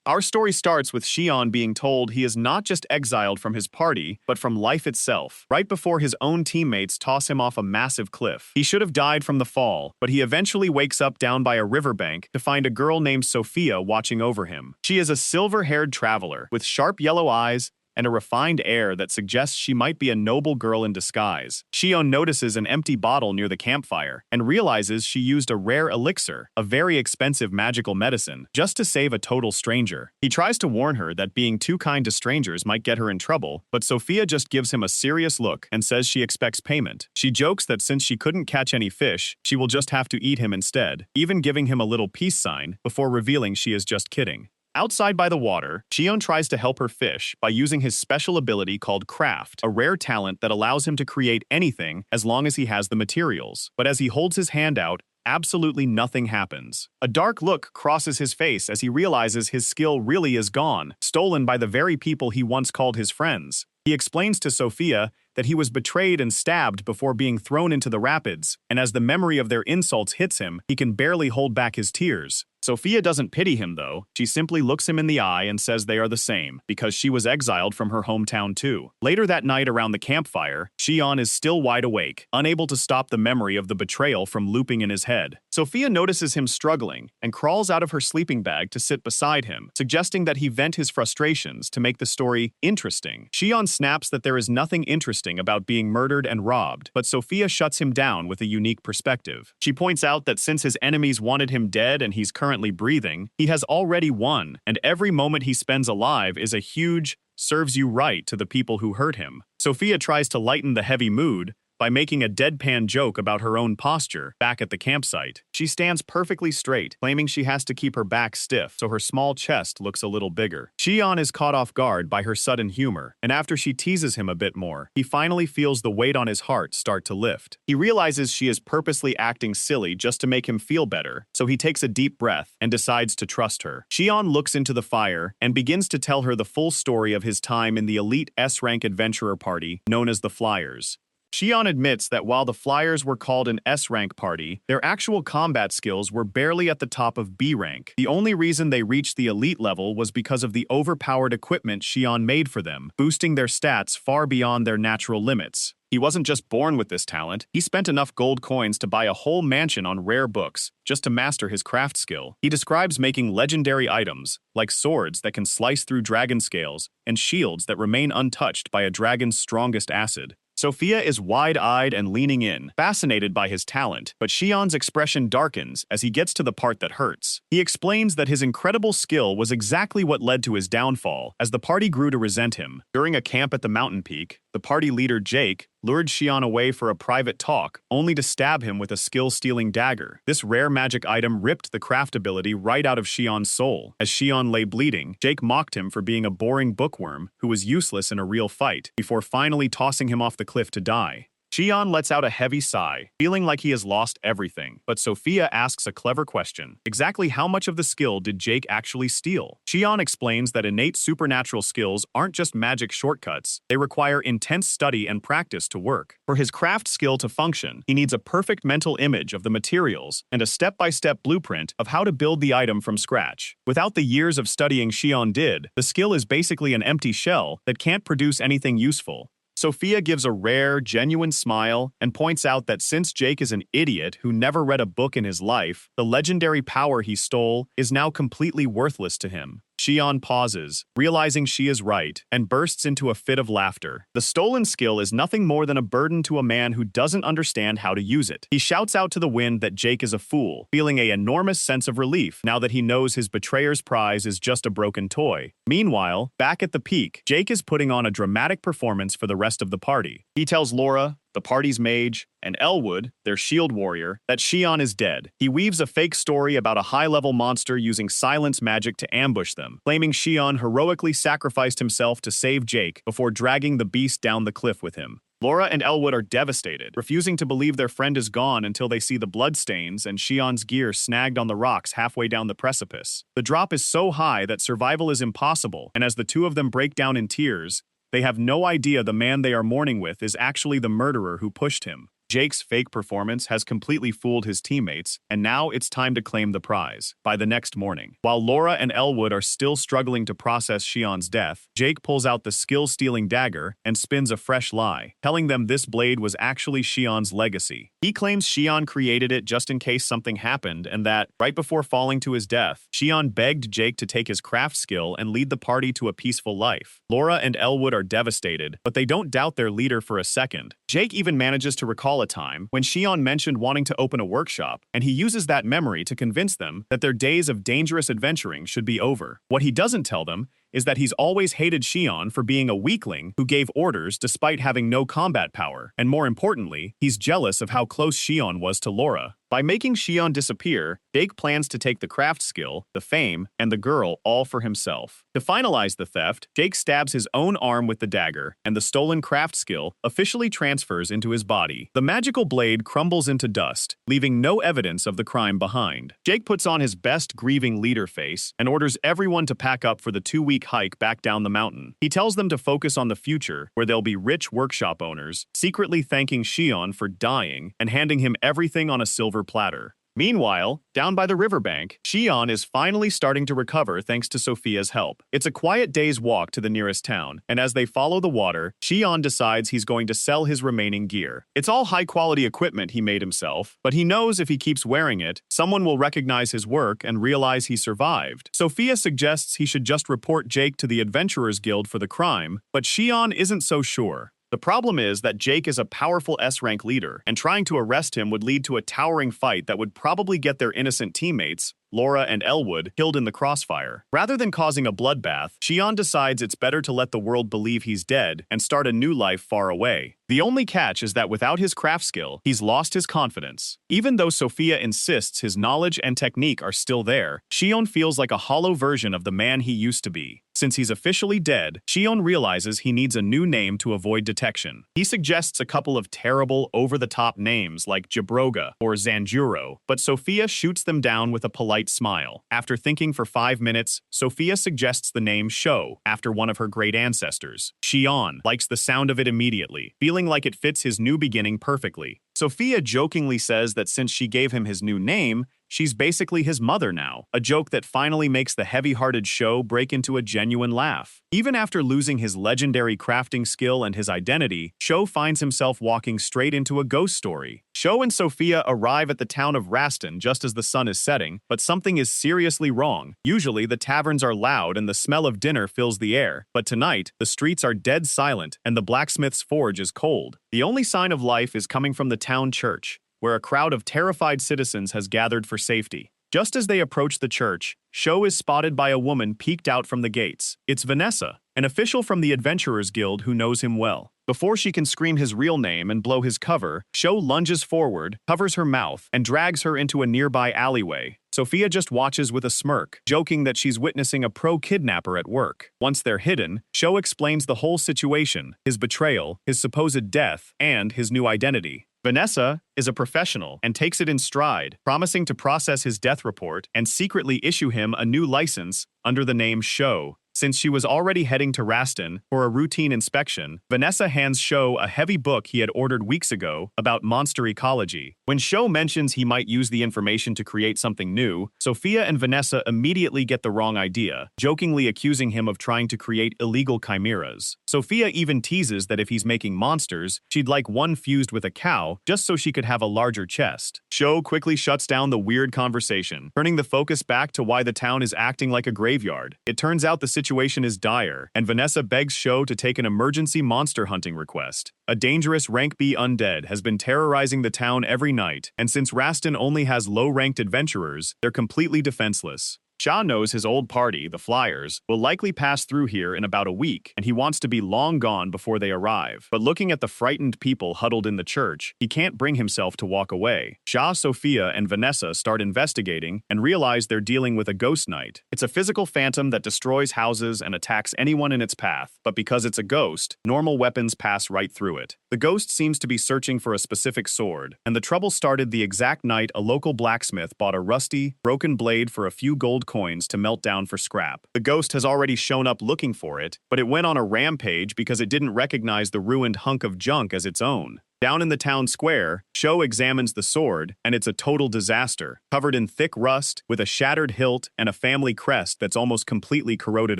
Our story starts with Xion being told he is not just exiled from his party, but from life itself, right before his own teammates toss him off a massive cliff. He should have died from the fall, but he eventually wakes up down by a riverbank to find a girl named Sophia watching over him. She is a silver-haired traveler with sharp yellow eyes and a refined air that suggests she might be a noble girl in disguise. Xion notices an empty bottle near the campfire and realizes she used a rare elixir, a very expensive magical medicine, just to save a total stranger. He tries to warn her that being too kind to strangers might get her in trouble, but Sophia just gives him a serious look and says she expects payment. She jokes that since she couldn't catch any fish, she will just have to eat him instead, even giving him a little peace sign before revealing she is just kidding. Outside by the water, Xion tries to help her fish by using his special ability called craft, a rare talent that allows him to create anything as long as he has the materials. But as he holds his hand out, absolutely nothing happens. A dark look crosses his face as he realizes his skill really is gone, stolen by the very people he once called his friends. He explains to Sophia that he was betrayed and stabbed before being thrown into the rapids, and as the memory of their insults hits him, he can barely hold back his tears. Sophia doesn't pity him, though. She simply looks him in the eye and says they are the same, because she was exiled from her hometown too. Later that night around the campfire, Xion is still wide awake, unable to stop the memory of the betrayal from looping in his head. Sophia notices him struggling and crawls out of her sleeping bag to sit beside him, suggesting that he vent his frustrations to make the story interesting. Xion snaps that there is nothing interesting about being murdered and robbed, but Sophia shuts him down with a unique perspective. She points out that since his enemies wanted him dead and he's currently breathing, he has already won, and every moment he spends alive is a huge serves you right to the people who hurt him. Sophia tries to lighten the heavy mood by making a deadpan joke about her own posture back at the campsite. She stands perfectly straight, claiming she has to keep her back stiff so her small chest looks a little bigger. Xion is caught off guard by her sudden humor, and after she teases him a bit more, he finally feels the weight on his heart start to lift. He realizes she is purposely acting silly just to make him feel better, so he takes a deep breath and decides to trust her. Xion looks into the fire and begins to tell her the full story of his time in the elite S-rank adventurer party known as the Flyers. Xion admits that while the Flyers were called an S-rank party, their actual combat skills were barely at the top of B rank. The only reason they reached the elite level was because of the overpowered equipment Xion made for them, boosting their stats far beyond their natural limits. He wasn't just born with this talent, he spent enough gold coins to buy a whole mansion on rare books just to master his craft skill. He describes making legendary items, like swords that can slice through dragon scales and shields that remain untouched by a dragon's strongest acid. Sophia is wide-eyed and leaning in, fascinated by his talent, but Xion's expression darkens as he gets to the part that hurts. He explains that his incredible skill was exactly what led to his downfall, as the party grew to resent him. During a camp at the mountain peak, the party leader Jake lured Xion away for a private talk, only to stab him with a skill-stealing dagger. This rare magic item ripped the craft ability right out of Xion's soul. As Xion lay bleeding, Jake mocked him for being a boring bookworm who was useless in a real fight, before finally tossing him off the cliff to die. Xion lets out a heavy sigh, feeling like he has lost everything, but Sophia asks a clever question. Exactly how much of the skill did Jake actually steal? Xion explains that innate supernatural skills aren't just magic shortcuts, they require intense study and practice to work. For his craft skill to function, he needs a perfect mental image of the materials and a step-by-step blueprint of how to build the item from scratch. Without the years of studying Xion did, the skill is basically an empty shell that can't produce anything useful. Sophia gives a rare, genuine smile and points out that since Jake is an idiot who never read a book in his life, the legendary power he stole is now completely worthless to him. Xion pauses, realizing she is right, and bursts into a fit of laughter. The stolen skill is nothing more than a burden to a man who doesn't understand how to use it. He shouts out to the wind that Jake is a fool, feeling an enormous sense of relief now that he knows his betrayer's prize is just a broken toy. Meanwhile, back at the peak, Jake is putting on a dramatic performance for the rest of the party. He tells Laura, the party's mage, and Elwood, their shield warrior, that Xion is dead. He weaves a fake story about a high-level monster using silence magic to ambush them, claiming Xion heroically sacrificed himself to save Jake before dragging the beast down the cliff with him. Laura and Elwood are devastated, refusing to believe their friend is gone until they see the bloodstains and Xion's gear snagged on the rocks halfway down the precipice. The drop is so high that survival is impossible, and as the two of them break down in tears, they have no idea the man they are mourning with is actually the murderer who pushed him. Jake's fake performance has completely fooled his teammates, and now it's time to claim the prize. By the next morning, while Laura and Elwood are still struggling to process Xion's death, Jake pulls out the skill-stealing dagger and spins a fresh lie, telling them this blade was actually Xion's legacy. He claims Xion created it just in case something happened, and that, right before falling to his death, Xion begged Jake to take his craft skill and lead the party to a peaceful life. Laura and Elwood are devastated, but they don't doubt their leader for a second. Jake even manages to recall a time when Xion mentioned wanting to open a workshop, and he uses that memory to convince them that their days of dangerous adventuring should be over. What he doesn't tell them is that he's always hated Xion for being a weakling who gave orders despite having no combat power, and more importantly, he's jealous of how close Xion was to Laura. By making Xion disappear, Jake plans to take the craft skill, the fame, and the girl all for himself. To finalize the theft, Jake stabs his own arm with the dagger, and the stolen craft skill officially transfers into his body. The magical blade crumbles into dust, leaving no evidence of the crime behind. Jake puts on his best grieving leader face and orders everyone to pack up for the 2-week hike back down the mountain. He tells them to focus on the future, where they'll be rich workshop owners, secretly thanking Xion for dying and handing him everything on a silver platter. Meanwhile, down by the riverbank, Xion is finally starting to recover thanks to Sophia's help. It's a quiet day's walk to the nearest town, and as they follow the water, Xion decides he's going to sell his remaining gear. It's all high-quality equipment he made himself, but he knows if he keeps wearing it, someone will recognize his work and realize he survived. Sophia suggests he should just report Jake to the Adventurers Guild for the crime, but Xion isn't so sure. The problem is that Jake is a powerful S-rank leader, and trying to arrest him would lead to a towering fight that would probably get their innocent teammates, Laura and Elwood, killed in the crossfire. Rather than causing a bloodbath, Xion decides it's better to let the world believe he's dead and start a new life far away. The only catch is that without his craft skill, he's lost his confidence. Even though Sophia insists his knowledge and technique are still there, Xion feels like a hollow version of the man he used to be. Since he's officially dead, Xion realizes he needs a new name to avoid detection. He suggests a couple of terrible, over-the-top names like Jabroga or Zanjuro, but Sophia shoots them down with a polite smile. After thinking for 5 minutes, Sophia suggests the name Shou, after one of her great ancestors. Xion likes the sound of it immediately, feeling like it fits his new beginning perfectly. Sophia jokingly says that since she gave him his new name, she's basically his mother now, a joke that finally makes the heavy-hearted Shou break into a genuine laugh. Even after losing his legendary crafting skill and his identity, Shou finds himself walking straight into a ghost story. Shou and Sophia arrive at the town of Raston just as the sun is setting, but something is seriously wrong. Usually, the taverns are loud and the smell of dinner fills the air, but tonight, the streets are dead silent and the blacksmith's forge is cold. The only sign of life is coming from the town church, where a crowd of terrified citizens has gathered for safety. Just as they approach the church, Shou is spotted by a woman peeked out from the gates. It's Vanessa, an official from the Adventurers Guild who knows him well. Before she can scream his real name and blow his cover, Shou lunges forward, covers her mouth, and drags her into a nearby alleyway. Sophia just watches with a smirk, joking that she's witnessing a pro-kidnapper at work. Once they're hidden, Shou explains the whole situation, his betrayal, his supposed death, and his new identity. Vanessa is a professional and takes it in stride, promising to process his death report and secretly issue him a new license under the name Shou. Since she was already heading to Raston for a routine inspection, Vanessa hands Shou a heavy book he had ordered weeks ago about monster ecology. When Shou mentions he might use the information to create something new, Sophia and Vanessa immediately get the wrong idea, jokingly accusing him of trying to create illegal chimeras. Sophia even teases that if he's making monsters, she'd like one fused with a cow just so she could have a larger chest. Shou quickly shuts down the weird conversation, turning the focus back to why the town is acting like a graveyard. It turns out the situation is dire, and Vanessa begs Shou to take an emergency monster hunting request. A dangerous rank B undead has been terrorizing the town every night, and since Raston only has low-ranked adventurers, they're completely defenseless. Sha knows his old party, the Flyers, will likely pass through here in about a week, and he wants to be long gone before they arrive. But looking at the frightened people huddled in the church, he can't bring himself to walk away. Sha, Sophia, and Vanessa start investigating and realize they're dealing with a ghost knight. It's a physical phantom that destroys houses and attacks anyone in its path, but because it's a ghost, normal weapons pass right through it. The ghost seems to be searching for a specific sword, and the trouble started the exact night a local blacksmith bought a rusty, broken blade for a few gold coins to melt down for scrap. The ghost has already shown up looking for it, but it went on a rampage because it didn't recognize the ruined hunk of junk as its own. Down in the town square, Sho examines the sword, and it's a total disaster, covered in thick rust, with a shattered hilt and a family crest that's almost completely corroded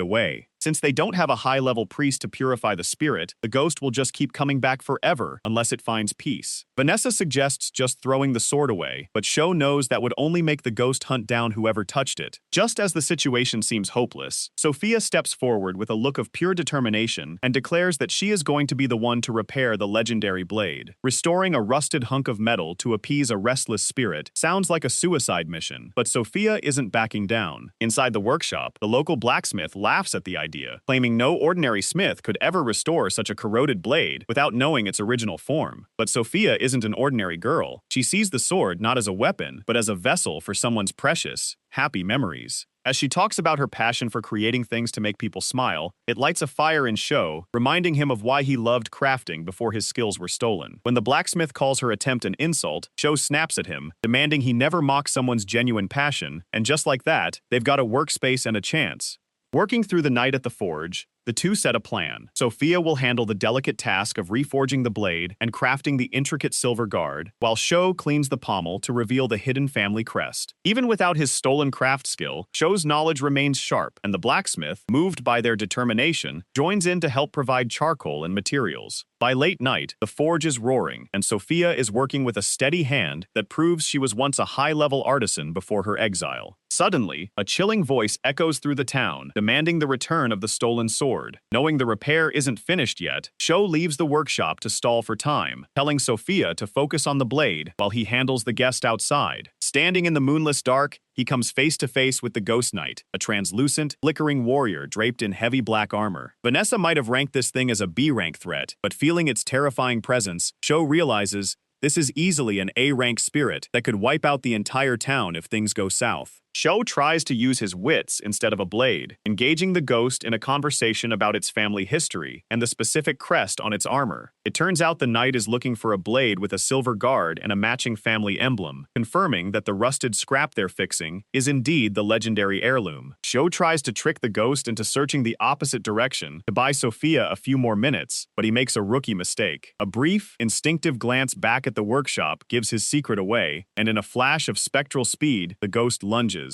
away. Since they don't have a high-level priest to purify the spirit, the ghost will just keep coming back forever unless it finds peace. Vanessa suggests just throwing the sword away, but Sho knows that would only make the ghost hunt down whoever touched it. Just as the situation seems hopeless, Sophia steps forward with a look of pure determination and declares that she is going to be the one to repair the legendary blade. Restoring a rusted hunk of metal to appease a restless spirit sounds like a suicide mission, but Sophia isn't backing down. Inside the workshop, the local blacksmith laughs at the idea, claiming no ordinary smith could ever restore such a corroded blade without knowing its original form. But Sophia isn't an ordinary girl. She sees the sword not as a weapon, but as a vessel for someone's precious, happy memories. As she talks about her passion for creating things to make people smile, it lights a fire in Sho, reminding him of why he loved crafting before his skills were stolen. When the blacksmith calls her attempt an insult, Sho snaps at him, demanding he never mock someone's genuine passion, and just like that, they've got a workspace and a chance. Working through the night at the forge, the two set a plan. Sophia will handle the delicate task of reforging the blade and crafting the intricate silver guard, while Sho cleans the pommel to reveal the hidden family crest. Even without his stolen craft skill, Sho's knowledge remains sharp, and the blacksmith, moved by their determination, joins in to help provide charcoal and materials. By late night, the forge is roaring, and Sophia is working with a steady hand that proves she was once a high-level artisan before her exile. Suddenly, a chilling voice echoes through the town, demanding the return of the stolen sword. Knowing the repair isn't finished yet, Sho leaves the workshop to stall for time, telling Sophia to focus on the blade while he handles the guest outside. Standing in the moonless dark, he comes face to face with the Ghost Knight, a translucent, flickering warrior draped in heavy black armor. Vanessa might have ranked this thing as a B-rank threat, but feeling its terrifying presence, Sho realizes this is easily an A-rank spirit that could wipe out the entire town if things go south. Sho tries to use his wits instead of a blade, engaging the ghost in a conversation about its family history and the specific crest on its armor. It turns out the knight is looking for a blade with a silver guard and a matching family emblem, confirming that the rusted scrap they're fixing is indeed the legendary heirloom. Sho tries to trick the ghost into searching the opposite direction to buy Sophia a few more minutes, but he makes a rookie mistake. A brief, instinctive glance back at the workshop gives his secret away, and in a flash of spectral speed, the ghost lunges.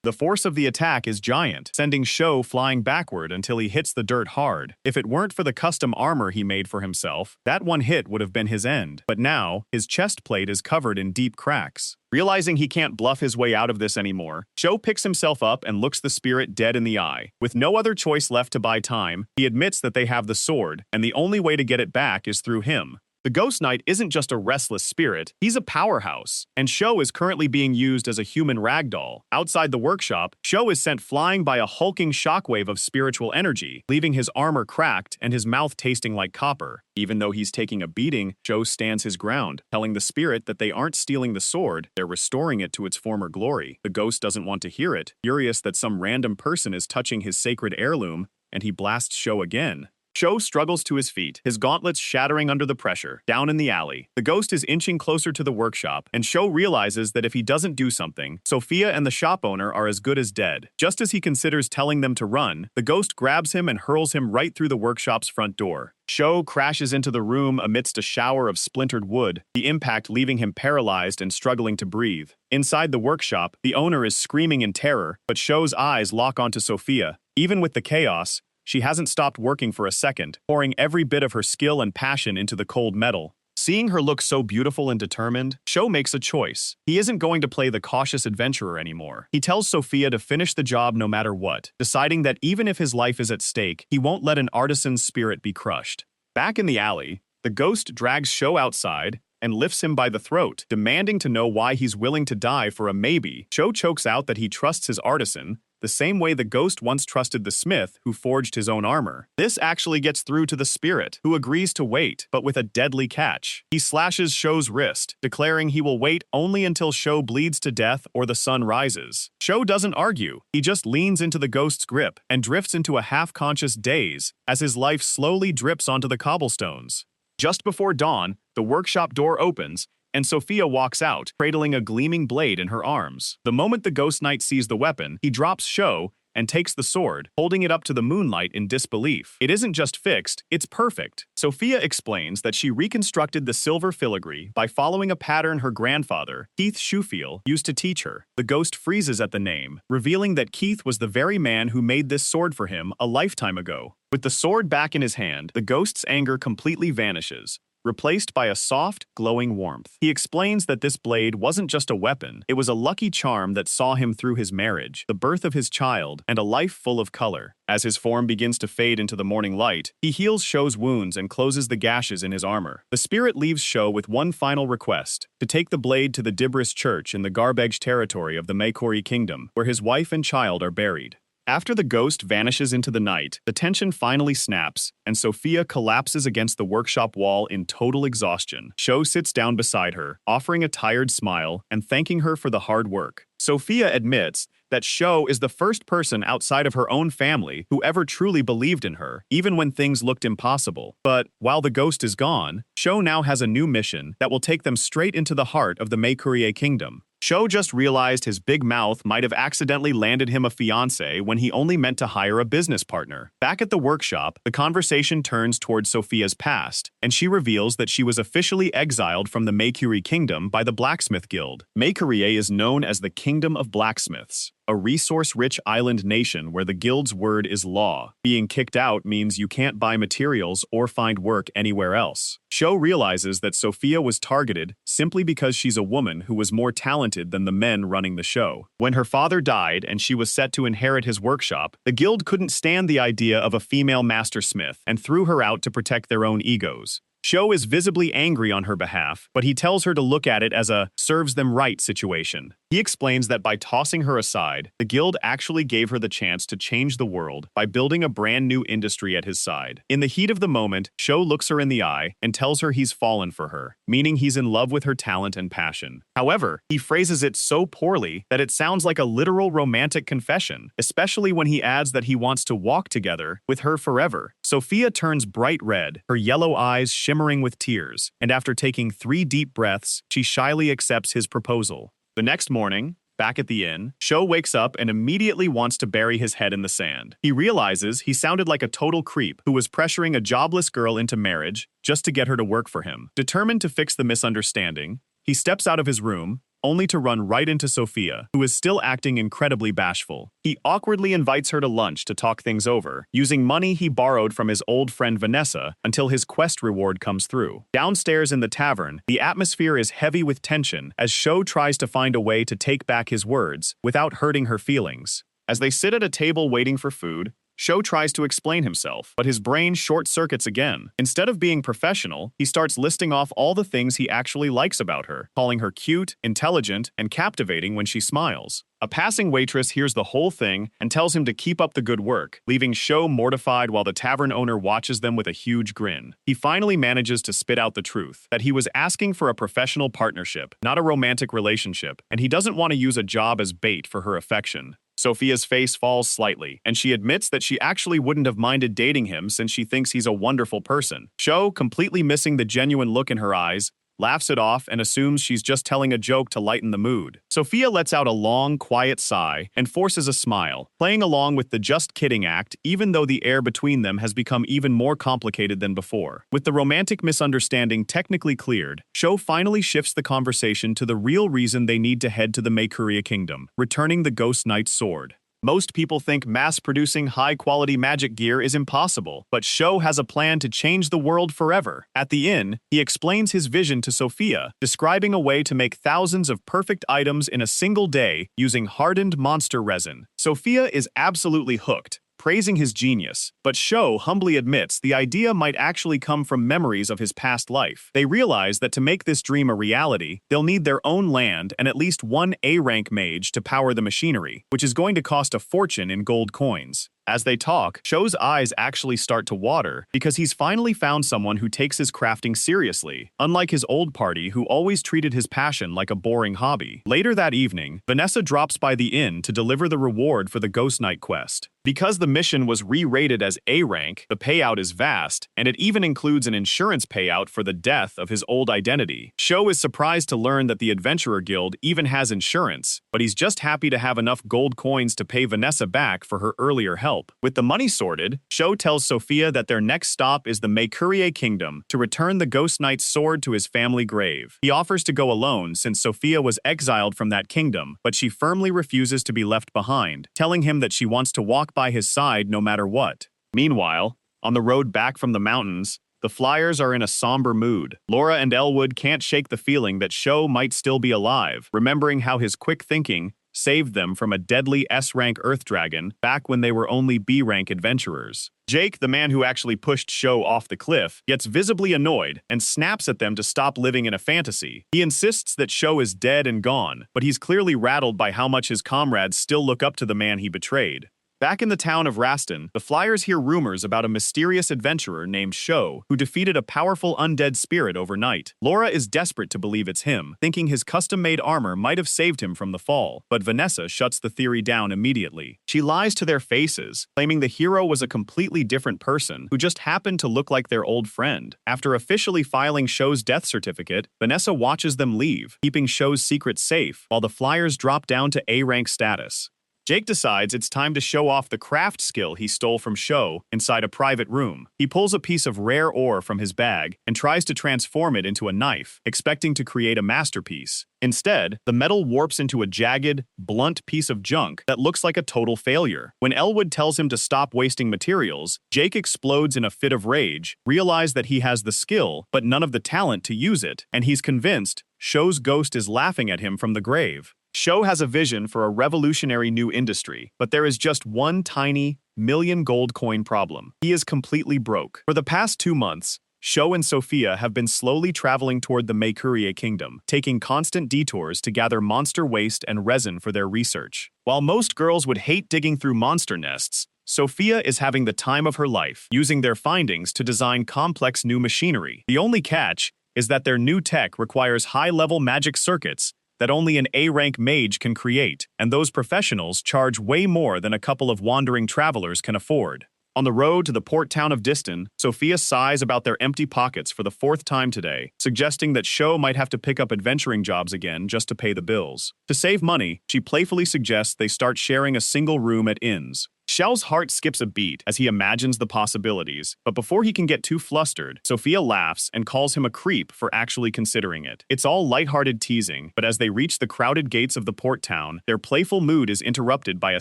The force of the attack is giant, sending Sho flying backward until he hits the dirt hard. If it weren't for the custom armor he made for himself, that one hit would have been his end. But now, his chest plate is covered in deep cracks. Realizing he can't bluff his way out of this anymore, Sho picks himself up and looks the spirit dead in the eye. With no other choice left to buy time, he admits that they have the sword, and the only way to get it back is through him. The Ghost Knight isn't just a restless spirit, he's a powerhouse, and Sho is currently being used as a human ragdoll. Outside the workshop, Sho is sent flying by a hulking shockwave of spiritual energy, leaving his armor cracked and his mouth tasting like copper. Even though he's taking a beating, Sho stands his ground, telling the spirit that they aren't stealing the sword, they're restoring it to its former glory. The ghost doesn't want to hear it, furious that some random person is touching his sacred heirloom, and he blasts Sho again. Sho struggles to his feet, his gauntlets shattering under the pressure. Down in the alley, the ghost is inching closer to the workshop, and Sho realizes that if he doesn't do something, Sophia and the shop owner are as good as dead. Just as he considers telling them to run, the ghost grabs him and hurls him right through the workshop's front door. Sho crashes into the room amidst a shower of splintered wood, the impact leaving him paralyzed and struggling to breathe. Inside the workshop, the owner is screaming in terror, but Sho's eyes lock onto Sophia. Even with the chaos, she hasn't stopped working for a second, pouring every bit of her skill and passion into the cold metal. Seeing her look so beautiful and determined, Sho makes a choice. He isn't going to play the cautious adventurer anymore. He tells Sophia to finish the job no matter what, deciding that even if his life is at stake, he won't let an artisan's spirit be crushed. Back in the alley, the ghost drags Sho outside and lifts him by the throat, demanding to know why he's willing to die for a maybe. Sho chokes out that he trusts his artisan, the same way the ghost once trusted the smith who forged his own armor. This actually gets through to the spirit, who agrees to wait, but with a deadly catch. He slashes Sho's wrist, declaring he will wait only until Sho bleeds to death or the sun rises. Sho doesn't argue. He just leans into the ghost's grip and drifts into a half-conscious daze as his life slowly drips onto the cobblestones. Just before dawn, the workshop door opens, and Sophia walks out, cradling a gleaming blade in her arms. The moment the Ghost Knight sees the weapon, he drops Sho and takes the sword, holding it up to the moonlight in disbelief. It isn't just fixed, it's perfect. Sophia explains that she reconstructed the silver filigree by following a pattern her grandfather, Keith Shufiel, used to teach her. The ghost freezes at the name, revealing that Keith was the very man who made this sword for him a lifetime ago. With the sword back in his hand, the ghost's anger completely vanishes, replaced by a soft, glowing warmth. He explains that this blade wasn't just a weapon, it was a lucky charm that saw him through his marriage, the birth of his child, and a life full of color. As his form begins to fade into the morning light, he heals Sho's wounds and closes the gashes in his armor. The spirit leaves Sho with one final request, to take the blade to the Dibris Church in the Garbage territory of the Meikuri Kingdom, where his wife and child are buried. After the ghost vanishes into the night, the tension finally snaps, and Sophia collapses against the workshop wall in total exhaustion. Sho sits down beside her, offering a tired smile and thanking her for the hard work. Sophia admits that Sho is the first person outside of her own family who ever truly believed in her, even when things looked impossible. But while the ghost is gone, Sho now has a new mission that will take them straight into the heart of the Meikurie Kingdom. Sho just realized his big mouth might have accidentally landed him a fiancé when he only meant to hire a business partner. Back at the workshop, the conversation turns towards Sophia's past, and she reveals that she was officially exiled from the Meikurie Kingdom by the Blacksmith Guild. Meikurie is known as the Kingdom of Blacksmiths, a resource-rich island nation where the guild's word is law. Being kicked out means you can't buy materials or find work anywhere else. Sho realizes that Sophia was targeted simply because she's a woman who was more talented than the men running the show. When her father died and she was set to inherit his workshop, the guild couldn't stand the idea of a female mastersmith and threw her out to protect their own egos. Sho is visibly angry on her behalf, but he tells her to look at it as a serves them right situation. He explains that by tossing her aside, the guild actually gave her the chance to change the world by building a brand new industry at his side. In the heat of the moment, Sho looks her in the eye and tells her he's fallen for her, meaning he's in love with her talent and passion. However, he phrases it so poorly that it sounds like a literal romantic confession, especially when he adds that he wants to walk together with her forever. Sophia turns bright red, her yellow eyes shimmering with tears, and after taking 3 deep breaths, she shyly accepts his proposal. The next morning, back at the inn, Sho wakes up and immediately wants to bury his head in the sand. He realizes he sounded like a total creep who was pressuring a jobless girl into marriage just to get her to work for him. Determined to fix the misunderstanding, he steps out of his room, only to run right into Sophia, who is still acting incredibly bashful. He awkwardly invites her to lunch to talk things over, using money he borrowed from his old friend Vanessa until his quest reward comes through. Downstairs in the tavern, the atmosphere is heavy with tension as Sho tries to find a way to take back his words without hurting her feelings. As they sit at a table waiting for food, Sho tries to explain himself, but his brain short-circuits again. Instead of being professional, he starts listing off all the things he actually likes about her, calling her cute, intelligent, and captivating when she smiles. A passing waitress hears the whole thing and tells him to keep up the good work, leaving Sho mortified while the tavern owner watches them with a huge grin. He finally manages to spit out the truth, that he was asking for a professional partnership, not a romantic relationship, and he doesn't want to use a job as bait for her affection. Sophia's face falls slightly, and she admits that she actually wouldn't have minded dating him since she thinks he's a wonderful person. Sho, completely missing the genuine look in her eyes, laughs it off and assumes she's just telling a joke to lighten the mood. Sophia lets out a long, quiet sigh and forces a smile, playing along with the just kidding act even though the air between them has become even more complicated than before. With the romantic misunderstanding technically cleared, Sho finally shifts the conversation to the real reason they need to head to the Meikurie Kingdom, returning the Ghost Knight's sword. Most people think mass-producing high-quality magic gear is impossible, but Sho has a plan to change the world forever. At the inn, he explains his vision to Sophia, describing a way to make thousands of perfect items in a single day using hardened monster resin. Sophia is absolutely hooked, praising his genius, but Sho humbly admits the idea might actually come from memories of his past life. They realize that to make this dream a reality, they'll need their own land and at least one A-rank mage to power the machinery, which is going to cost a fortune in gold coins. As they talk, Sho's eyes actually start to water because he's finally found someone who takes his crafting seriously, unlike his old party who always treated his passion like a boring hobby. Later that evening, Vanessa drops by the inn to deliver the reward for the Ghost Knight quest. Because the mission was re-rated as A rank, the payout is vast, and it even includes an insurance payout for the death of his old identity. Sho is surprised to learn that the Adventurer Guild even has insurance, but he's just happy to have enough gold coins to pay Vanessa back for her earlier help. With the money sorted, Sho tells Sophia that their next stop is the Mercenary Kingdom to return the Ghost Knight's sword to his family grave. He offers to go alone since Sophia was exiled from that kingdom, but she firmly refuses to be left behind, telling him that she wants to walk by his side no matter what. Meanwhile, on the road back from the mountains, the Flyers are in a somber mood. Laura and Elwood can't shake the feeling that Sho might still be alive, remembering how his quick thinking saved them from a deadly S-rank Earth Dragon back when they were only B-rank adventurers. Jake, the man who actually pushed Sho off the cliff, gets visibly annoyed and snaps at them to stop living in a fantasy. He insists that Sho is dead and gone, but he's clearly rattled by how much his comrades still look up to the man he betrayed. Back in the town of Raston, the Flyers hear rumors about a mysterious adventurer named Sho who defeated a powerful undead spirit overnight. Laura is desperate to believe it's him, thinking his custom-made armor might have saved him from the fall, but Vanessa shuts the theory down immediately. She lies to their faces, claiming the hero was a completely different person who just happened to look like their old friend. After officially filing Sho's death certificate, Vanessa watches them leave, keeping Sho's secret safe, while the Flyers drop down to A-rank status. Jake decides it's time to show off the craft skill he stole from Sho inside a private room. He pulls a piece of rare ore from his bag and tries to transform it into a knife, expecting to create a masterpiece. Instead, the metal warps into a jagged, blunt piece of junk that looks like a total failure. When Elwood tells him to stop wasting materials, Jake explodes in a fit of rage, realizes that he has the skill but none of the talent to use it, and he's convinced Sho's ghost is laughing at him from the grave. Sho has a vision for a revolutionary new industry, but there is just one tiny, million gold coin problem. He is completely broke. For the past 2 months, Sho and Sophia have been slowly traveling toward the Mercenary Kingdom, taking constant detours to gather monster waste and resin for their research. While most girls would hate digging through monster nests, Sophia is having the time of her life, using their findings to design complex new machinery. The only catch is that their new tech requires high-level magic circuits that only an A-rank mage can create, and those professionals charge way more than a couple of wandering travelers can afford. On the road to the port town of Diston, Sophia sighs about their empty pockets for the 4th time today, suggesting that Sho might have to pick up adventuring jobs again just to pay the bills. To save money, she playfully suggests they start sharing a single room at inns. Xiao's heart skips a beat as he imagines the possibilities, but before he can get too flustered, Sophia laughs and calls him a creep for actually considering it. It's all lighthearted teasing, but as they reach the crowded gates of the port town, their playful mood is interrupted by a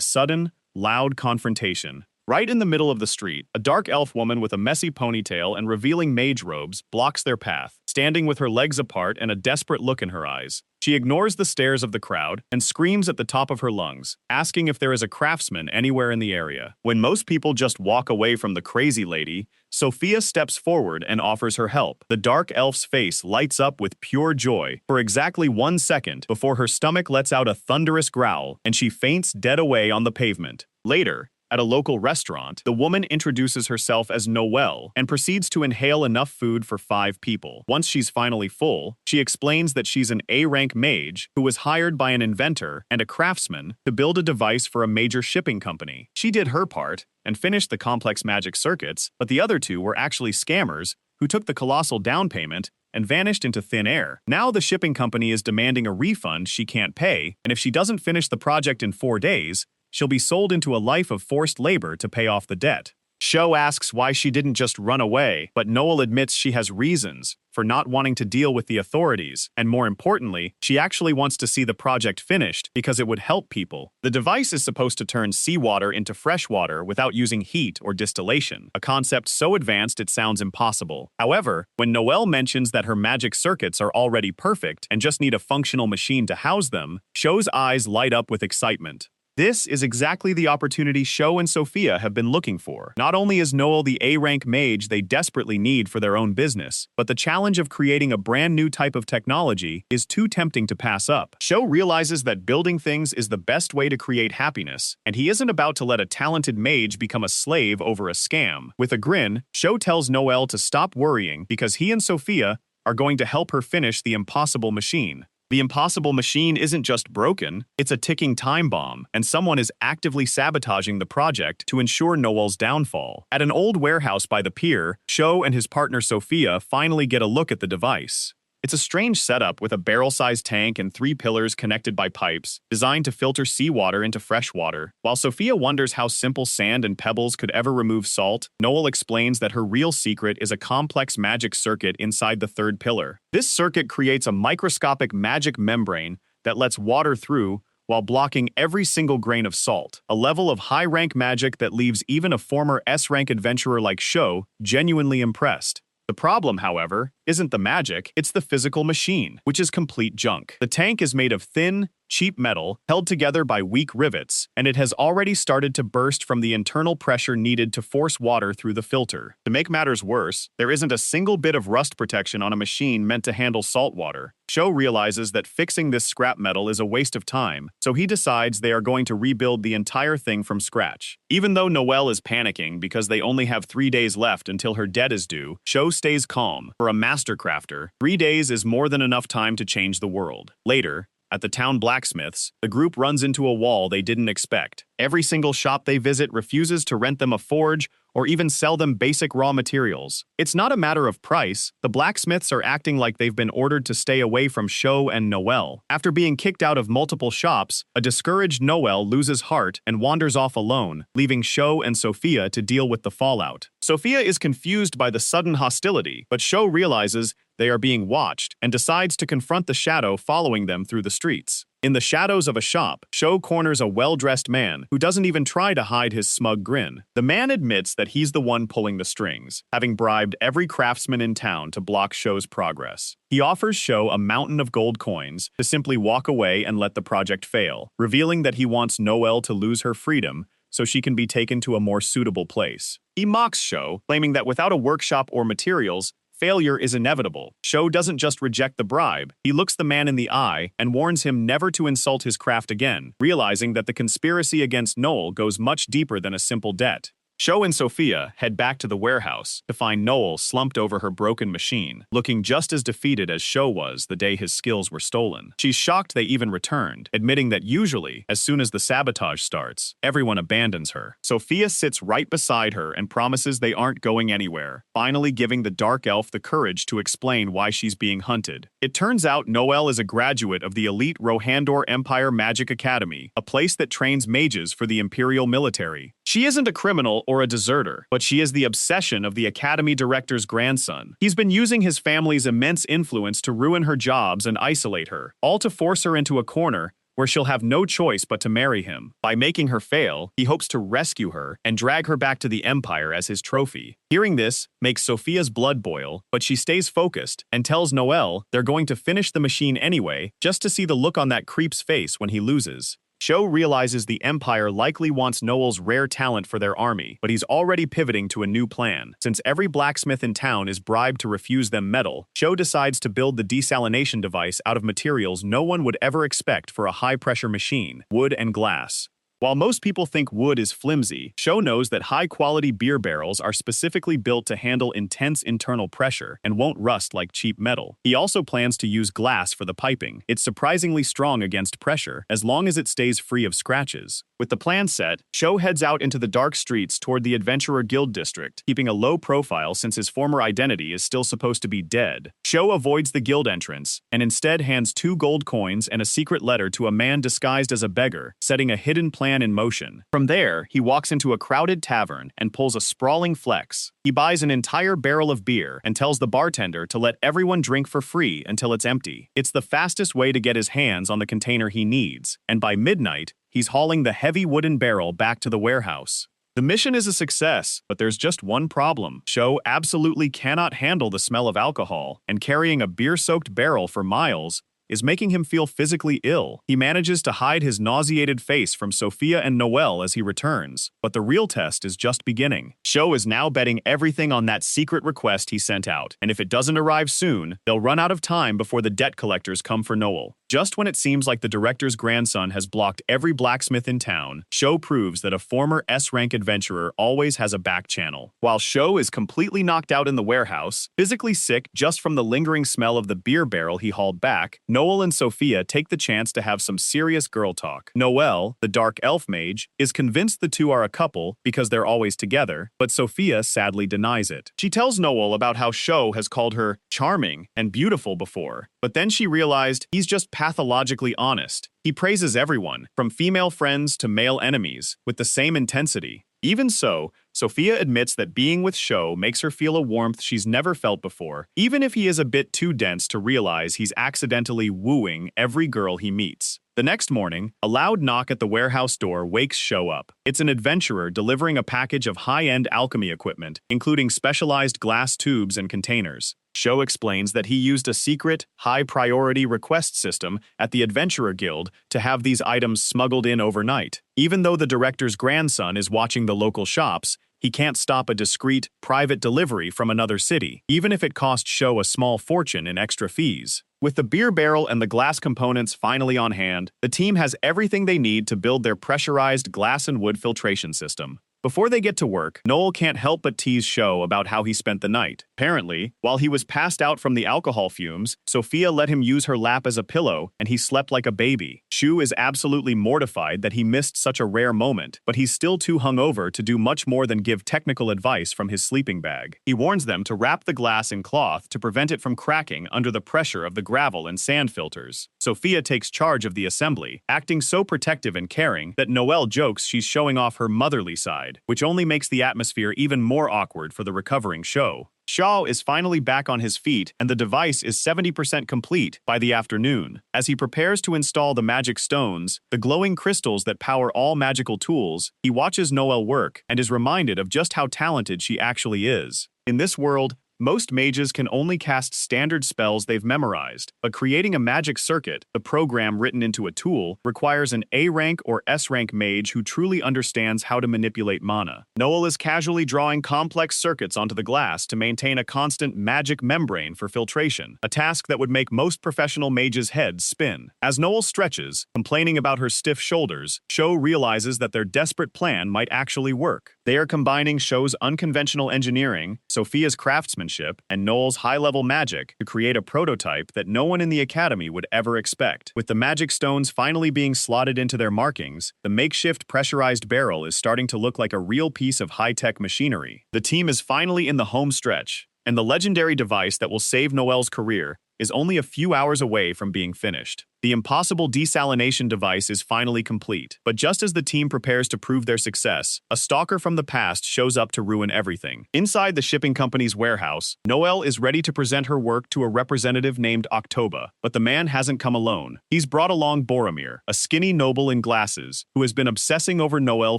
sudden, loud confrontation. Right in the middle of the street, a dark elf woman with a messy ponytail and revealing mage robes blocks their path, standing with her legs apart and a desperate look in her eyes. She ignores the stares of the crowd and screams at the top of her lungs, asking if there is a craftsman anywhere in the area. When most people just walk away from the crazy lady, Sophia steps forward and offers her help. The dark elf's face lights up with pure joy for exactly 1 second before her stomach lets out a thunderous growl and she faints dead away on the pavement. Later, at a local restaurant, the woman introduces herself as Noelle and proceeds to inhale enough food for 5 people. Once she's finally full, she explains that she's an A-rank mage who was hired by an inventor and a craftsman to build a device for a major shipping company. She did her part and finished the complex magic circuits, but the other 2 were actually scammers who took the colossal down payment and vanished into thin air. Now the shipping company is demanding a refund she can't pay, and if she doesn't finish the project in 4 days, she'll be sold into a life of forced labor to pay off the debt. Sho asks why she didn't just run away, but Noel admits she has reasons for not wanting to deal with the authorities, and more importantly, she actually wants to see the project finished because it would help people. The device is supposed to turn seawater into fresh water without using heat or distillation, a concept so advanced it sounds impossible. However, when Noelle mentions that her magic circuits are already perfect and just need a functional machine to house them, Sho's eyes light up with excitement. This is exactly the opportunity Sho and Sophia have been looking for. Not only is Noel the A-rank mage they desperately need for their own business, but the challenge of creating a brand new type of technology is too tempting to pass up. Sho realizes that building things is the best way to create happiness, and he isn't about to let a talented mage become a slave over a scam. With a grin, Sho tells Noel to stop worrying because he and Sophia are going to help her finish the impossible machine. The impossible machine isn't just broken, it's a ticking time bomb, and someone is actively sabotaging the project to ensure Noel's downfall. At an old warehouse by the pier, Sho and his partner Sophia finally get a look at the device. It's a strange setup with a barrel-sized tank and 3 pillars connected by pipes, designed to filter seawater into fresh water. While Sophia wonders how simple sand and pebbles could ever remove salt, Noel explains that her real secret is a complex magic circuit inside the 3rd pillar. This circuit creates a microscopic magic membrane that lets water through while blocking every single grain of salt, a level of high-rank magic that leaves even a former S-rank adventurer like Sho genuinely impressed. The problem, however, isn't the magic, it's the physical machine, which is complete junk. The tank is made of thin, cheap metal, held together by weak rivets, and it has already started to burst from the internal pressure needed to force water through the filter. To make matters worse, there isn't a single bit of rust protection on a machine meant to handle salt water. Sho realizes that fixing this scrap metal is a waste of time, so he decides they are going to rebuild the entire thing from scratch. Even though Noelle is panicking because they only have 3 days left until her debt is due, Sho stays calm. For a master crafter, 3 days is more than enough time to change the world. Later, at the town blacksmiths, the group runs into a wall they didn't expect. Every single shop they visit refuses to rent them a forge or even sell them basic raw materials. It's not a matter of price. The blacksmiths are acting like they've been ordered to stay away from Sho and Noelle. After being kicked out of multiple shops, a discouraged Noelle loses heart and wanders off alone, leaving Sho and Sophia to deal with the fallout. Sophia is confused by the sudden hostility, but Sho realizes they are being watched and decides to confront the shadow following them through the streets. In the shadows of a shop, Sho corners a well-dressed man who doesn't even try to hide his smug grin. The man admits that he's the one pulling the strings, having bribed every craftsman in town to block Sho's progress. He offers Sho a mountain of gold coins to simply walk away and let the project fail, revealing that he wants Noelle to lose her freedom so she can be taken to a more suitable place. He mocks Sho, claiming that without a workshop or materials, failure is inevitable. Sho doesn't just reject the bribe, he looks the man in the eye and warns him never to insult his craft again, realizing that the conspiracy against Noel goes much deeper than a simple debt. Sho and Sophia head back to the warehouse to find Noel slumped over her broken machine, looking just as defeated as Sho was the day his skills were stolen. She's shocked they even returned, admitting that usually, as soon as the sabotage starts, everyone abandons her. Sophia sits right beside her and promises they aren't going anywhere, finally giving the dark elf the courage to explain why she's being hunted. It turns out Noel is a graduate of the elite Rohandor Empire Magic Academy, a place that trains mages for the Imperial military. She isn't a criminal or a deserter, but she is the obsession of the Academy director's grandson. He's been using his family's immense influence to ruin her jobs and isolate her, all to force her into a corner where she'll have no choice but to marry him. By making her fail, he hopes to rescue her and drag her back to the Empire as his trophy. Hearing this makes Sophia's blood boil, but she stays focused and tells Noel they're going to finish the machine anyway, just to see the look on that creep's face when he loses. Sho realizes the Empire likely wants Noel's rare talent for their army, but he's already pivoting to a new plan. Since every blacksmith in town is bribed to refuse them metal, Sho decides to build the desalination device out of materials no one would ever expect for a high-pressure machine: wood and glass. While most people think wood is flimsy, Sho knows that high-quality beer barrels are specifically built to handle intense internal pressure and won't rust like cheap metal. He also plans to use glass for the piping. It's surprisingly strong against pressure, as long as it stays free of scratches. With the plan set, Sho heads out into the dark streets toward the Adventurer Guild District, keeping a low profile since his former identity is still supposed to be dead. Sho avoids the guild entrance, and instead hands 2 gold coins and a secret letter to a man disguised as a beggar, setting a hidden plan in motion. From there, he walks into a crowded tavern and pulls a sprawling flex. He buys an entire barrel of beer and tells the bartender to let everyone drink for free until it's empty. It's the fastest way to get his hands on the container he needs, and by midnight, he's hauling the heavy wooden barrel back to the warehouse. The mission is a success, but there's just one problem. Sho absolutely cannot handle the smell of alcohol, and carrying a beer-soaked barrel for miles is making him feel physically ill. He manages to hide his nauseated face from Sophia and Noelle as he returns, but the real test is just beginning. Sho is now betting everything on that secret request he sent out, and if it doesn't arrive soon, they'll run out of time before the debt collectors come for Noelle. Just when it seems like the director's grandson has blocked every blacksmith in town, Sho proves that a former S-rank adventurer always has a back channel. While Sho is completely knocked out in the warehouse, physically sick just from the lingering smell of the beer barrel he hauled back, Noelle and Sophia take the chance to have some serious girl talk. Noelle, the dark elf mage, is convinced the two are a couple because they're always together, but Sophia sadly denies it. She tells Noelle about how Sho has called her charming and beautiful before, but then she realized he's just pathologically honest. He praises everyone, from female friends to male enemies, with the same intensity. Even so, Sophia admits that being with Sho makes her feel a warmth she's never felt before, even if he is a bit too dense to realize he's accidentally wooing every girl he meets. The next morning, a loud knock at the warehouse door wakes Sho up. It's an adventurer delivering a package of high-end alchemy equipment, including specialized glass tubes and containers. Sho explains that he used a secret, high-priority request system at the Adventurer Guild to have these items smuggled in overnight. Even though the director's grandson is watching the local shops, he can't stop a discreet, private delivery from another city, even if it cost Sho a small fortune in extra fees. With the beer barrel and the glass components finally on hand, the team has everything they need to build their pressurized glass and wood filtration system. Before they get to work, Noelle can't help but tease Sho about how he spent the night. Apparently, while he was passed out from the alcohol fumes, Sophia let him use her lap as a pillow, and he slept like a baby. Shu is absolutely mortified that he missed such a rare moment, but he's still too hungover to do much more than give technical advice from his sleeping bag. He warns them to wrap the glass in cloth to prevent it from cracking under the pressure of the gravel and sand filters. Sophia takes charge of the assembly, acting so protective and caring that Noelle jokes she's showing off her motherly side, which only makes the atmosphere even more awkward for the recovering Sho. Sho is finally back on his feet, and the device is 70% complete by the afternoon. As he prepares to install the magic stones, the glowing crystals that power all magical tools, he watches Noelle work and is reminded of just how talented she actually is. In this world, most mages can only cast standard spells they've memorized, but creating a magic circuit, the program written into a tool, requires an A-rank or S-rank mage who truly understands how to manipulate mana. Noelle is casually drawing complex circuits onto the glass to maintain a constant magic membrane for filtration, a task that would make most professional mages' heads spin. As Noelle stretches, complaining about her stiff shoulders, Sho realizes that their desperate plan might actually work. They are combining Sho's unconventional engineering, Sophia's craftsmanship, and Noelle's high-level magic to create a prototype that no one in the academy would ever expect. With the magic stones finally being slotted into their markings, the makeshift pressurized barrel is starting to look like a real piece of high-tech machinery. The team is finally in the home stretch, and the legendary device that will save Noelle's career is only a few hours away from being finished. The impossible desalination device is finally complete, but just as the team prepares to prove their success, a stalker from the past shows up to ruin everything. Inside the shipping company's warehouse, Noelle is ready to present her work to a representative named Octoba, but the man hasn't come alone. He's brought along Boromir, a skinny noble in glasses, who has been obsessing over Noelle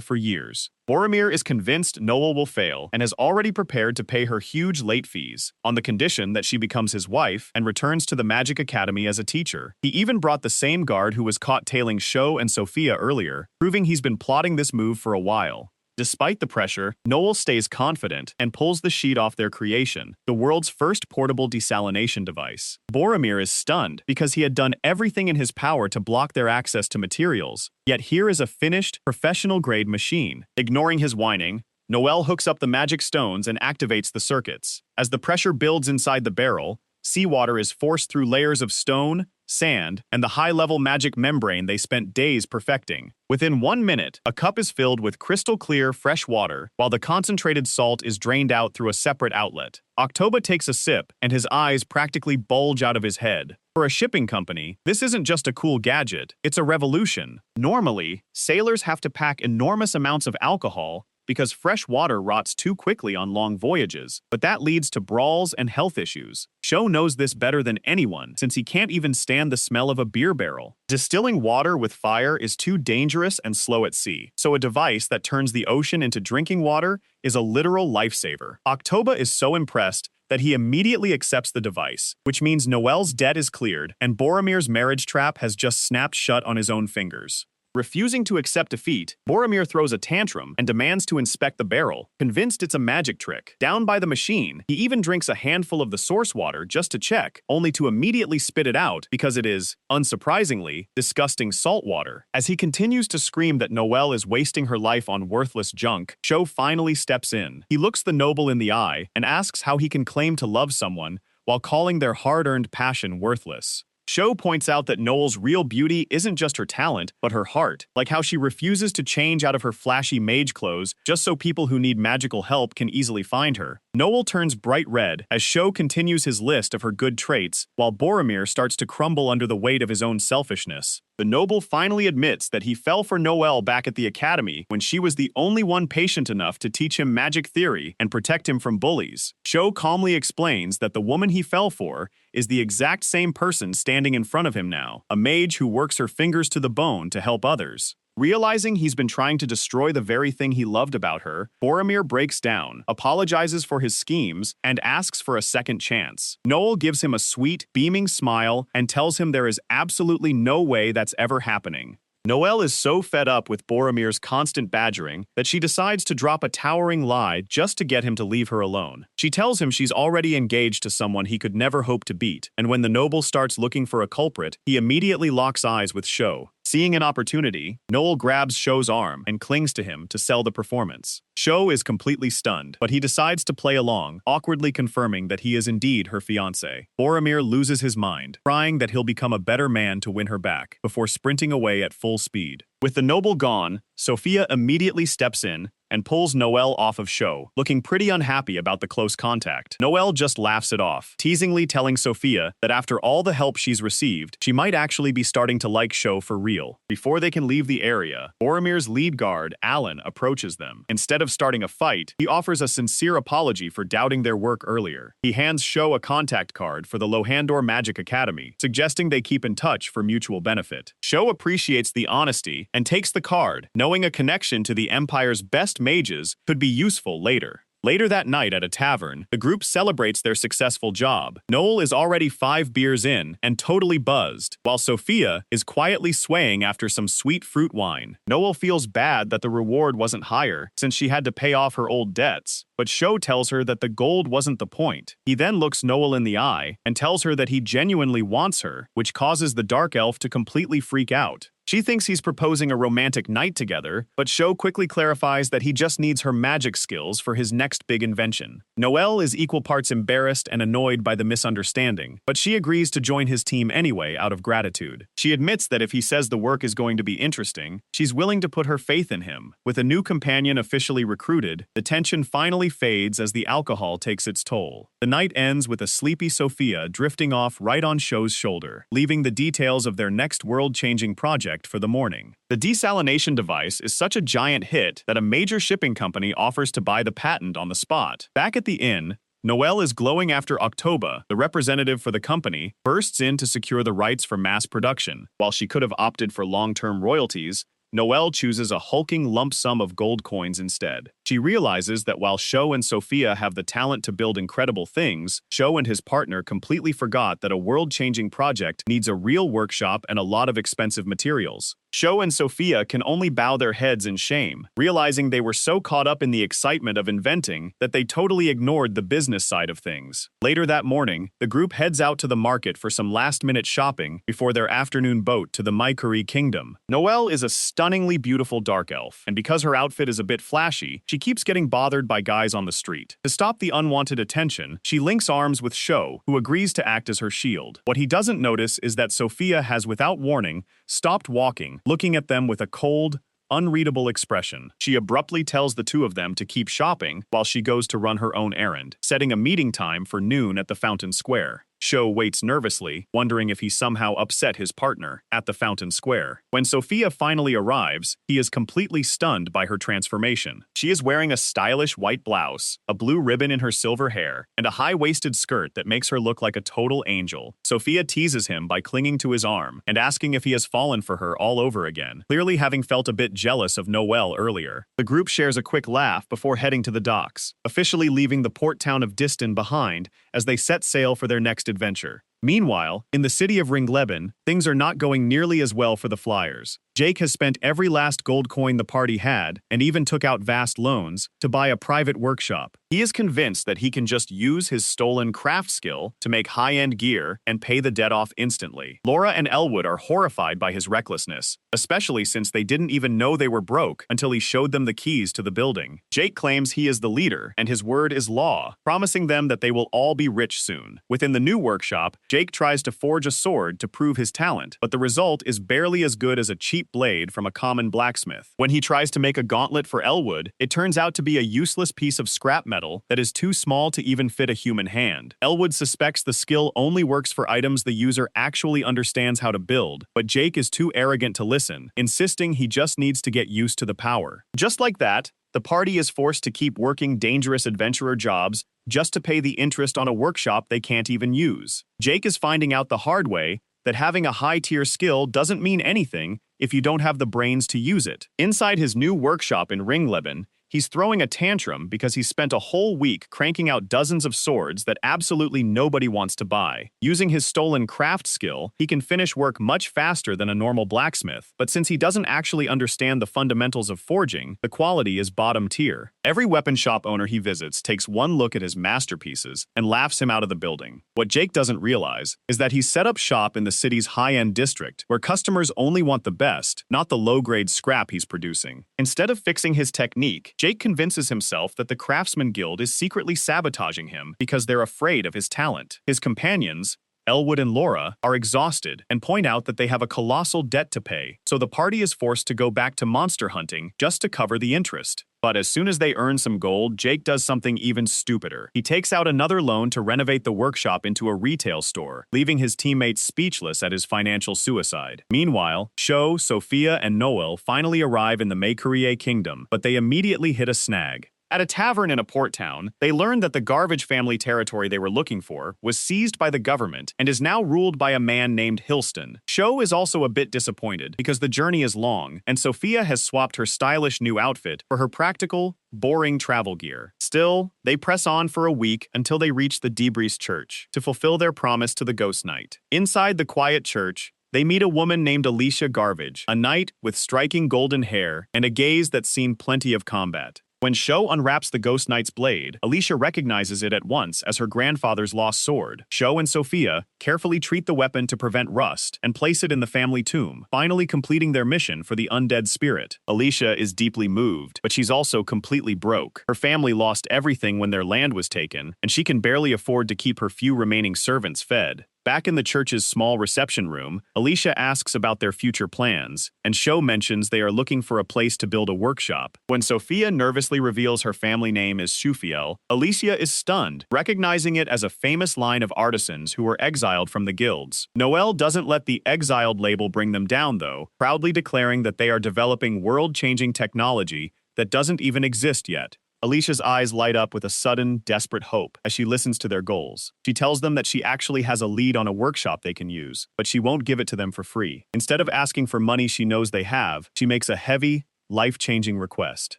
for years. Boromir is convinced Noelle will fail and has already prepared to pay her huge late fees, on the condition that she becomes his wife and returns to the Magic Academy as a teacher. He even brought the same guard who was caught tailing Sho and Sophia earlier, proving he's been plotting this move for a while. Despite the pressure, Noelle stays confident and pulls the sheet off their creation, the world's first portable desalination device. Boromir is stunned because he had done everything in his power to block their access to materials, yet here is a finished, professional-grade machine. Ignoring his whining, Noelle hooks up the magic stones and activates the circuits. As the pressure builds inside the barrel, seawater is forced through layers of stone, sand, and the high-level magic membrane they spent days perfecting. Within 1 minute, a cup is filled with crystal-clear, fresh water, while the concentrated salt is drained out through a separate outlet. Octoba takes a sip, and his eyes practically bulge out of his head. For a shipping company, this isn't just a cool gadget, it's a revolution. Normally, sailors have to pack enormous amounts of alcohol because fresh water rots too quickly on long voyages, but that leads to brawls and health issues. Sho knows this better than anyone, since he can't even stand the smell of a beer barrel. Distilling water with fire is too dangerous and slow at sea, so a device that turns the ocean into drinking water is a literal lifesaver. Octoba is so impressed that he immediately accepts the device, which means Noel's debt is cleared and Boromir's marriage trap has just snapped shut on his own fingers. Refusing to accept defeat, Boromir throws a tantrum and demands to inspect the barrel, convinced it's a magic trick. Down by the machine, he even drinks a handful of the source water just to check, only to immediately spit it out because it is, unsurprisingly, disgusting salt water. As he continues to scream that Noelle is wasting her life on worthless junk, Sho finally steps in. He looks the noble in the eye and asks how he can claim to love someone while calling their hard-earned passion worthless. Sho points out that Noel's real beauty isn't just her talent, but her heart, like how she refuses to change out of her flashy mage clothes just so people who need magical help can easily find her. Noel turns bright red as Sho continues his list of her good traits, while Boromir starts to crumble under the weight of his own selfishness. The noble finally admits that he fell for Noelle back at the academy when she was the only one patient enough to teach him magic theory and protect him from bullies. Sho calmly explains that the woman he fell for is the exact same person standing in front of him now, a mage who works her fingers to the bone to help others. Realizing he's been trying to destroy the very thing he loved about her, Boromir breaks down, apologizes for his schemes, and asks for a second chance. Noel gives him a sweet, beaming smile and tells him there is absolutely no way that's ever happening. Noelle is so fed up with Boromir's constant badgering that she decides to drop a towering lie just to get him to leave her alone. She tells him she's already engaged to someone he could never hope to beat, and when the noble starts looking for a culprit, he immediately locks eyes with Sho. Seeing an opportunity, Noel grabs Sho's arm and clings to him to sell the performance. Sho is completely stunned, but he decides to play along, awkwardly confirming that he is indeed her fiancé. Boromir loses his mind, crying that he'll become a better man to win her back, before sprinting away at full speed. With the noble gone, Sophia immediately steps in and pulls Noelle off of Sho, looking pretty unhappy about the close contact. Noelle just laughs it off, teasingly telling Sophia that after all the help she's received, she might actually be starting to like Sho for real. Before they can leave the area, Boromir's lead guard, Alan, approaches them. Instead of starting a fight, he offers a sincere apology for doubting their work earlier. He hands Sho a contact card for the Lohandor Magic Academy, suggesting they keep in touch for mutual benefit. Sho appreciates the honesty and takes the card, knowing a connection to the Empire's best mages could be useful later. Later that night at a tavern, the group celebrates their successful job. Noel is already 5 beers in and totally buzzed, while Sophia is quietly swaying after some sweet fruit wine. Noel feels bad that the reward wasn't higher since she had to pay off her old debts, but Sho tells her that the gold wasn't the point. He then looks Noel in the eye and tells her that he genuinely wants her, which causes the dark elf to completely freak out. She thinks he's proposing a romantic night together, but Sho quickly clarifies that he just needs her magic skills for his next big invention. Noelle is equal parts embarrassed and annoyed by the misunderstanding, but she agrees to join his team anyway out of gratitude. She admits that if he says the work is going to be interesting, she's willing to put her faith in him. With a new companion officially recruited, the tension finally fades as the alcohol takes its toll. The night ends with a sleepy Sophia drifting off right on Sho's shoulder, leaving the details of their next world-changing project for the morning. The desalination device is such a giant hit that a major shipping company offers to buy the patent on the spot. Back at the inn, Noelle is glowing after Octoba, the representative for the company, bursts in to secure the rights for mass production. While she could have opted for long-term royalties, Noelle chooses a hulking lump sum of gold coins instead. She realizes that while Sho and Sophia have the talent to build incredible things, Sho and his partner completely forgot that a world-changing project needs a real workshop and a lot of expensive materials. Sho and Sophia can only bow their heads in shame, realizing they were so caught up in the excitement of inventing that they totally ignored the business side of things. Later that morning, the group heads out to the market for some last-minute shopping before their afternoon boat to the Maikuri Kingdom. Noelle is a stunningly beautiful dark elf, and because her outfit is a bit flashy, she keeps getting bothered by guys on the street. To stop the unwanted attention, she links arms with Sho, who agrees to act as her shield. What he doesn't notice is that Sophia has, without warning, stopped walking, looking at them with a cold, unreadable expression. She abruptly tells the two of them to keep shopping while she goes to run her own errand, setting a meeting time for noon at the Fountain Square. Sho waits nervously, wondering if he somehow upset his partner, at the fountain square. When Sophia finally arrives, he is completely stunned by her transformation. She is wearing a stylish white blouse, a blue ribbon in her silver hair, and a high-waisted skirt that makes her look like a total angel. Sophia teases him by clinging to his arm and asking if he has fallen for her all over again, clearly having felt a bit jealous of Noelle earlier. The group shares a quick laugh before heading to the docks, officially leaving the port town of Diston behind as they set sail for their next adventure. Meanwhile, in the city of Ringleben, things are not going nearly as well for the Flyers. Jake has spent every last gold coin the party had, and even took out vast loans, to buy a private workshop. He is convinced that he can just use his stolen craft skill to make high-end gear and pay the debt off instantly. Laura and Elwood are horrified by his recklessness, especially since they didn't even know they were broke until he showed them the keys to the building. Jake claims he is the leader, and his word is law, promising them that they will all be rich soon. Within the new workshop, Jake tries to forge a sword to prove his talent, but the result is barely as good as a cheap blade from a common blacksmith. When he tries to make a gauntlet for Elwood, it turns out to be a useless piece of scrap metal that is too small to even fit a human hand. Elwood suspects the skill only works for items the user actually understands how to build, but Jake is too arrogant to listen, insisting he just needs to get used to the power. Just like that, the party is forced to keep working dangerous adventurer jobs just to pay the interest on a workshop they can't even use. Jake is finding out the hard way that having a high-tier skill doesn't mean anything if you don't have the brains to use it. Inside his new workshop in Ringleben, he's throwing a tantrum because he spent a whole week cranking out dozens of swords that absolutely nobody wants to buy. Using his stolen craft skill, he can finish work much faster than a normal blacksmith, but since he doesn't actually understand the fundamentals of forging, the quality is bottom tier. Every weapon shop owner he visits takes one look at his masterpieces and laughs him out of the building. What Jake doesn't realize is that he's set up shop in the city's high-end district, where customers only want the best, not the low-grade scrap he's producing. Instead of fixing his technique, Jake convinces himself that the Craftsman Guild is secretly sabotaging him because they're afraid of his talent. His companions, Elwood and Laura, are exhausted and point out that they have a colossal debt to pay, so the party is forced to go back to monster hunting just to cover the interest. But as soon as they earn some gold, Jake does something even stupider. He takes out another loan to renovate the workshop into a retail store, leaving his teammates speechless at his financial suicide. Meanwhile, Sho, Sophia, and Noel finally arrive in the mercenary kingdom, but they immediately hit a snag. At a tavern in a port town, they learn that the Garbage family territory they were looking for was seized by the government and is now ruled by a man named Hilston. Sho is also a bit disappointed because the journey is long, and Sophia has swapped her stylish new outfit for her practical, boring travel gear. Still, they press on for a week until they reach the Debris Church to fulfill their promise to the Ghost Knight. Inside the quiet church, they meet a woman named Alicia Garbage, a knight with striking golden hair and a gaze that's seen plenty of combat. When Sho unwraps the Ghost Knight's blade, Alicia recognizes it at once as her grandfather's lost sword. Sho and Sophia carefully treat the weapon to prevent rust and place it in the family tomb, finally completing their mission for the undead spirit. Alicia is deeply moved, but she's also completely broke. Her family lost everything when their land was taken, and she can barely afford to keep her few remaining servants fed. Back in the church's small reception room, Alicia asks about their future plans, and Sho mentions they are looking for a place to build a workshop. When Sophia nervously reveals her family name is Shufiel, Alicia is stunned, recognizing it as a famous line of artisans who were exiled from the guilds. Noelle doesn't let the exiled label bring them down, though, proudly declaring that they are developing world-changing technology that doesn't even exist yet. Alicia's eyes light up with a sudden, desperate hope as she listens to their goals. She tells them that she actually has a lead on a workshop they can use, but she won't give it to them for free. Instead of asking for money she knows they have, she makes a heavy, life-changing request.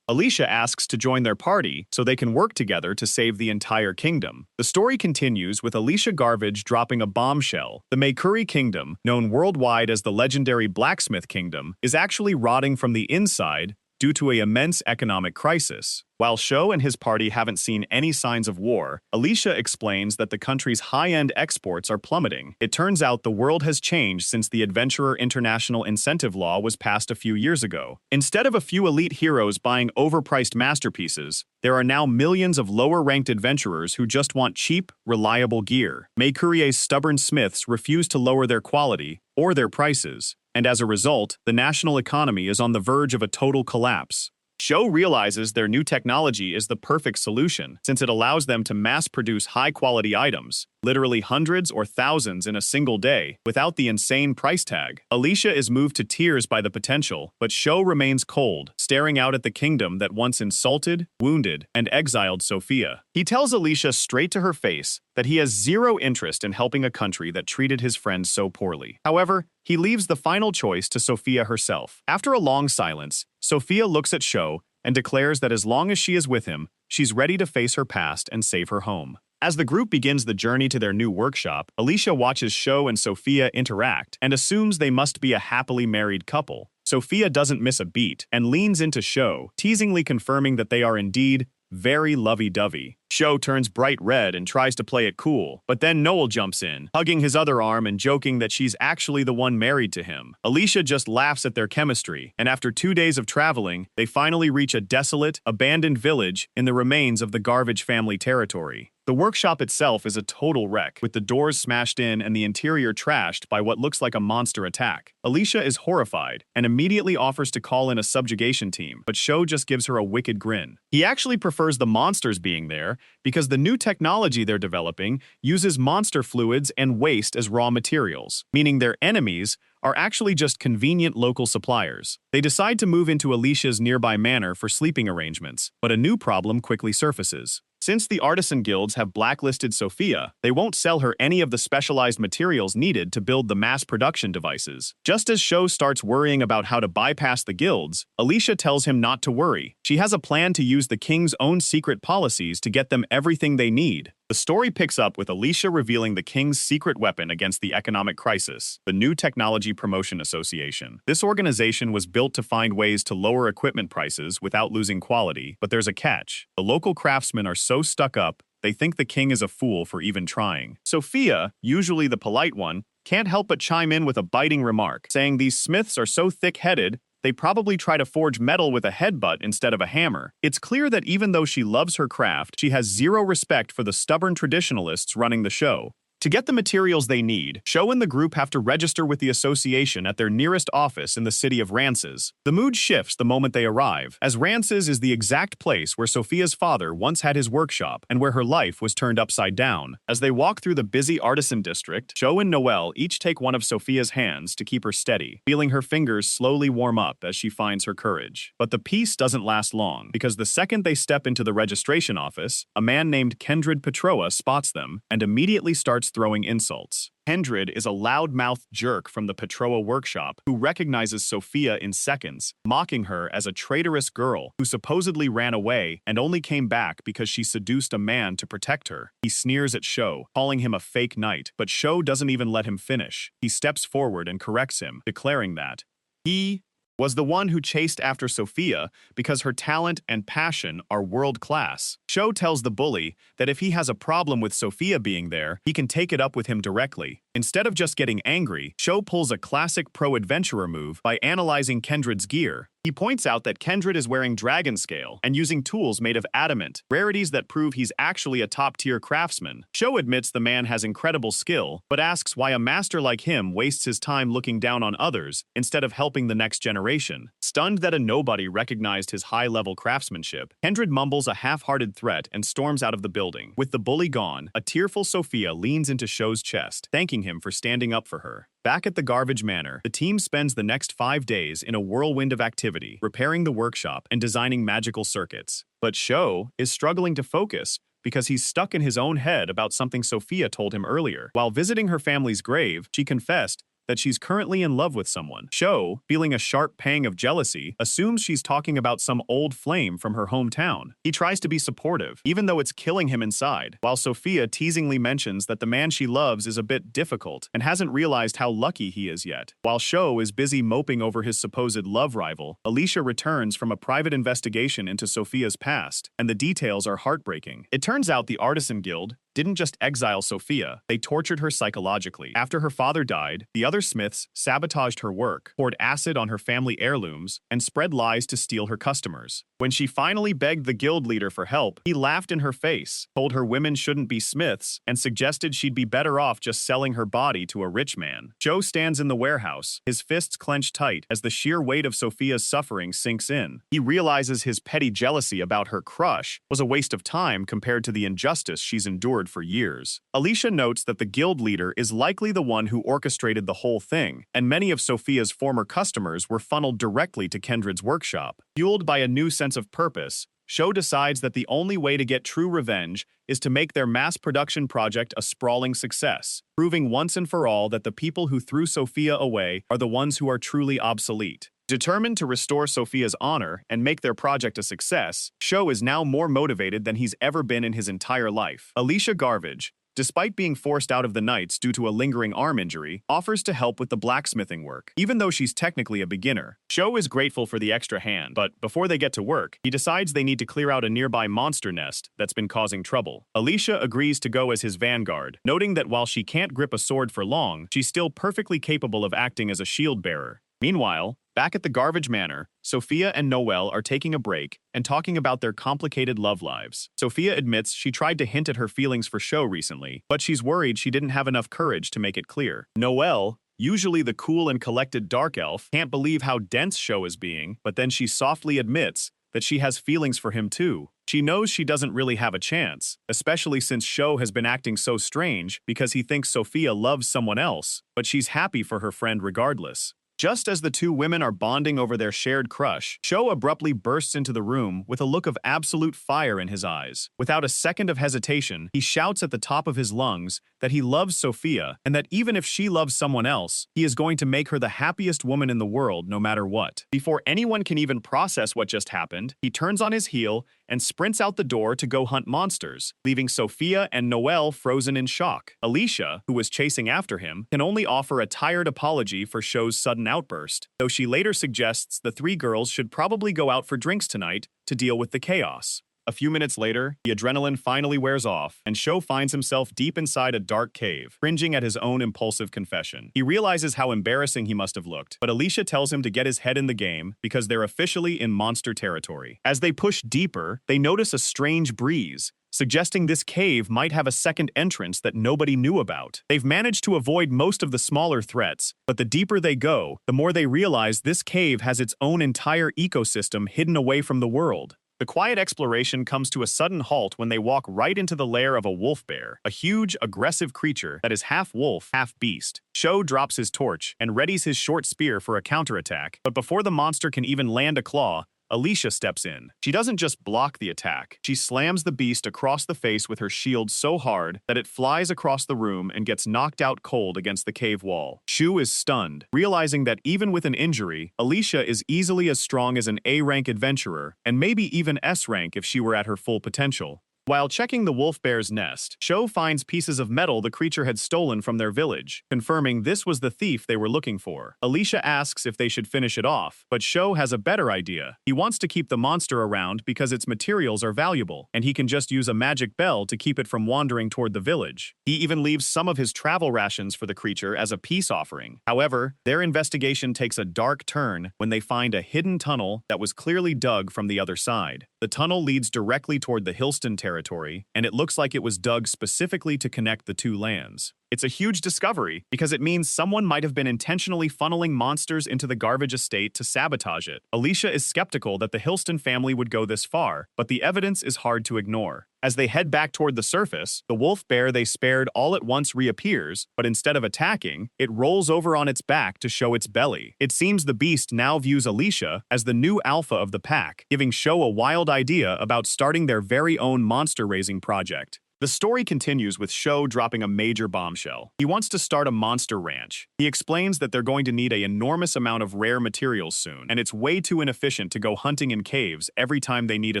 Alicia asks to join their party so they can work together to save the entire kingdom. The story continues with Alicia Garbage dropping a bombshell. The Mercenary Kingdom, known worldwide as the legendary Blacksmith Kingdom, is actually rotting from the inside due to an immense economic crisis. While Sho and his party haven't seen any signs of war, Alicia explains that the country's high-end exports are plummeting. It turns out the world has changed since the Adventurer International Incentive Law was passed a few years ago. Instead of a few elite heroes buying overpriced masterpieces, there are now millions of lower-ranked adventurers who just want cheap, reliable gear. Mercenry's stubborn smiths refuse to lower their quality or their prices, and as a result, the national economy is on the verge of a total collapse. Sho realizes their new technology is the perfect solution, since it allows them to mass-produce high-quality items, literally hundreds or thousands in a single day, without the insane price tag. Alicia is moved to tears by the potential, but Sho remains cold, staring out at the kingdom that once insulted, wounded, and exiled Sophia. He tells Alicia straight to her face that he has zero interest in helping a country that treated his friends so poorly. However, he leaves the final choice to Sophia herself. After a long silence, Sophia looks at Sho and declares that as long as she is with him, she's ready to face her past and save her home. As the group begins the journey to their new workshop, Alicia watches Sho and Sophia interact and assumes they must be a happily married couple. Sophia doesn't miss a beat and leans into Sho, teasingly confirming that they are indeed very lovey-dovey. Sho turns bright red and tries to play it cool, but then Noel jumps in, hugging his other arm and joking that she's actually the one married to him. Alicia just laughs at their chemistry, and after 2 days of traveling, they finally reach a desolate, abandoned village in the remains of the Garbage family territory. The workshop itself is a total wreck, with the doors smashed in and the interior trashed by what looks like a monster attack. Alicia is horrified and immediately offers to call in a subjugation team, but Sho just gives her a wicked grin. He actually prefers the monsters being there because the new technology they're developing uses monster fluids and waste as raw materials, meaning their enemies are actually just convenient local suppliers. They decide to move into Alicia's nearby manor for sleeping arrangements, but a new problem quickly surfaces. Since the artisan guilds have blacklisted Sophia, they won't sell her any of the specialized materials needed to build the mass production devices. Just as Sho starts worrying about how to bypass the guilds, Alicia tells him not to worry. She has a plan to use the king's own secret policies to get them everything they need. The story picks up with Alicia revealing the king's secret weapon against the economic crisis, the New Technology Promotion Association. This organization was built to find ways to lower equipment prices without losing quality, but there's a catch. The local craftsmen are so stuck up, they think the king is a fool for even trying. Sophia, usually the polite one, can't help but chime in with a biting remark, saying these smiths are so thick-headed, they probably try to forge metal with a headbutt instead of a hammer. It's clear that even though she loves her craft, she has zero respect for the stubborn traditionalists running the show. To get the materials they need, Sho and the group have to register with the association at their nearest office in the city of Rances. The mood shifts the moment they arrive, as Rances is the exact place where Sophia's father once had his workshop and where her life was turned upside down. As they walk through the busy artisan district, Sho and Noel each take one of Sophia's hands to keep her steady, feeling her fingers slowly warm up as she finds her courage. But the peace doesn't last long, because the second they step into the registration office, a man named Kendrid Petroa spots them and immediately starts throwing insults. Kendrid is a loud-mouthed jerk from the Petroa workshop who recognizes Sophia in seconds, mocking her as a traitorous girl who supposedly ran away and only came back because she seduced a man to protect her. He sneers at Sho, calling him a fake knight, but Sho doesn't even let him finish. He steps forward and corrects him, declaring that he was the one who chased after Sophia because her talent and passion are world-class. Sho tells the bully that if he has a problem with Sophia being there, he can take it up with him directly. Instead of just getting angry, Sho pulls a classic pro-adventurer move by analyzing Kendrid's gear. He points out that Kendrid is wearing dragon scale and using tools made of adamant, rarities that prove he's actually a top-tier craftsman. Sho admits the man has incredible skill, but asks why a master like him wastes his time looking down on others instead of helping the next generation. Stunned that a nobody recognized his high-level craftsmanship, Kendrid mumbles a half-hearted threat and storms out of the building. With the bully gone, a tearful Sophia leans into Sho's chest, thanking him for standing up for her. Back at the Garbage Manor, the team spends the next 5 days in a whirlwind of activity, repairing the workshop and designing magical circuits. But Sho is struggling to focus because he's stuck in his own head about something Sophia told him earlier. While visiting her family's grave, she confessed that she's currently in love with someone. Sho, feeling a sharp pang of jealousy, assumes she's talking about some old flame from her hometown. He tries to be supportive, even though it's killing him inside, while Sophia teasingly mentions that the man she loves is a bit difficult and hasn't realized how lucky he is yet. While Sho is busy moping over his supposed love rival, Alicia returns from a private investigation into Sophia's past, and the details are heartbreaking. It turns out the Artisan Guild didn't just exile Sophia, they tortured her psychologically. After her father died, the other other smiths sabotaged her work, poured acid on her family heirlooms, and spread lies to steal her customers. When she finally begged the guild leader for help, he laughed in her face, told her women shouldn't be smiths, and suggested she'd be better off just selling her body to a rich man. Joe stands in the warehouse, his fists clenched tight as the sheer weight of Sophia's suffering sinks in. He realizes his petty jealousy about her crush was a waste of time compared to the injustice she's endured for years. Alicia notes that the guild leader is likely the one who orchestrated the whole thing, and many of Sophia's former customers were funneled directly to Kendred's workshop. Fueled by a new sense of purpose, Sho decides that the only way to get true revenge is to make their mass production project a sprawling success, proving once and for all that the people who threw Sophia away are the ones who are truly obsolete. Determined to restore Sophia's honor and make their project a success, Sho is now more motivated than he's ever been in his entire life. Alicia Garvage, despite being forced out of the Knights due to a lingering arm injury, offers to help with the blacksmithing work. Even though she's technically a beginner, Sho is grateful for the extra hand, but before they get to work, he decides they need to clear out a nearby monster nest that's been causing trouble. Alicia agrees to go as his vanguard, noting that while she can't grip a sword for long, she's still perfectly capable of acting as a shield bearer. Meanwhile, back at the Garvage Manor, Sophia and Noelle are taking a break and talking about their complicated love lives. Sophia admits she tried to hint at her feelings for Sho recently, but she's worried she didn't have enough courage to make it clear. Noelle, usually the cool and collected dark elf, can't believe how dense Sho is being, but then she softly admits that she has feelings for him too. She knows she doesn't really have a chance, especially since Sho has been acting so strange because he thinks Sophia loves someone else, but she's happy for her friend regardless. Just as the two women are bonding over their shared crush, Sho abruptly bursts into the room with a look of absolute fire in his eyes. Without a second of hesitation, he shouts at the top of his lungs that he loves Sophia and that even if she loves someone else, he is going to make her the happiest woman in the world no matter what. Before anyone can even process what just happened, he turns on his heel and sprints out the door to go hunt monsters, leaving Sophia and Noelle frozen in shock. Alicia, who was chasing after him, can only offer a tired apology for Sho's sudden outburst, though she later suggests the three girls should probably go out for drinks tonight to deal with the chaos. A few minutes later, the adrenaline finally wears off, and Sho finds himself deep inside a dark cave, cringing at his own impulsive confession. He realizes how embarrassing he must have looked, but Alicia tells him to get his head in the game because they're officially in monster territory. As they push deeper, they notice a strange breeze, suggesting this cave might have a second entrance that nobody knew about. They've managed to avoid most of the smaller threats, but the deeper they go, the more they realize this cave has its own entire ecosystem hidden away from the world. The quiet exploration comes to a sudden halt when they walk right into the lair of a wolf bear, a huge, aggressive creature that is half wolf, half beast. Sho drops his torch and readies his short spear for a counterattack, but before the monster can even land a claw, Alicia steps in. She doesn't just block the attack, she slams the beast across the face with her shield so hard that it flies across the room and gets knocked out cold against the cave wall. Shu is stunned, realizing that even with an injury, Alicia is easily as strong as an A-rank adventurer, and maybe even S-rank if she were at her full potential. While checking the wolf bear's nest, Sho finds pieces of metal the creature had stolen from their village, confirming this was the thief they were looking for. Alicia asks if they should finish it off, but Sho has a better idea. He wants to keep the monster around because its materials are valuable, and he can just use a magic bell to keep it from wandering toward the village. He even leaves some of his travel rations for the creature as a peace offering. However, their investigation takes a dark turn when they find a hidden tunnel that was clearly dug from the other side. The tunnel leads directly toward the Hillston territory, and it looks like it was dug specifically to connect the two lands. It's a huge discovery because it means someone might have been intentionally funneling monsters into the Garvage estate to sabotage it. Alicia is skeptical that the Hillston family would go this far, but the evidence is hard to ignore. As they head back toward the surface, the wolf bear they spared all at once reappears, but instead of attacking, it rolls over on its back to show its belly. It seems the beast now views Alicia as the new alpha of the pack, giving Sho a wild idea about starting their very own monster-raising project. The story continues with Sho dropping a major bombshell. He wants to start a monster ranch. He explains that they're going to need an enormous amount of rare materials soon, and it's way too inefficient to go hunting in caves every time they need a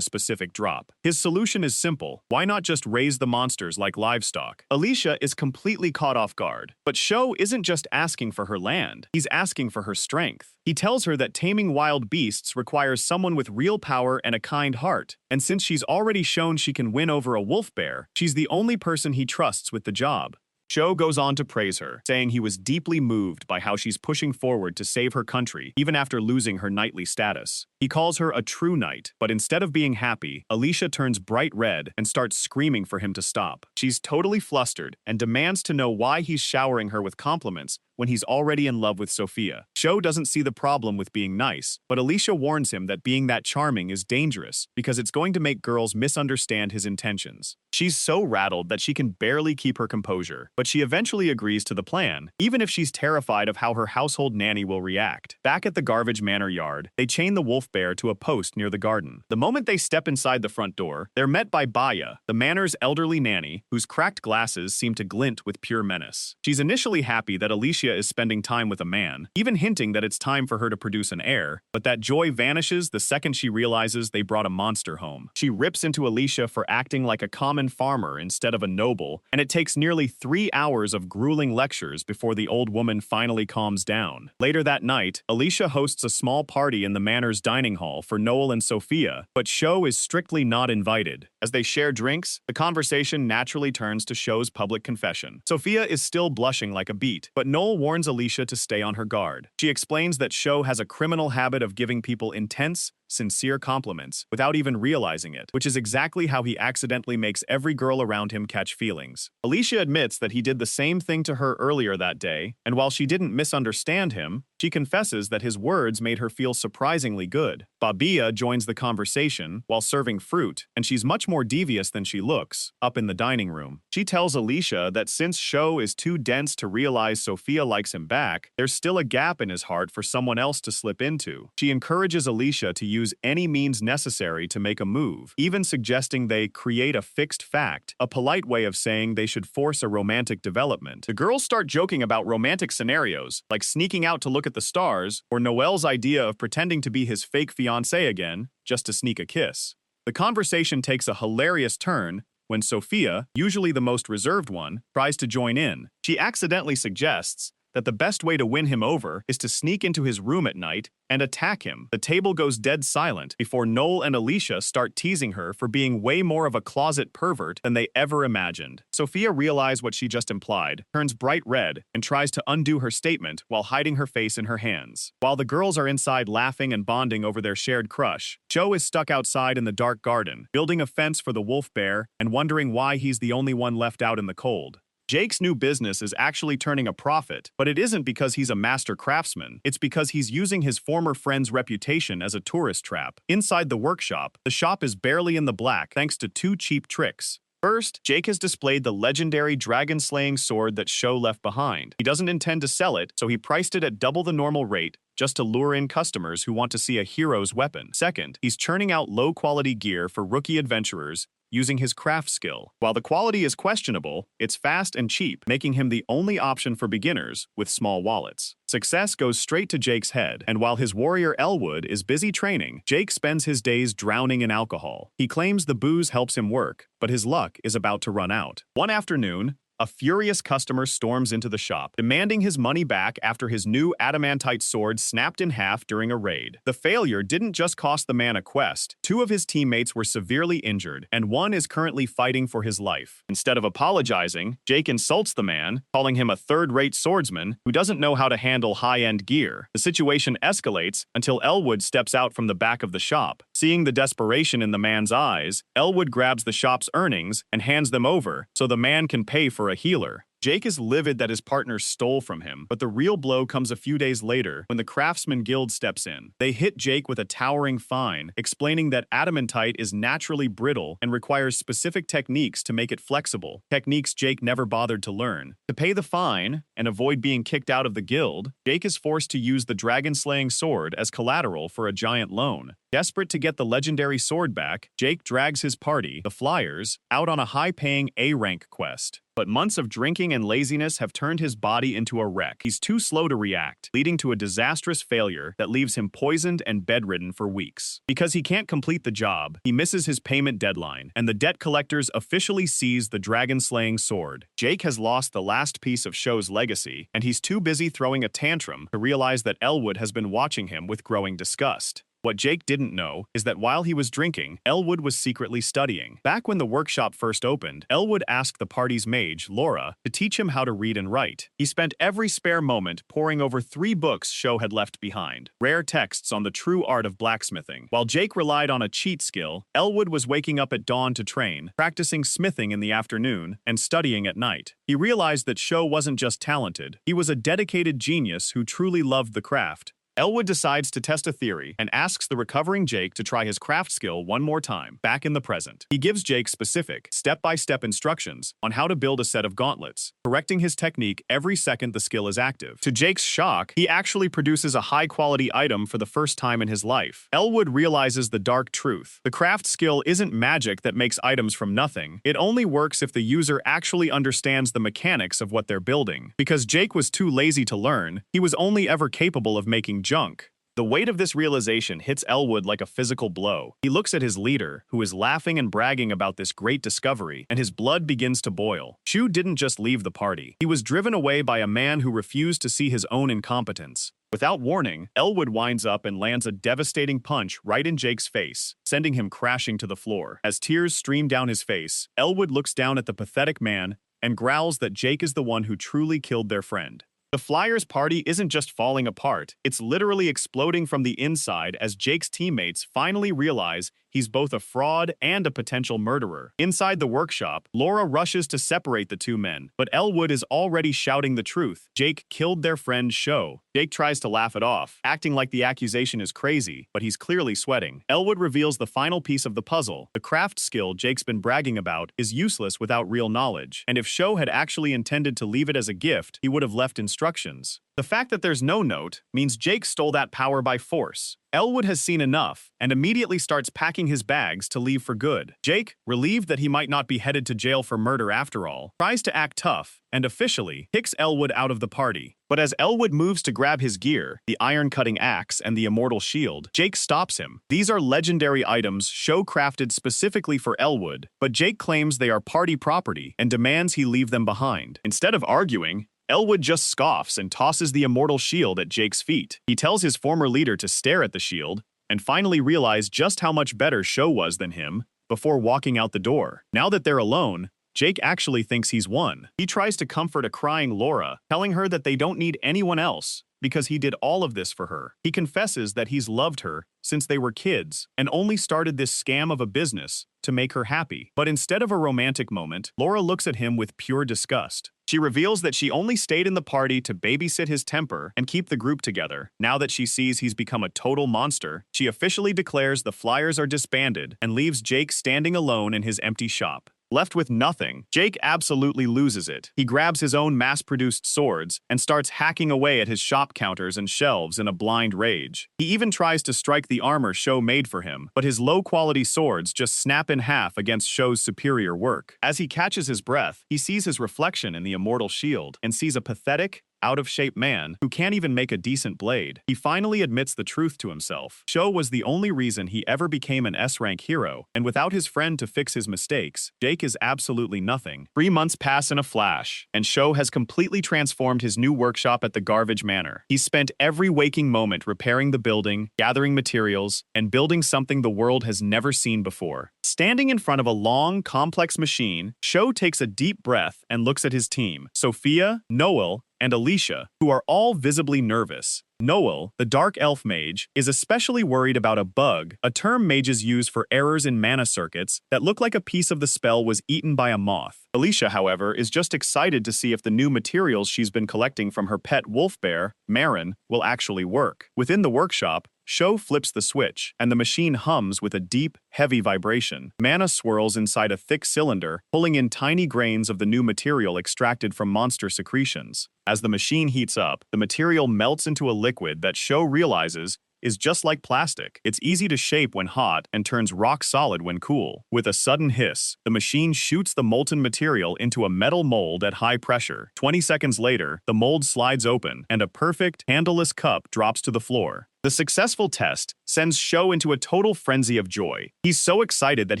specific drop. His solution is simple. Why not just raise the monsters like livestock? Alicia is completely caught off guard, but Sho isn't just asking for her land. He's asking for her strength. He tells her that taming wild beasts requires someone with real power and a kind heart, and since she's already shown she can win over a wolf bear, she's the only person he trusts with the job. Cho goes on to praise her, saying he was deeply moved by how she's pushing forward to save her country, even after losing her knightly status. He calls her a true knight, but instead of being happy, Alicia turns bright red and starts screaming for him to stop. She's totally flustered and demands to know why he's showering her with compliments when he's already in love with Sophia. Cho doesn't see the problem with being nice, but Alicia warns him that being that charming is dangerous because it's going to make girls misunderstand his intentions. She's so rattled that she can barely keep her composure, but she eventually agrees to the plan, even if she's terrified of how her household nanny will react. Back at the Garbage Manor yard, they chain the wolf bear to a post near the garden. The moment they step inside the front door, they're met by Baya, the manor's elderly nanny, whose cracked glasses seem to glint with pure menace. She's initially happy that Alicia is spending time with a man, even hinting that it's time for her to produce an heir, but that joy vanishes the second she realizes they brought a monster home. She rips into Alicia for acting like a common farmer instead of a noble, and it takes nearly 3 hours of grueling lectures before the old woman finally calms down. Later that night, Alicia hosts a small party in the manor's dining hall for Noel and Sophia, but Cho is strictly not invited. As they share drinks, the conversation naturally turns to Cho's public confession. Sophia is still blushing like a beet, but Noel warns Alicia to stay on her guard. She explains that Cho has a criminal habit of giving people intense, sincere compliments without even realizing it, which is exactly how he accidentally makes every girl around him catch feelings. Alicia admits that he did the same thing to her earlier that day, and while she didn't misunderstand him, she confesses that his words made her feel surprisingly good. Babia joins the conversation while serving fruit, and she's much more devious than she looks, up in the dining room. She tells Alicia that since Cho is too dense to realize Sophia likes him back, there's still a gap in his heart for someone else to slip into. She encourages Alicia to use any means necessary to make a move, even suggesting they create a fixed fact, a polite way of saying they should force a romantic development. The girls start joking about romantic scenarios, like sneaking out to look at the stars, or Noel's idea of pretending to be his fake fiancé again, just to sneak a kiss. The conversation takes a hilarious turn when Sophia, usually the most reserved one, tries to join in. She accidentally suggests that the best way to win him over is to sneak into his room at night and attack him. The table goes dead silent before Noel and Alicia start teasing her for being way more of a closet pervert than they ever imagined. Sophia realizes what she just implied, turns bright red, and tries to undo her statement while hiding her face in her hands. While the girls are inside laughing and bonding over their shared crush, Cho is stuck outside in the dark garden, building a fence for the wolf bear and wondering why he's the only one left out in the cold. Jake's new business is actually turning a profit, but it isn't because he's a master craftsman. It's because he's using his former friend's reputation as a tourist trap. Inside the workshop, the shop is barely in the black thanks to 2 cheap tricks. First, Jake has displayed the legendary dragon-slaying sword that Cho left behind. He doesn't intend to sell it, so he priced it at double the normal rate, just to lure in customers who want to see a hero's weapon. Second, he's churning out low-quality gear for rookie adventurers using his craft skill. While the quality is questionable, it's fast and cheap, making him the only option for beginners with small wallets. Success goes straight to Jake's head, and while his warrior Elwood is busy training, Jake spends his days drowning in alcohol. He claims the booze helps him work, but his luck is about to run out. One afternoon, a furious customer storms into the shop, demanding his money back after his new adamantite sword snapped in half during a raid. The failure didn't just cost the man a quest. 2 of his teammates were severely injured, and one is currently fighting for his life. Instead of apologizing, Jake insults the man, calling him a third-rate swordsman who doesn't know how to handle high-end gear. The situation escalates until Elwood steps out from the back of the shop. Seeing the desperation in the man's eyes, Elwood grabs the shop's earnings and hands them over so the man can pay for a healer. Jake is livid that his partner stole from him, but the real blow comes a few days later when the Craftsman Guild steps in. They hit Jake with a towering fine, explaining that adamantite is naturally brittle and requires specific techniques to make it flexible, techniques Jake never bothered to learn. To pay the fine and avoid being kicked out of the guild, Jake is forced to use the dragon-slaying sword as collateral for a giant loan. Desperate to get the legendary sword back, Jake drags his party, the Flyers, out on a high-paying A-rank quest. But months of drinking and laziness have turned his body into a wreck. He's too slow to react, leading to a disastrous failure that leaves him poisoned and bedridden for weeks. Because he can't complete the job, he misses his payment deadline, and the debt collectors officially seize the dragon-slaying sword. Jake has lost the last piece of Cho's legacy, and he's too busy throwing a tantrum to realize that Elwood has been watching him with growing disgust. What Jake didn't know is that while he was drinking, Elwood was secretly studying. Back when the workshop first opened, Elwood asked the party's mage, Laura, to teach him how to read and write. He spent every spare moment poring over 3 books Sho had left behind, rare texts on the true art of blacksmithing. While Jake relied on a cheat skill, Elwood was waking up at dawn to train, practicing smithing in the afternoon, and studying at night. He realized that Sho wasn't just talented, he was a dedicated genius who truly loved the craft. Elwood decides to test a theory and asks the recovering Jake to try his craft skill one more time, back in the present. He gives Jake specific, step-by-step instructions on how to build a set of gauntlets, correcting his technique every second the skill is active. To Jake's shock, he actually produces a high-quality item for the first time in his life. Elwood realizes the dark truth. The craft skill isn't magic that makes items from nothing. It only works if the user actually understands the mechanics of what they're building. Because Jake was too lazy to learn, he was only ever capable of making junk. The weight of this realization hits Elwood like a physical blow. He looks at his leader, who is laughing and bragging about this great discovery, and his blood begins to boil. Shu didn't just leave the party. He was driven away by a man who refused to see his own incompetence. Without warning, Elwood winds up and lands a devastating punch right in Jake's face, sending him crashing to the floor. As tears stream down his face, Elwood looks down at the pathetic man and growls that Jake is the one who truly killed their friend. The Flyers' party isn't just falling apart, it's literally exploding from the inside as Jake's teammates finally realize he's both a fraud and a potential murderer. Inside the workshop, Laura rushes to separate the two men, but Elwood is already shouting the truth. Jake killed their friend Sho. Jake tries to laugh it off, acting like the accusation is crazy, but he's clearly sweating. Elwood reveals the final piece of the puzzle. The craft skill Jake's been bragging about is useless without real knowledge, and if Sho had actually intended to leave it as a gift, he would have left instructions. The fact that there's no note means Jake stole that power by force. Elwood has seen enough and immediately starts packing his bags to leave for good. Jake, relieved that he might not be headed to jail for murder after all, tries to act tough and officially kicks Elwood out of the party. But as Elwood moves to grab his gear, the iron-cutting axe and the immortal shield, Jake stops him. These are legendary items Sho crafted specifically for Elwood, but Jake claims they are party property and demands he leave them behind. Instead of arguing, Elwood just scoffs and tosses the immortal shield at Jake's feet. He tells his former leader to stare at the shield and finally realize just how much better Sho was than him before walking out the door. Now that they're alone, Jake actually thinks he's won. He tries to comfort a crying Laura, telling her that they don't need anyone else because he did all of this for her. He confesses that he's loved her since they were kids and only started this scam of a business to make her happy. But instead of a romantic moment, Laura looks at him with pure disgust. She reveals that she only stayed in the party to babysit his temper and keep the group together. Now that she sees he's become a total monster, she officially declares the Flyers are disbanded and leaves Jake standing alone in his empty shop. Left with nothing, Jake absolutely loses it. He grabs his own mass-produced swords and starts hacking away at his shop counters and shelves in a blind rage. He even tries to strike the armor Sho made for him, but his low-quality swords just snap in half against Sho's superior work. As he catches his breath, he sees his reflection in the immortal shield and sees a pathetic, out-of-shape man who can't even make a decent blade. He finally admits the truth to himself. Sho was the only reason he ever became an S-rank hero, and without his friend to fix his mistakes, Jake is absolutely nothing. 3 months pass in a flash, and Sho has completely transformed his new workshop at the Garbage Manor. He's spent every waking moment repairing the building, gathering materials, and building something the world has never seen before. Standing in front of a long, complex machine, Sho takes a deep breath and looks at his team, Sophia, Noel, and Alicia, who are all visibly nervous. Noel, the dark elf mage, is especially worried about a bug, a term mages use for errors in mana circuits that look like a piece of the spell was eaten by a moth. Alicia, however, is just excited to see if the new materials she's been collecting from her pet wolf bear, Marin, will actually work. Within the workshop, Sho flips the switch, and the machine hums with a deep, heavy vibration. Mana swirls inside a thick cylinder, pulling in tiny grains of the new material extracted from monster secretions. As the machine heats up, the material melts into a liquid that Sho realizes is just like plastic. It's easy to shape when hot and turns rock solid when cool. With a sudden hiss, the machine shoots the molten material into a metal mold at high pressure. 20 seconds later, the mold slides open, and a perfect, handleless cup drops to the floor. The successful test sends Sho into a total frenzy of joy. He's so excited that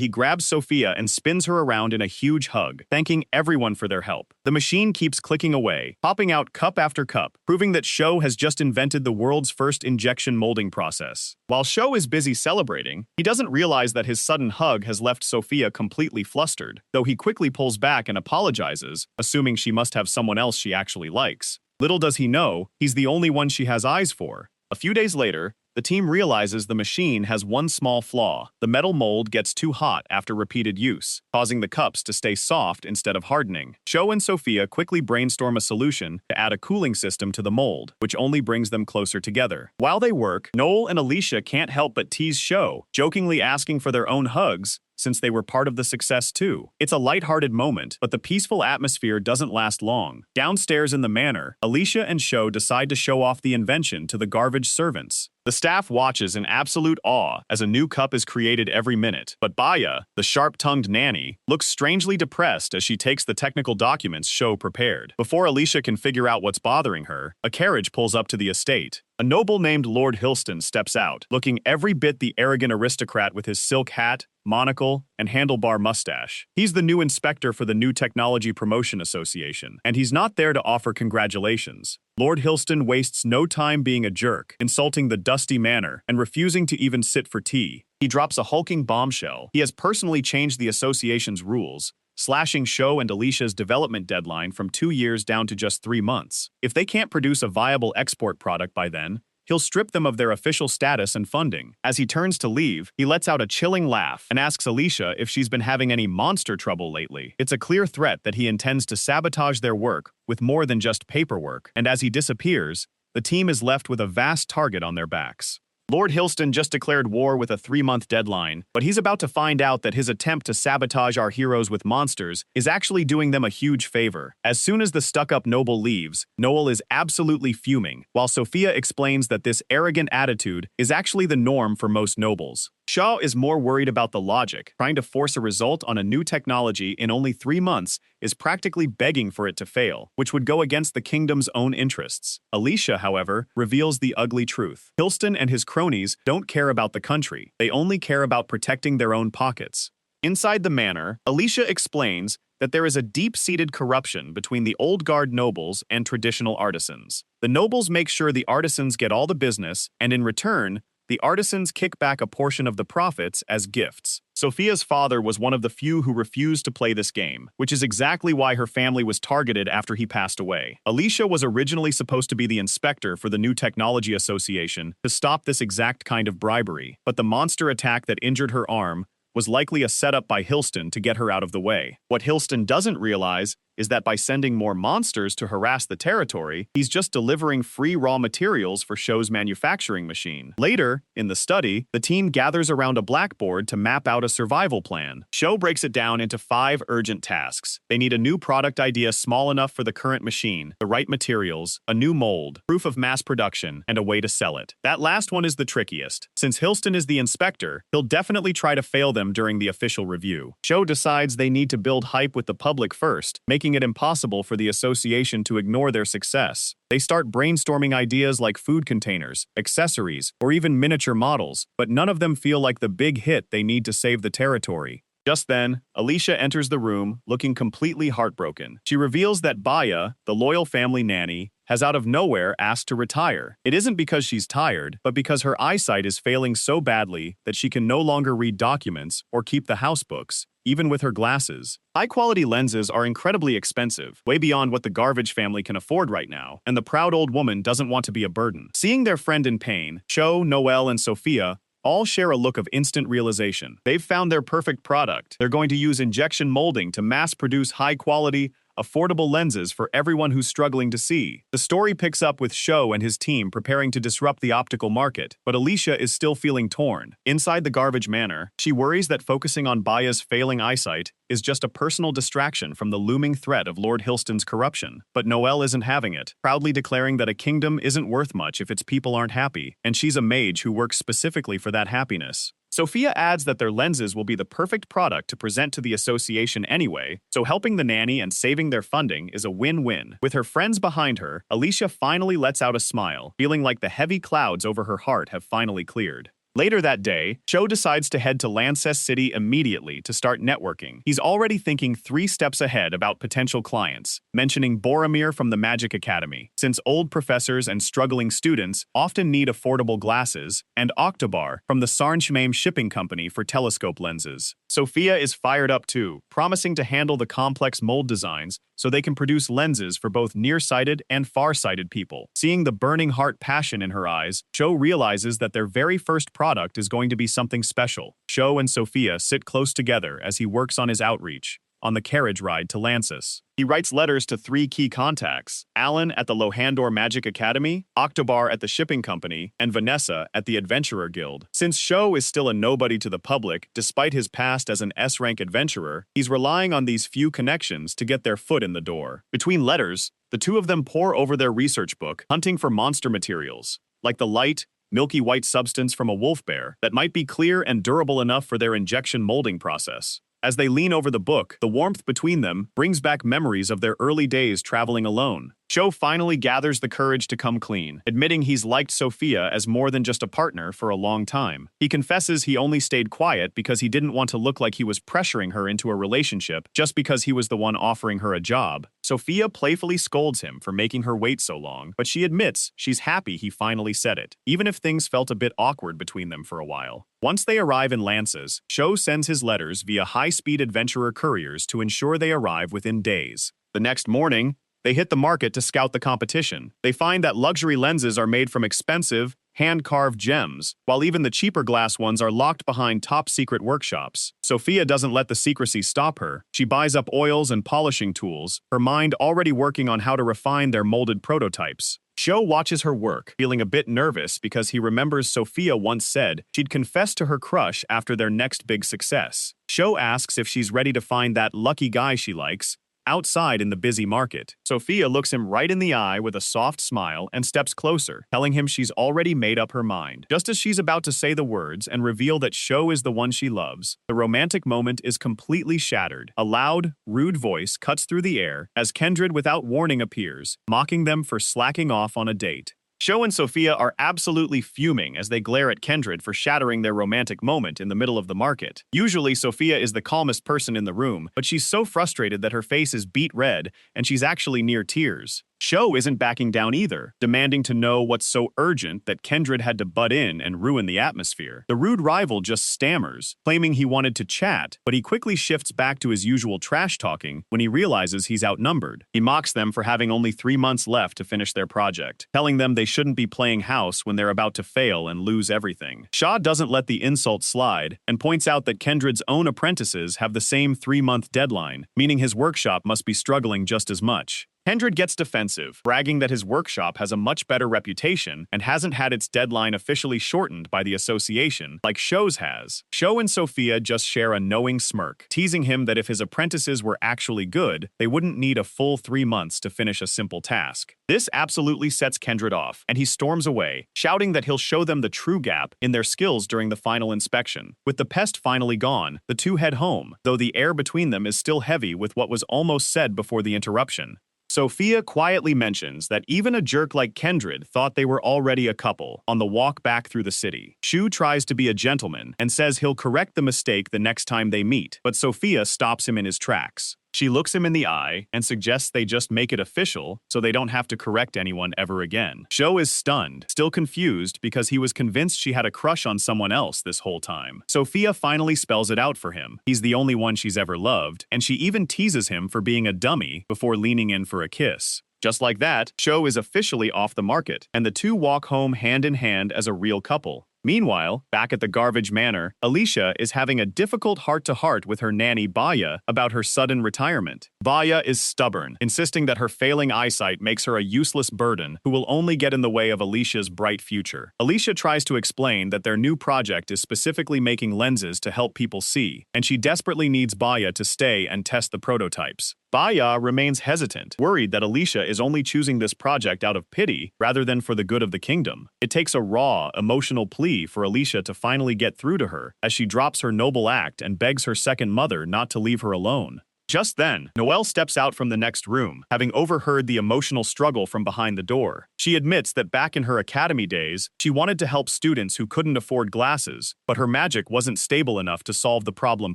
he grabs Sophia and spins her around in a huge hug, thanking everyone for their help. The machine keeps clicking away, popping out cup after cup, proving that Sho has just invented the world's first injection molding process. While Sho is busy celebrating, he doesn't realize that his sudden hug has left Sophia completely flustered, though he quickly pulls back and apologizes, assuming she must have someone else she actually likes. Little does he know, he's the only one she has eyes for. A few days later, the team realizes the machine has one small flaw. The metal mold gets too hot after repeated use, causing the cups to stay soft instead of hardening. Sho and Sophia quickly brainstorm a solution to add a cooling system to the mold, which only brings them closer together. While they work, Noel and Alicia can't help but tease Sho, jokingly asking for their own hugs, since they were part of the success too. It's a lighthearted moment, but the peaceful atmosphere doesn't last long. Downstairs in the manor, Alicia and Sho decide to show off the invention to the garbage servants. The staff watches in absolute awe as a new cup is created every minute, but Baya, the sharp-tongued nanny, looks strangely depressed as she takes the technical documents Sho prepared. Before Alicia can figure out what's bothering her, a carriage pulls up to the estate. A noble named Lord Hilston steps out, looking every bit the arrogant aristocrat with his silk hat, monocle, and handlebar mustache. He's the new inspector for the New Technology Promotion Association, and he's not there to offer congratulations. Lord Hilston wastes no time being a jerk, insulting the dusty manor, and refusing to even sit for tea. He drops a hulking bombshell. He has personally changed the association's rules, slashing Sho and Alicia's development deadline from 2 years down to just 3 months. If they can't produce a viable export product by then, he'll strip them of their official status and funding. As he turns to leave, he lets out a chilling laugh and asks Alicia if she's been having any monster trouble lately. It's a clear threat that he intends to sabotage their work with more than just paperwork, and as he disappears, the team is left with a vast target on their backs. Lord Hilston just declared war with a 3-month deadline, but he's about to find out that his attempt to sabotage our heroes with monsters is actually doing them a huge favor. As soon as the stuck-up noble leaves, Noel is absolutely fuming, while Sophia explains that this arrogant attitude is actually the norm for most nobles. Shaw is more worried about the logic. Trying to force a result on a new technology in only 3 months is practically begging for it to fail, which would go against the kingdom's own interests. Alicia, however, reveals the ugly truth. Hilston and his cronies don't care about the country. They only care about protecting their own pockets. Inside the manor, Alicia explains that there is a deep-seated corruption between the old guard nobles and traditional artisans. The nobles make sure the artisans get all the business, and in return, the artisans kick back a portion of the profits as gifts. Sophia's father was one of the few who refused to play this game, which is exactly why her family was targeted after he passed away. Alicia was originally supposed to be the inspector for the New Technology Association to stop this exact kind of bribery, but the monster attack that injured her arm was likely a setup by Hilston to get her out of the way. What Hilston doesn't realize is that by sending more monsters to harass the territory, he's just delivering free raw materials for Show's manufacturing machine. Later, in the study, the team gathers around a blackboard to map out a survival plan. Show breaks it down into 5 urgent tasks. They need a new product idea small enough for the current machine, the right materials, a new mold, proof of mass production, and a way to sell it. That last one is the trickiest. Since Hilston is the inspector, he'll definitely try to fail them during the official review. Show decides they need to build hype with the public first, making it impossible for the association to ignore their success. They start brainstorming ideas like food containers, accessories, or even miniature models, but none of them feel like the big hit they need to save the territory. Just then, Alicia enters the room, looking completely heartbroken. She reveals that Baya, the loyal family nanny, has out of nowhere asked to retire. It isn't because she's tired, but because her eyesight is failing so badly that she can no longer read documents or keep the house books, even with her glasses. High-quality lenses are incredibly expensive, way beyond what the Garbage family can afford right now, and the proud old woman doesn't want to be a burden. Seeing their friend in pain, Cho, Noel, and Sophia all share a look of instant realization. They've found their perfect product. They're going to use injection molding to mass-produce high-quality, affordable lenses for everyone who's struggling to see. The story picks up with Sho and his team preparing to disrupt the optical market, but Alicia is still feeling torn. Inside the Garbage Manor, she worries that focusing on Baya's failing eyesight is just a personal distraction from the looming threat of Lord Hilston's corruption. But Noelle isn't having it, proudly declaring that a kingdom isn't worth much if its people aren't happy, and she's a mage who works specifically for that happiness. Sophia adds that their lenses will be the perfect product to present to the association anyway, so helping the nanny and saving their funding is a win-win. With her friends behind her, Alicia finally lets out a smile, feeling like the heavy clouds over her heart have finally cleared. Later that day, Cho decides to head to Lances City immediately to start networking. He's already thinking 3 steps ahead about potential clients, mentioning Boromir from the Magic Academy, since old professors and struggling students often need affordable glasses, and Octobar from the Sarnshmaim Shipping Company for telescope lenses. Sophia is fired up too, promising to handle the complex mold designs so they can produce lenses for both nearsighted and far-sighted people. Seeing the burning heart passion in her eyes, Cho realizes that their very first product is going to be something special. Cho and Sophia sit close together as he works on his outreach on the carriage ride to Lances. He writes letters to 3 key contacts: Alan at the Lohandor Magic Academy, Octobar at the Shipping Company, and Vanessa at the Adventurer Guild. Since Sho is still a nobody to the public, despite his past as an S-rank adventurer, he's relying on these few connections to get their foot in the door. Between letters, the two of them pore over their research book, hunting for monster materials, like the light, milky white substance from a wolf bear that might be clear and durable enough for their injection molding process. As they lean over the book, the warmth between them brings back memories of their early days traveling alone. Cho finally gathers the courage to come clean, admitting he's liked Sophia as more than just a partner for a long time. He confesses he only stayed quiet because he didn't want to look like he was pressuring her into a relationship just because he was the one offering her a job. Sophia playfully scolds him for making her wait so long, but she admits she's happy he finally said it, even if things felt a bit awkward between them for a while. Once they arrive in Lances, Cho sends his letters via high-speed adventurer couriers to ensure they arrive within days. The next morning, they hit the market to scout the competition. They find that luxury lenses are made from expensive, hand-carved gems, while even the cheaper glass ones are locked behind top-secret workshops. Sophia doesn't let the secrecy stop her. She buys up oils and polishing tools, her mind already working on how to refine their molded prototypes. Sho watches her work, feeling a bit nervous because he remembers Sophia once said she'd confess to her crush after their next big success. Sho asks if she's ready to find that lucky guy she likes outside in the busy market. Sophia looks him right in the eye with a soft smile and steps closer, telling him she's already made up her mind. Just as she's about to say the words and reveal that Sho is the one she loves, the romantic moment is completely shattered. A loud, rude voice cuts through the air as Kendrid without warning appears, mocking them for slacking off on a date. Sho and Sophia are absolutely fuming as they glare at Kendrid for shattering their romantic moment in the middle of the market. Usually, Sophia is the calmest person in the room, but she's so frustrated that her face is beet red and she's actually near tears. Sho isn't backing down either, demanding to know what's so urgent that Kendrid had to butt in and ruin the atmosphere. The rude rival just stammers, claiming he wanted to chat, but he quickly shifts back to his usual trash-talking when he realizes he's outnumbered. He mocks them for having only 3 months left to finish their project, telling them they shouldn't be playing house when they're about to fail and lose everything. Shaw doesn't let the insult slide and points out that Kendrid's own apprentices have the same 3-month deadline, meaning his workshop must be struggling just as much. Kendrid gets defensive, bragging that his workshop has a much better reputation and hasn't had its deadline officially shortened by the association like Sho's has. Sho and Sophia just share a knowing smirk, teasing him that if his apprentices were actually good, they wouldn't need a full 3 months to finish a simple task. This absolutely sets Kendrid off, and he storms away, shouting that he'll show them the true gap in their skills during the final inspection. With the pest finally gone, the two head home, though the air between them is still heavy with what was almost said before the interruption. Sophia quietly mentions that even a jerk like Kendrid thought they were already a couple on the walk back through the city. Shu tries to be a gentleman and says he'll correct the mistake the next time they meet, but Sophia stops him in his tracks. She looks him in the eye and suggests they just make it official so they don't have to correct anyone ever again. Sho is stunned, still confused because he was convinced she had a crush on someone else this whole time. Sophia finally spells it out for him. He's the only one she's ever loved, and she even teases him for being a dummy before leaning in for a kiss. Just like that, Sho is officially off the market, and the two walk home hand in hand as a real couple. Meanwhile, back at the Garbage Manor, Alicia is having a difficult heart-to-heart with her nanny Baya about her sudden retirement. Baya is stubborn, insisting that her failing eyesight makes her a useless burden who will only get in the way of Alicia's bright future. Alicia tries to explain that their new project is specifically making lenses to help people see, and she desperately needs Baya to stay and test the prototypes. Baya remains hesitant, worried that Alicia is only choosing this project out of pity rather than for the good of the kingdom. It takes a raw, emotional plea for Alicia to finally get through to her as she drops her noble act and begs her second mother not to leave her alone. Just then, Noelle steps out from the next room, having overheard the emotional struggle from behind the door. She admits that back in her academy days, she wanted to help students who couldn't afford glasses, but her magic wasn't stable enough to solve the problem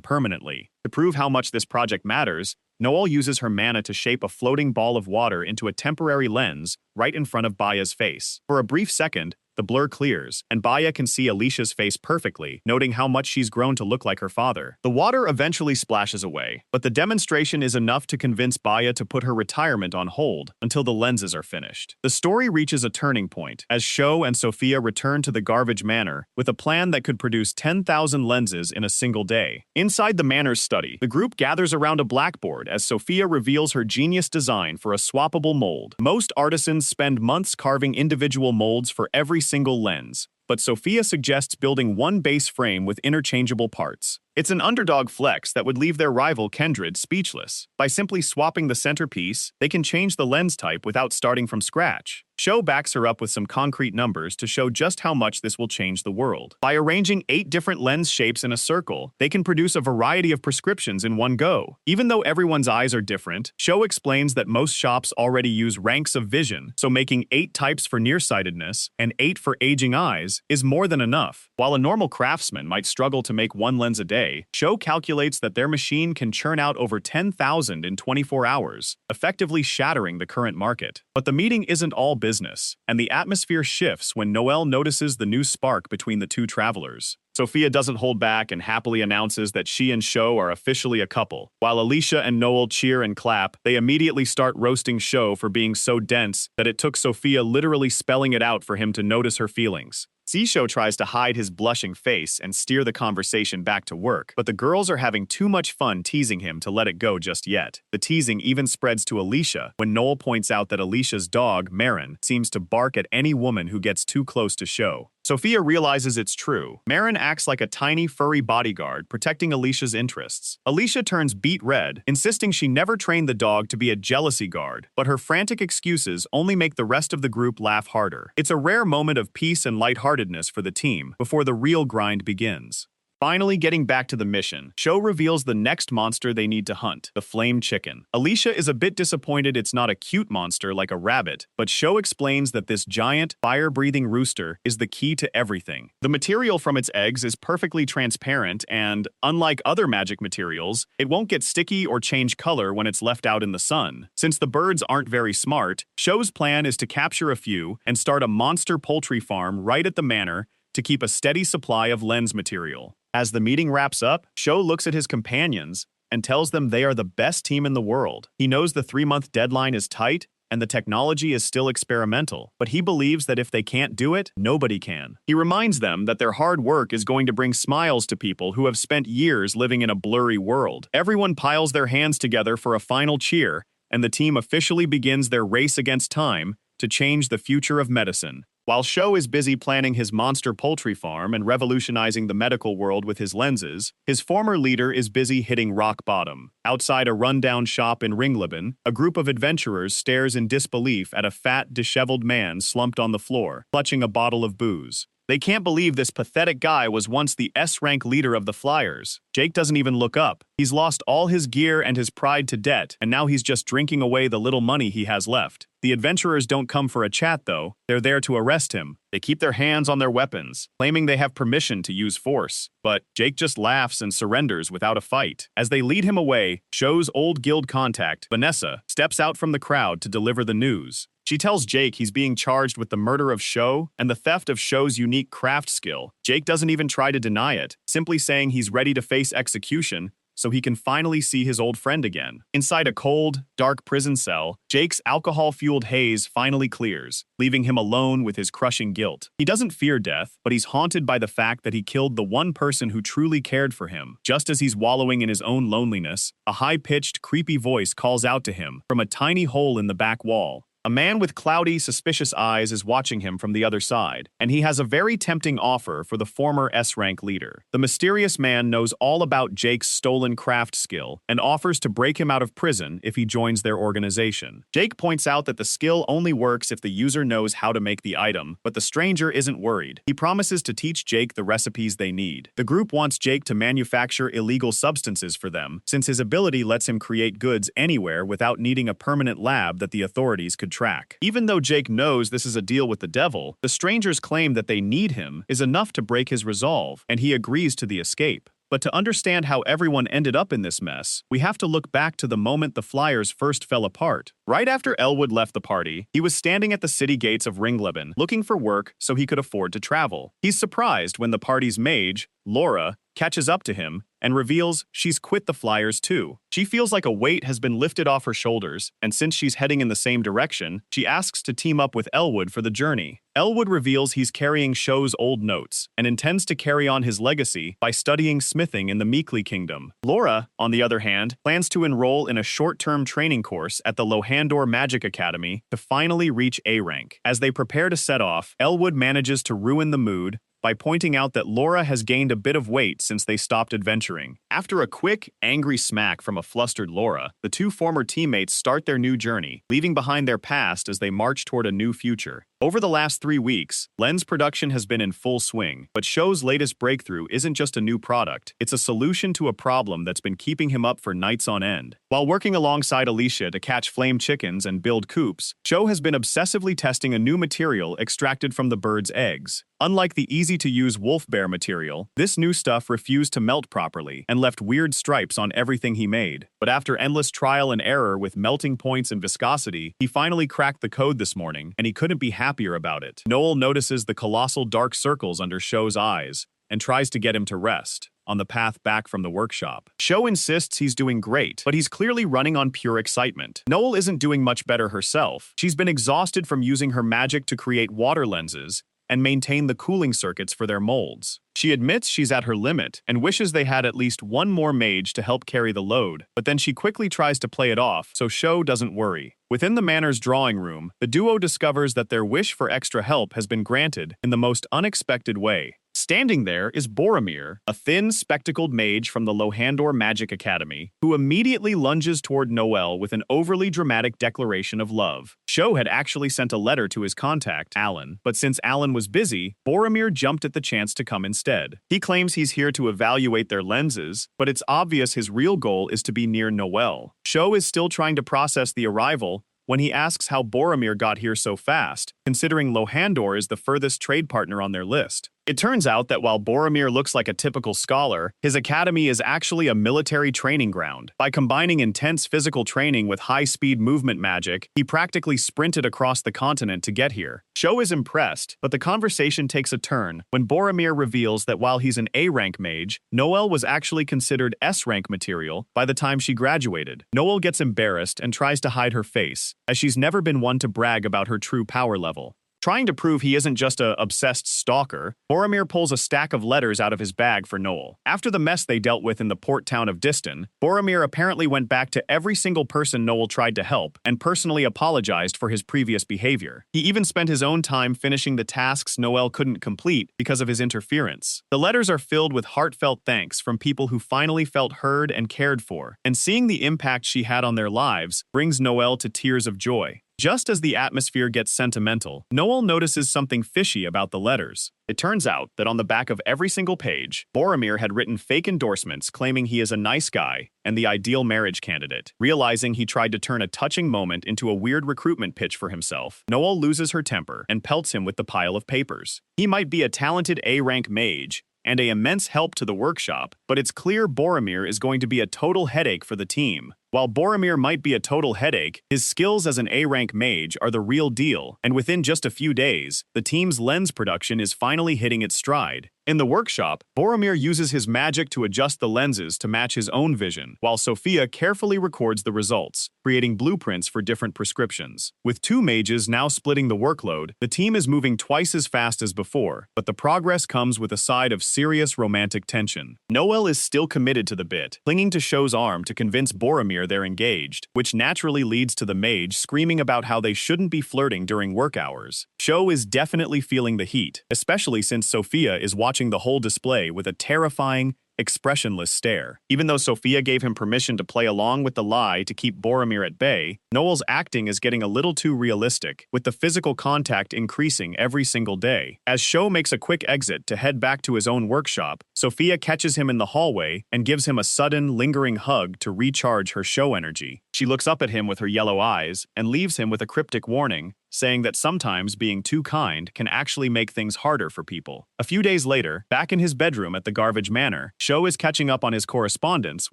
permanently. To prove how much this project matters, Noelle uses her mana to shape a floating ball of water into a temporary lens right in front of Baya's face. For a brief second, the blur clears, and Baya can see Alicia's face perfectly, noting how much she's grown to look like her father. The water eventually splashes away, but the demonstration is enough to convince Baya to put her retirement on hold until the lenses are finished. The story reaches a turning point as Sho and Sophia return to the Garbage Manor with a plan that could produce 10,000 lenses in a single day. Inside the manor's study, the group gathers around a blackboard as Sophia reveals her genius design for a swappable mold. Most artisans spend months carving individual molds for every single lens, but Sophia suggests building one base frame with interchangeable parts. It's an underdog flex that would leave their rival Kindred speechless. By simply swapping the centerpiece, they can change the lens type without starting from scratch. Sho backs her up with some concrete numbers to show just how much this will change the world. By arranging 8 different lens shapes in a circle, they can produce a variety of prescriptions in one go. Even though everyone's eyes are different, Sho explains that most shops already use ranks of vision, so making 8 types for nearsightedness and 8 for aging eyes is more than enough. While a normal craftsman might struggle to make one lens a day, Sho calculates that their machine can churn out over 10,000 in 24 hours, effectively shattering the current market. But the meeting isn't all business, and the atmosphere shifts when Noelle notices the new spark between the two travelers. Sophia doesn't hold back and happily announces that she and Sho are officially a couple. While Alicia and Noel cheer and clap, they immediately start roasting Sho for being so dense that it took Sophia literally spelling it out for him to notice her feelings. Sho tries to hide his blushing face and steer the conversation back to work, but the girls are having too much fun teasing him to let it go just yet. The teasing even spreads to Alicia when Noel points out that Alicia's dog, Marin, seems to bark at any woman who gets too close to Sho. Sophia realizes it's true. Marin acts like a tiny, furry bodyguard, protecting Alicia's interests. Alicia turns beet red, insisting she never trained the dog to be a jealousy guard, but her frantic excuses only make the rest of the group laugh harder. It's a rare moment of peace and lightheartedness for the team before the real grind begins. Finally getting back to the mission, Sho reveals the next monster they need to hunt, the flame chicken. Alicia is a bit disappointed it's not a cute monster like a rabbit, but Sho explains that this giant, fire-breathing rooster is the key to everything. The material from its eggs is perfectly transparent and, unlike other magic materials, it won't get sticky or change color when it's left out in the sun. Since the birds aren't very smart, Sho's plan is to capture a few and start a monster poultry farm right at the manor to keep a steady supply of lens material. As the meeting wraps up, Sho looks at his companions and tells them they are the best team in the world. He knows the 3-month deadline is tight and the technology is still experimental, but he believes that if they can't do it, nobody can. He reminds them that their hard work is going to bring smiles to people who have spent years living in a blurry world. Everyone piles their hands together for a final cheer, and the team officially begins their race against time to change the future of medicine. While Sho is busy planning his monster poultry farm and revolutionizing the medical world with his lenses, his former leader is busy hitting rock bottom. Outside a rundown shop in Ringleben, a group of adventurers stares in disbelief at a fat, disheveled man slumped on the floor, clutching a bottle of booze. They can't believe this pathetic guy was once the S-rank leader of the Flyers. Jake doesn't even look up. He's lost all his gear and his pride to debt, and now he's just drinking away the little money he has left. The adventurers don't come for a chat, though. They're there to arrest him. They keep their hands on their weapons, claiming they have permission to use force. But Jake just laughs and surrenders without a fight. As they lead him away, Sho's old guild contact, Vanessa, steps out from the crowd to deliver the news. She tells Jake he's being charged with the murder of Sho and the theft of Sho's unique craft skill. Jake doesn't even try to deny it, simply saying he's ready to face execution so he can finally see his old friend again. Inside a cold, dark prison cell, Jake's alcohol-fueled haze finally clears, leaving him alone with his crushing guilt. He doesn't fear death, but he's haunted by the fact that he killed the one person who truly cared for him. Just as he's wallowing in his own loneliness, a high-pitched, creepy voice calls out to him from a tiny hole in the back wall. A man with cloudy, suspicious eyes is watching him from the other side, and he has a very tempting offer for the former S-rank leader. The mysterious man knows all about Jake's stolen craft skill and offers to break him out of prison if he joins their organization. Jake points out that the skill only works if the user knows how to make the item, but the stranger isn't worried. He promises to teach Jake the recipes they need. The group wants Jake to manufacture illegal substances for them, since his ability lets him create goods anywhere without needing a permanent lab that the authorities could track. Even though Jake knows this is a deal with the devil, the stranger's claim that they need him is enough to break his resolve, and he agrees to the escape. But to understand how everyone ended up in this mess, we have to look back to the moment the Flyers first fell apart. Right after Elwood left the party, he was standing at the city gates of Ringleben, looking for work so he could afford to travel. He's surprised when the party's mage, Laura, catches up to him and reveals she's quit the Flyers too. She feels like a weight has been lifted off her shoulders, and since she's heading in the same direction, she asks to team up with Elwood for the journey. Elwood reveals he's carrying Sho's old notes and intends to carry on his legacy by studying smithing in the Meekly Kingdom. Laura, on the other hand, plans to enroll in a short-term training course at the Lohandor Magic Academy to finally reach A rank. As they prepare to set off, Elwood manages to ruin the mood by pointing out that Laura has gained a bit of weight since they stopped adventuring. After a quick, angry smack from a flustered Laura, the two former teammates start their new journey, leaving behind their past as they march toward a new future. Over the last 3 weeks, Len's production has been in full swing, but Sho's latest breakthrough isn't just a new product, it's a solution to a problem that's been keeping him up for nights on end. While working alongside Alicia to catch flame chickens and build coops, Sho has been obsessively testing a new material extracted from the bird's eggs. Unlike the easy-to-use wolf bear material, this new stuff refused to melt properly and left weird stripes on everything he made. But after endless trial and error with melting points and viscosity, he finally cracked the code this morning, and he couldn't be happier about it. Noel notices the colossal dark circles under Sho's eyes and tries to get him to rest on the path back from the workshop. Sho insists he's doing great, but he's clearly running on pure excitement. Noel isn't doing much better herself. She's been exhausted from using her magic to create water lenses and maintain the cooling circuits for their molds. She admits she's at her limit and wishes they had at least one more mage to help carry the load, but then she quickly tries to play it off so Sho doesn't worry. Within the Manor's drawing room, the duo discovers that their wish for extra help has been granted in the most unexpected way. Standing there is Boromir, a thin, spectacled mage from the Lohandor Magic Academy, who immediately lunges toward Noel with an overly dramatic declaration of love. Sho had actually sent a letter to his contact, Alan, but since Alan was busy, Boromir jumped at the chance to come instead. He claims he's here to evaluate their lenses, but it's obvious his real goal is to be near Noel. Sho is still trying to process the arrival when he asks how Boromir got here so fast, considering Lohandor is the furthest trade partner on their list. It turns out that while Boromir looks like a typical scholar, his academy is actually a military training ground. By combining intense physical training with high-speed movement magic, he practically sprinted across the continent to get here. Sho is impressed, but the conversation takes a turn when Boromir reveals that while he's an A-rank mage, Noel was actually considered S-rank material by the time she graduated. Noel gets embarrassed and tries to hide her face, as she's never been one to brag about her true power level. Trying to prove he isn't just a obsessed stalker, Boromir pulls a stack of letters out of his bag for Noel. After the mess they dealt with in the port town of Diston, Boromir apparently went back to every single person Noel tried to help and personally apologized for his previous behavior. He even spent his own time finishing the tasks Noel couldn't complete because of his interference. The letters are filled with heartfelt thanks from people who finally felt heard and cared for, and seeing the impact she had on their lives brings Noel to tears of joy. Just as the atmosphere gets sentimental, Noel notices something fishy about the letters. It turns out that on the back of every single page, Boromir had written fake endorsements claiming he is a nice guy and the ideal marriage candidate. Realizing he tried to turn a touching moment into a weird recruitment pitch for himself, Noel loses her temper and pelts him with the pile of papers. He might be a talented A-rank mage and an immense help to the workshop, but it's clear Boromir is going to be a total headache for the team. While Boromir might be a total headache, his skills as an A-rank mage are the real deal, and within just a few days, the team's lens production is finally hitting its stride. In the workshop, Boromir uses his magic to adjust the lenses to match his own vision, while Sophia carefully records the results, creating blueprints for different prescriptions. With two mages now splitting the workload, the team is moving twice as fast as before, but the progress comes with a side of serious romantic tension. Noel is still committed to the bit, clinging to Sho's arm to convince Boromir Boromir they're engaged, which naturally leads to the mage screaming about how they shouldn't be flirting during work hours. Sho is definitely feeling the heat, especially since Sophia is watching the whole display with a terrifying, expressionless stare. Even though Sophia gave him permission to play along with the lie to keep Boromir at bay, Noel's acting is getting a little too realistic, with the physical contact increasing every single day. As Sho makes a quick exit to head back to his own workshop, Sophia catches him in the hallway and gives him a sudden, lingering hug to recharge her Sho energy. She looks up at him with her yellow eyes and leaves him with a cryptic warning, saying that sometimes being too kind can actually make things harder for people. A few days later, back in his bedroom at the Garbage Manor, Sho is catching up on his correspondence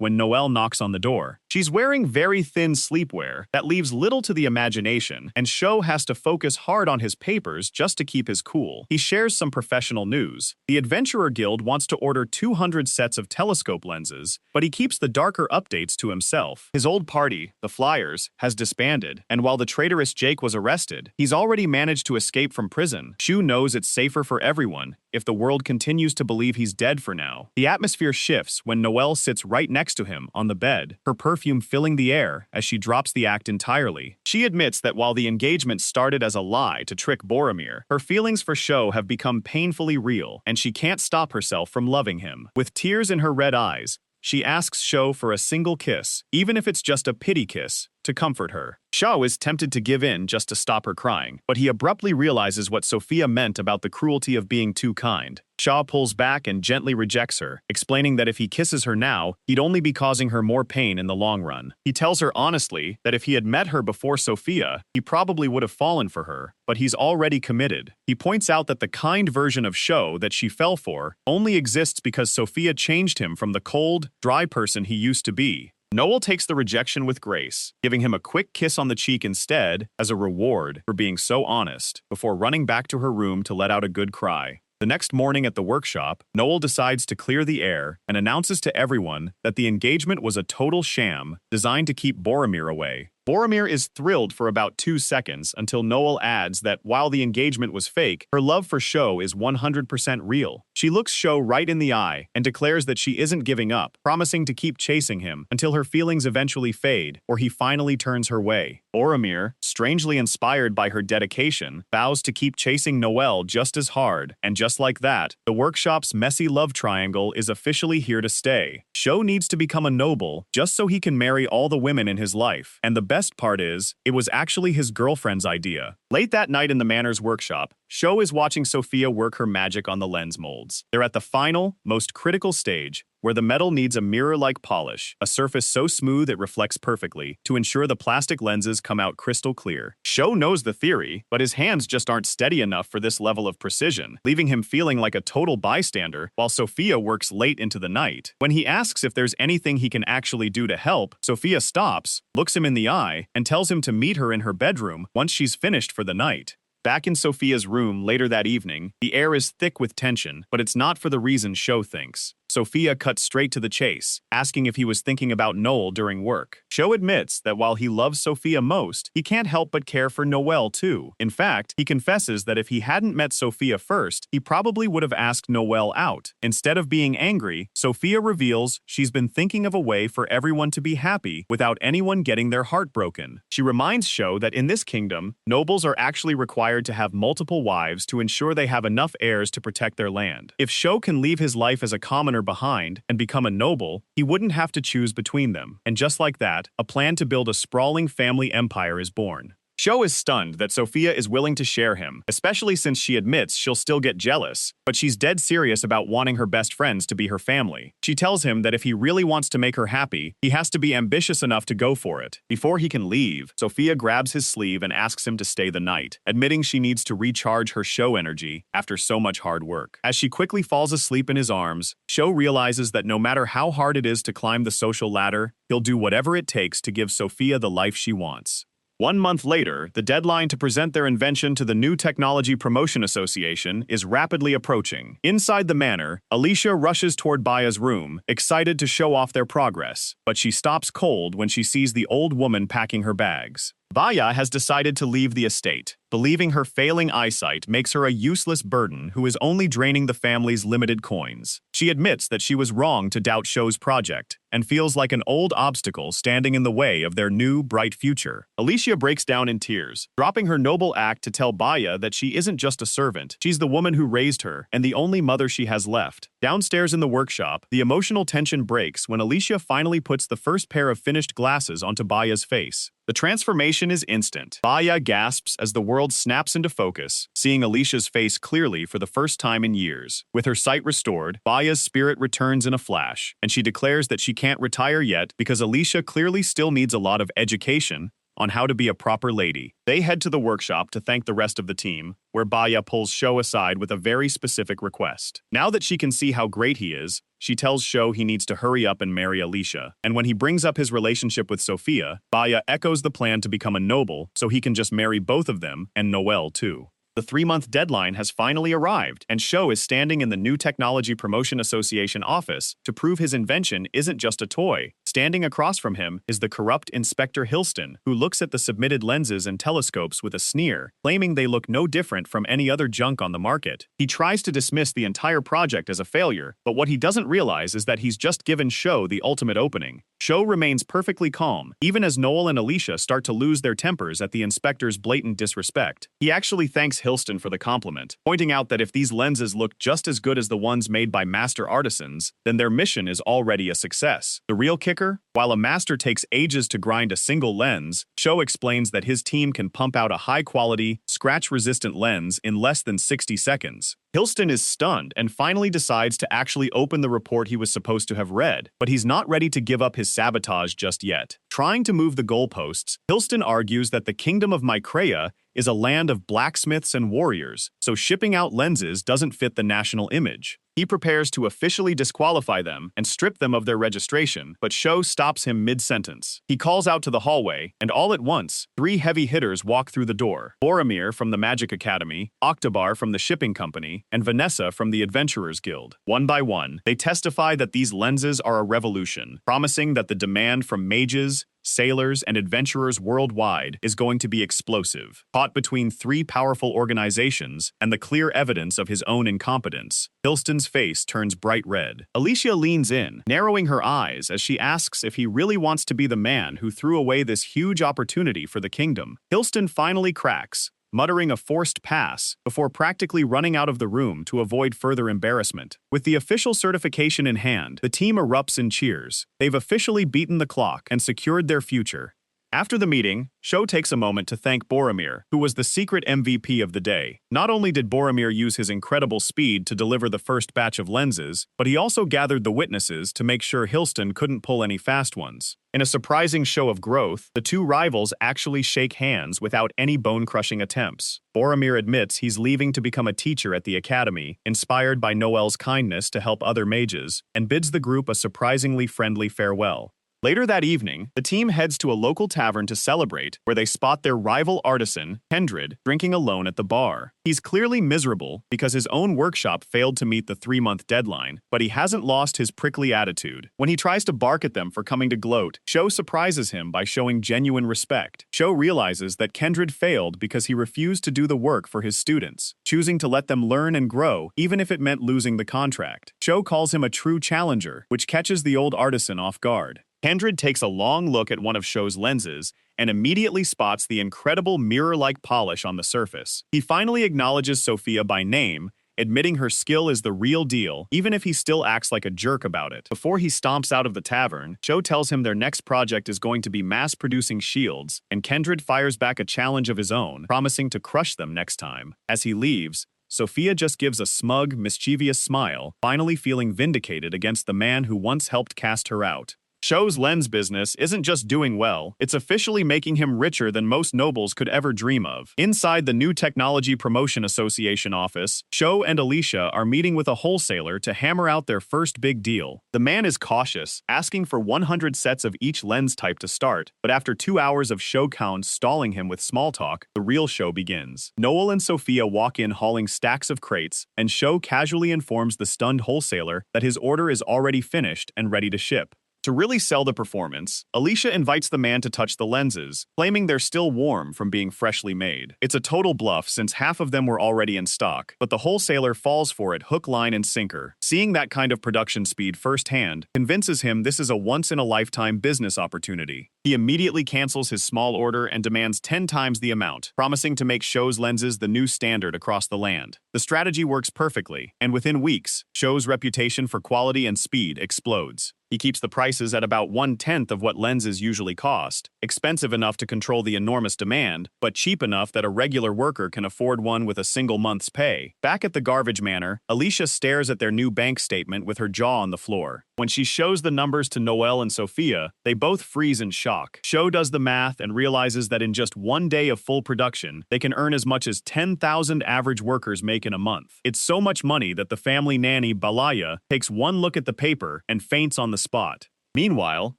when Noelle knocks on the door. She's wearing very thin sleepwear that leaves little to the imagination, and Sho has to focus hard on his papers just to keep his cool. He shares some professional news. The Adventurer Guild wants to order 200 sets of telescope lenses, but he keeps the darker updates to himself. His old party, the Flyers, has disbanded, and while the traitorous Jake was arrested, he's already managed to escape from prison. Shu knows it's safer for everyone if the world continues to believe he's dead for now. The atmosphere shifts when Noelle sits right next to him on the bed, her perfume filling the air as she drops the act entirely. She admits that while the engagement started as a lie to trick Boromir, her feelings for Sho have become painfully real, and she can't stop herself from loving him. With tears in her red eyes, she asks Sho for a single kiss, even if it's just a pity kiss, to comfort her. Sho is tempted to give in just to stop her crying, but he abruptly realizes what Sophia meant about the cruelty of being too kind. Sho pulls back and gently rejects her, explaining that if he kisses her now, he'd only be causing her more pain in the long run. He tells her honestly that if he had met her before Sophia, he probably would have fallen for her, but he's already committed. He points out that the kind version of Sho that she fell for only exists because Sophia changed him from the cold, dry person he used to be. Noel takes the rejection with grace, giving him a quick kiss on the cheek instead as a reward for being so honest, before running back to her room to let out a good cry. The next morning at the workshop, Noel decides to clear the air and announces to everyone that the engagement was a total sham designed to keep Boromir away. Boromir is thrilled for about 2 seconds until Noel adds that while the engagement was fake, her love for Sho is 100% real. She looks Sho right in the eye and declares that she isn't giving up, promising to keep chasing him until her feelings eventually fade or he finally turns her way. Boromir, strangely inspired by her dedication, vows to keep chasing Noelle just as hard, and just like that, the workshop's messy love triangle is officially here to stay. Sho needs to become a noble just so he can marry all the women in his life, and the best part is, it was actually his girlfriend's idea. Late that night in the Manor's workshop, Sho is watching Sophia work her magic on the lens molds. They're at the final, most critical stage, where the metal needs a mirror-like polish, a surface so smooth it reflects perfectly, to ensure the plastic lenses come out crystal clear. Sho knows the theory, but his hands just aren't steady enough for this level of precision, leaving him feeling like a total bystander while Sophia works late into the night. When he asks if there's anything he can actually do to help, Sophia stops, looks him in the eye, and tells him to meet her in her bedroom once she's finished for the night. Back in Sophia's room later that evening, the air is thick with tension, but it's not for the reason Sho thinks. Sophia cuts straight to the chase, asking if he was thinking about Noel during work. Sho admits that while he loves Sophia most, he can't help but care for Noelle too. In fact, he confesses that if he hadn't met Sophia first, he probably would have asked Noelle out. Instead of being angry, Sophia reveals she's been thinking of a way for everyone to be happy without anyone getting their heart broken. She reminds Sho that in this kingdom, nobles are actually required to have multiple wives to ensure they have enough heirs to protect their land. If Sho can leave his life as a commoner behind and become a noble, he wouldn't have to choose between them. And just like that, a plan to build a sprawling family empire is born. Sho is stunned that Sophia is willing to share him, especially since she admits she'll still get jealous, but she's dead serious about wanting her best friends to be her family. She tells him that if he really wants to make her happy, he has to be ambitious enough to go for it. Before he can leave, Sophia grabs his sleeve and asks him to stay the night, admitting she needs to recharge her Sho energy after so much hard work. As she quickly falls asleep in his arms, Sho realizes that no matter how hard it is to climb the social ladder, he'll do whatever it takes to give Sophia the life she wants. 1 month later, the deadline to present their invention to the New Technology Promotion Association is rapidly approaching. Inside the manor, Alicia rushes toward Baya's room, excited to show off their progress, but she stops cold when she sees the old woman packing her bags. Baya has decided to leave the estate, believing her failing eyesight makes her a useless burden who is only draining the family's limited coins. She admits that she was wrong to doubt Shou's project, and feels like an old obstacle standing in the way of their new, bright future. Alicia breaks down in tears, dropping her noble act to tell Baya that she isn't just a servant, she's the woman who raised her, and the only mother she has left. Downstairs in the workshop, the emotional tension breaks when Alicia finally puts the first pair of finished glasses onto Baya's face. The transformation is instant. Baya gasps as the world snaps into focus, seeing Alicia's face clearly for the first time in years. With her sight restored, Baya's spirit returns in a flash, and she declares that she can't retire yet because Alicia clearly still needs a lot of education on how to be a proper lady. They head to the workshop to thank the rest of the team, where Baya pulls Shou aside with a very specific request. Now that she can see how great he is, she tells Shou he needs to hurry up and marry Alicia. And when he brings up his relationship with Sophia, Baya echoes the plan to become a noble so he can just marry both of them and Noelle too. The 3-month deadline has finally arrived, and Shou is standing in the New Technology Promotion Association office to prove his invention isn't just a toy. Standing across from him is the corrupt Inspector Hilston, who looks at the submitted lenses and telescopes with a sneer, claiming they look no different from any other junk on the market. He tries to dismiss the entire project as a failure, but what he doesn't realize is that he's just given Shou the ultimate opening. Shou remains perfectly calm, even as Noel and Alicia start to lose their tempers at the inspector's blatant disrespect. He actually thanks Hilston for the compliment, pointing out that if these lenses look just as good as the ones made by master artisans, then their mission is already a success. The real kicker? While a master takes ages to grind a single lens, Shou explains that his team can pump out a high-quality, scratch-resistant lens in less than 60 seconds. Hilston is stunned and finally decides to actually open the report he was supposed to have read, but he's not ready to give up his sabotage just yet. Trying to move the goalposts, Hilston argues that the kingdom of Mycrea is a land of blacksmiths and warriors, so shipping out lenses doesn't fit the national image. He prepares to officially disqualify them and strip them of their registration, but Shou stops him mid-sentence. He calls out to the hallway, and all at once, 3 heavy hitters walk through the door. Boromir from the Magic Academy, Octobar from the Shipping Company, and Vanessa from the Adventurers Guild. One by one, they testify that these lenses are a revolution, promising that the demand from mages, sailors, and adventurers worldwide is going to be explosive. Caught between 3 powerful organizations and the clear evidence of his own incompetence, Hilston's face turns bright red. Alicia leans in, narrowing her eyes as she asks if he really wants to be the man who threw away this huge opportunity for the kingdom. Hilston finally cracks, muttering a forced pass before practically running out of the room to avoid further embarrassment. With the official certification in hand, the team erupts in cheers. They've officially beaten the clock and secured their future. After the meeting, Shou takes a moment to thank Boromir, who was the secret MVP of the day. Not only did Boromir use his incredible speed to deliver the first batch of lenses, but he also gathered the witnesses to make sure Hilston couldn't pull any fast ones. In a surprising show of growth, the 2 rivals actually shake hands without any bone-crushing attempts. Boromir admits he's leaving to become a teacher at the academy, inspired by Noelle's kindness to help other mages, and bids the group a surprisingly friendly farewell. Later that evening, the team heads to a local tavern to celebrate, where they spot their rival artisan, Kendrid, drinking alone at the bar. He's clearly miserable because his own workshop failed to meet the 3-month deadline, but he hasn't lost his prickly attitude. When he tries to bark at them for coming to gloat, Shou surprises him by showing genuine respect. Shou realizes that Kendrid failed because he refused to do the work for his students, choosing to let them learn and grow even if it meant losing the contract. Shou calls him a true challenger, which catches the old artisan off guard. Kendrid takes a long look at one of Shou's lenses and immediately spots the incredible mirror-like polish on the surface. He finally acknowledges Sophia by name, admitting her skill is the real deal, even if he still acts like a jerk about it. Before he stomps out of the tavern, Shou tells him their next project is going to be mass-producing shields, and Kendrid fires back a challenge of his own, promising to crush them next time. As he leaves, Sophia just gives a smug, mischievous smile, finally feeling vindicated against the man who once helped cast her out. Shou's lens business isn't just doing well, it's officially making him richer than most nobles could ever dream of. Inside the New Technology Promotion Association office, Shou and Alicia are meeting with a wholesaler to hammer out their first big deal. The man is cautious, asking for 100 sets of each lens type to start, but after 2 hours of Shou-Count stalling him with small talk, the real show begins. Noel and Sophia walk in hauling stacks of crates, and Shou casually informs the stunned wholesaler that his order is already finished and ready to ship. To really sell the performance, Alicia invites the man to touch the lenses, claiming they're still warm from being freshly made. It's a total bluff since half of them were already in stock, but the wholesaler falls for it hook, line, and sinker. Seeing that kind of production speed firsthand convinces him this is a once-in-a-lifetime business opportunity. He immediately cancels his small order and demands 10 times the amount, promising to make Shou's lenses the new standard across the land. The strategy works perfectly, and within weeks, Shou's reputation for quality and speed explodes. He keeps the prices at about 1/10 of what lenses usually cost, expensive enough to control the enormous demand, but cheap enough that a regular worker can afford one with a single month's pay. Back at the garbage manor, Alicia stares at their new bank statement with her jaw on the floor. When she shows the numbers to Noelle and Sophia, they both freeze in shock. Shou does the math and realizes that in just one day of full production, they can earn as much as 10,000 average workers make in a month. It's so much money that the family nanny, Balaya, takes one look at the paper and faints on the spot. Meanwhile,